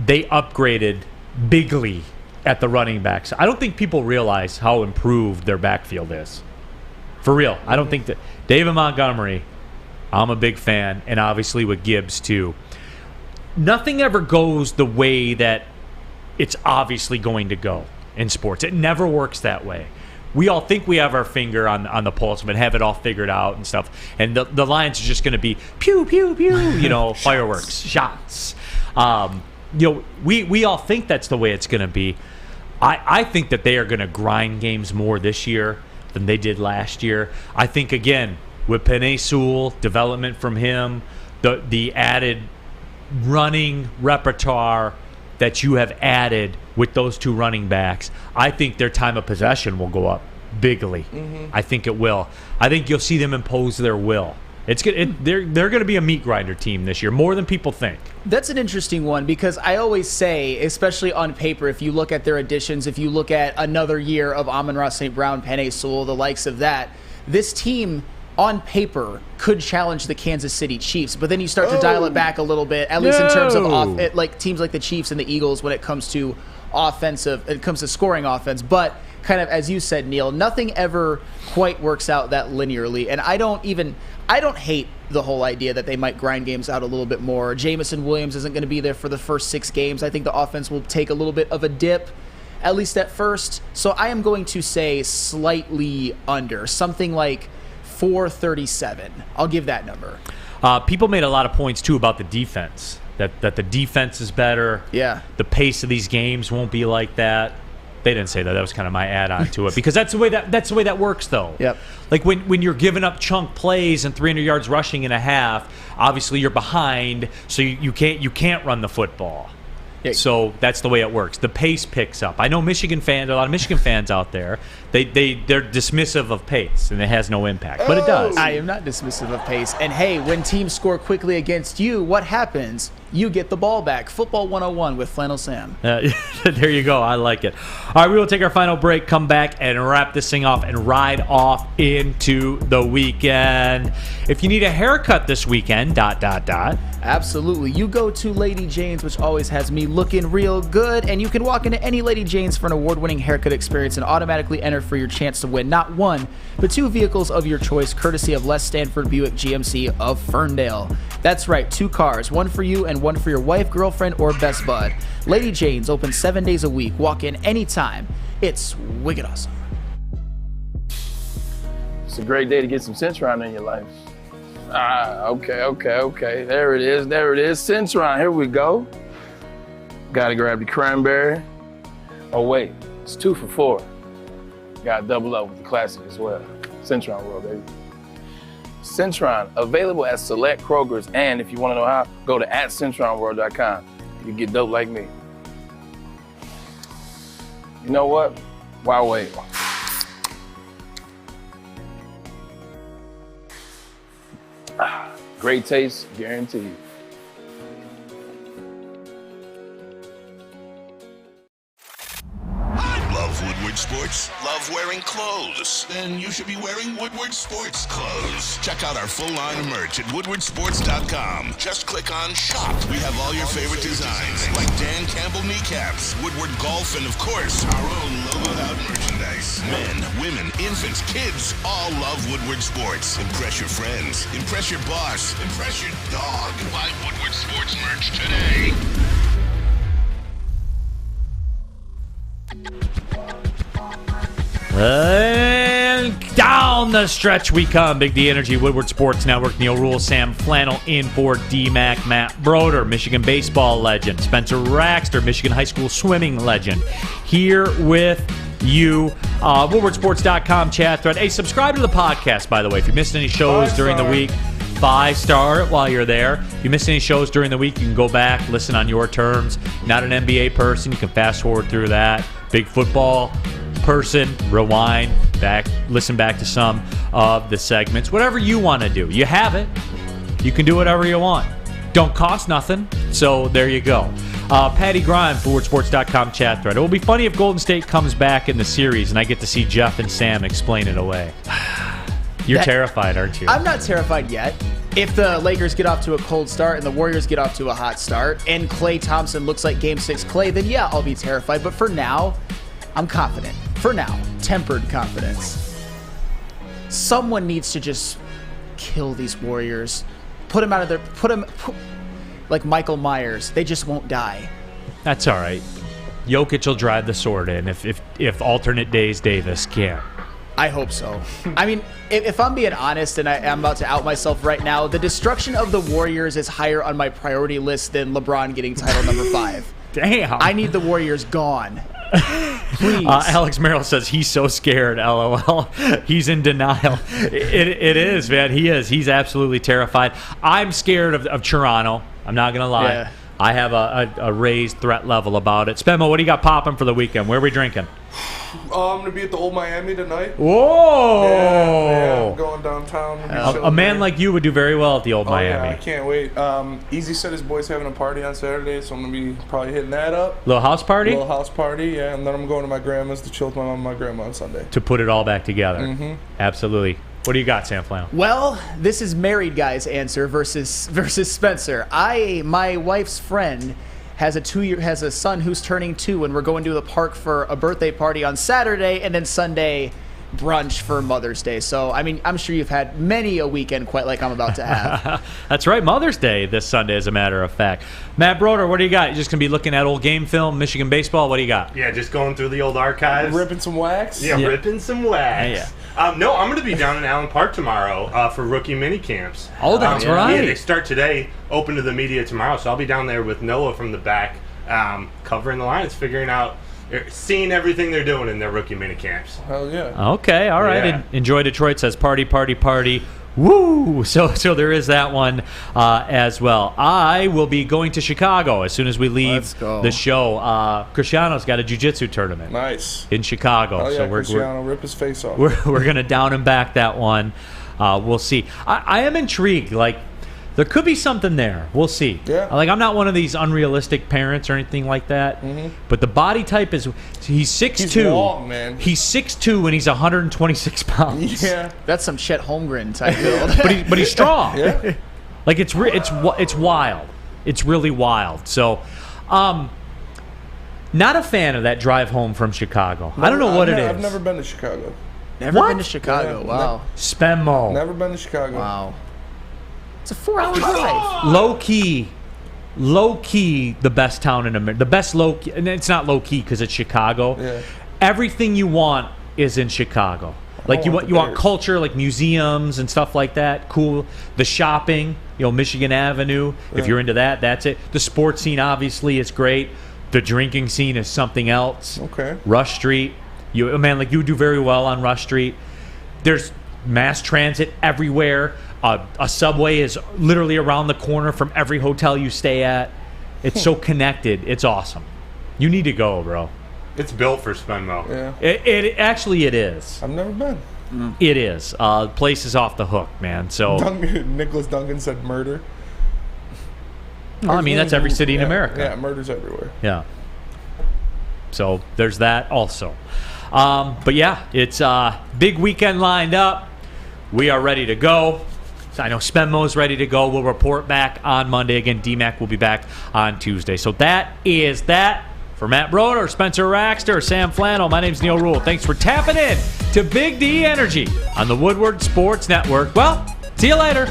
They upgraded bigly at the running backs. I don't think people realize how improved their backfield is. For real. I don't think that David Montgomery, I'm a big fan, and obviously with Gibbs too. Nothing ever goes the way that it's obviously going to go in sports. It never works that way. We all think we have our finger on the pulse of it, have it all figured out and stuff. And the Lions are just going to be pew, pew, pew, fireworks, shots. We all think that's the way it's going to be. I think that they are going to grind games more this year than they did last year. I think, again, with Penei Sewell, development from him, the added running repertoire that you have added with those two running backs, I think their time of possession will go up bigly. Mm-hmm. I think it will. I think you'll see them impose their will. They're going to be a meat grinder team this year, more than people think. That's an interesting one because I always say, especially on paper, if you look at their additions, if you look at another year of Amon-Ra St. Brown, Penei Sewell, the likes of that, this team on paper could challenge the Kansas City Chiefs, but then you start to dial it back a little bit, at least in terms of teams like the Chiefs and the Eagles when it comes to scoring offense. But kind of, as you said, Neal, nothing ever quite works out that linearly, and I don't hate the whole idea that they might grind games out a little bit more. Jamison Williams isn't going to be there for the first 6 games. I think the offense will take a little bit of a dip, at least at first. So I am going to say slightly under, something like 437. I'll give that number. People made a lot of points, too, about the defense, that the defense is better. Yeah. The pace of these games won't be like that. They didn't say that. That was kind of my add-on to it because that's the way that works, though. Yep. Like when you're giving up chunk plays and 300 yards rushing in a half, obviously you're behind, so you can't run the football. Yeah. So that's the way it works. The pace picks up. I know a lot of Michigan fans out there, they're dismissive of pace, and it has no impact. But it does. I am not dismissive of pace. And hey, when teams score quickly against you, what happens? You get the ball back. Football 101 with Flannel Sam. There you go. I like it. All right, we will take our final break, come back, and wrap this thing off and ride off into the weekend. If you need a haircut this weekend, ... Absolutely. You go to Lady Jane's, which always has me looking real good, and you can walk into any Lady Jane's for an award-winning haircut experience and automatically enter for your chance to win not 1, but 2 vehicles of your choice, courtesy of Les Stanford Buick GMC of Ferndale. That's right, 2 cars, 1 for you and 1 for your wife, girlfriend, or best bud. Lady Jane's open 7 days a week. Walk in anytime. It's wicked awesome. It's a great day to get some Centron in your life. Okay. There it is. Centron, here we go. Gotta grab the cranberry. Oh wait, it's 2 for $4. Gotta double up with the classic as well. Centron World, baby. Centron, available at select Kroger's, and if you wanna know how, go to @CentronWorld.com. You get dope like me. You know what? Why wait? Great taste, guaranteed. Love Woodward Sports? sports? Love wearing clothes? Then you should be wearing Woodward Sports Clothes. Check out our full line of merch at woodwardsports.com. Just click on shop. We have all your favorite designs, like Dan Campbell kneecaps, Woodward Golf, and of course, our own logoed out merchandise. Men, women, infants, kids all love Woodward Sports. Impress your friends. Impress your boss. Impress your dog. Buy Woodward Sports merch today. And down the stretch we come. Big D Energy, Woodward Sports Network, Neal, Ruhl, Sam Flannel in for D-Mac, Matt Broder, Michigan baseball legend, Spencer Raxter, Michigan high school swimming legend, here with you. WoodwardSports.com chat thread. Hey, subscribe to the podcast, by the way. If you missed any shows during the week, 5-star it while you're there. If you missed any shows during the week, you can go back, listen on your terms. Not an NBA person, you can fast forward through that. Big football person, rewind back, listen back to some of the segments. Whatever you want to do, you have it. You can do whatever you want. Don't cost nothing, so there you go. Patty Grimes, ForwardSports.com chat thread. It will be funny if Golden State comes back in the series and I get to see Jeff and Sam explain it away. You're terrified, aren't you? I'm not terrified yet. If the Lakers get off to a cold start and the Warriors get off to a hot start and Klay Thompson looks like Game 6 Klay, then yeah, I'll be terrified. But for now, I'm confident. For now, tempered confidence. Someone needs to just kill these Warriors. Put them out of their... like Michael Myers. They just won't die. That's all right. Jokic will drive the sword in if alternate days Davis can't. I hope so. I mean, if I'm being honest, and I'm about to out myself right now, the destruction of the Warriors is higher on my priority list than LeBron getting title number 5. Damn. I need the Warriors gone. Please. Alex Merrill says he's so scared, LOL. He's in denial. It is, man. He is. He's absolutely terrified. I'm scared of Toronto. I'm not going to lie. Yeah. I have a raised threat level about it. Spenmo, what do you got popping for the weekend? Where are we drinking? I'm going to be at the Old Miami tonight. Whoa! Yeah, I'm going downtown. A man like you would do very well at the Old Miami. Yeah, I can't wait. Easy said his boy's having a party on Saturday, so I'm going to be probably hitting that up. Little house party? Little house party, yeah. And then I'm going to my grandma's to chill with my mom and my grandma on Sunday. To put it all back together. Mm-hmm. Absolutely. What do you got, Sam Flannel? Well, this is married guy's answer versus Spencer. My wife's friend has a son who's turning 2, and we're going to the park for a birthday party on Saturday, and then Sunday brunch for Mother's Day. So, I mean, I'm sure you've had many a weekend quite like I'm about to have. That's right, Mother's Day this Sunday, as a matter of fact. Matt Broder, what do you got? You just going to be looking at old game film, Michigan baseball? What do you got? Yeah, just going through the old archives. Ripping some wax? Yeah, ripping some wax. Yeah. No, I'm going to be down in Allen Park tomorrow for rookie mini camps. Oh, that's right. Yeah, they start today, open to the media tomorrow. So I'll be down there with Noah from the back, covering the Lions, figuring out, seeing everything they're doing in their rookie mini camps. Hell yeah. Okay, all right. Yeah. Enjoy Detroit says party, party, party. Woo! So there is that one as well. I will be going to Chicago as soon as we leave the show. Cristiano's got a jiu-jitsu tournament. Nice. In Chicago. Oh, yeah, so Cristiano, rip his face off. We're going to down and back that one. We'll see. I am intrigued. Like, there could be something there. We'll see. Yeah. Like, I'm not one of these unrealistic parents or anything like that. Mm-hmm. But the body type is, he's 6'2". He's long, man. He's 6'2", and he's 126 pounds. Yeah. That's some Chet Holmgren type build. but he's strong. Yeah. Like, it's wild. It's really wild. So, not a fan of that drive home from Chicago. I don't know what it is. I've never been to Chicago. Never been to Chicago. Yeah, wow. Spenmo. Never been to Chicago. Wow. It's a 4-hour drive. Low key, the best town in America. The best low key, and it's not low key because it's Chicago. Yeah. Everything you want is in Chicago. Like you want culture, like museums and stuff like that. Cool. The shopping, Michigan Avenue. If you're into that, that's it. The sports scene obviously is great. The drinking scene is something else. Okay. Rush Street, you do very well on Rush Street. There's mass transit everywhere. A subway is literally around the corner from every hotel you stay at. It's so connected. It's awesome. You need to go, bro. It's built for Spenmo. Yeah. It actually is. I've never been. It is. The place is off the hook, man. So Nicholas Duncan said murder. Well, I mean, that's every city in America. Yeah, murder's everywhere. Yeah. So there's that also. But yeah, it's a big weekend lined up. We are ready to go. I know Spenmo's ready to go. We'll report back on Monday. Again, DMAC will be back on Tuesday. So that is that. For Matt Broder, Spencer Raxter, Sam Flannel, my name's Neal Ruhl. Thanks for tapping in to Big D Energy on the Woodward Sports Network. Well, see you later.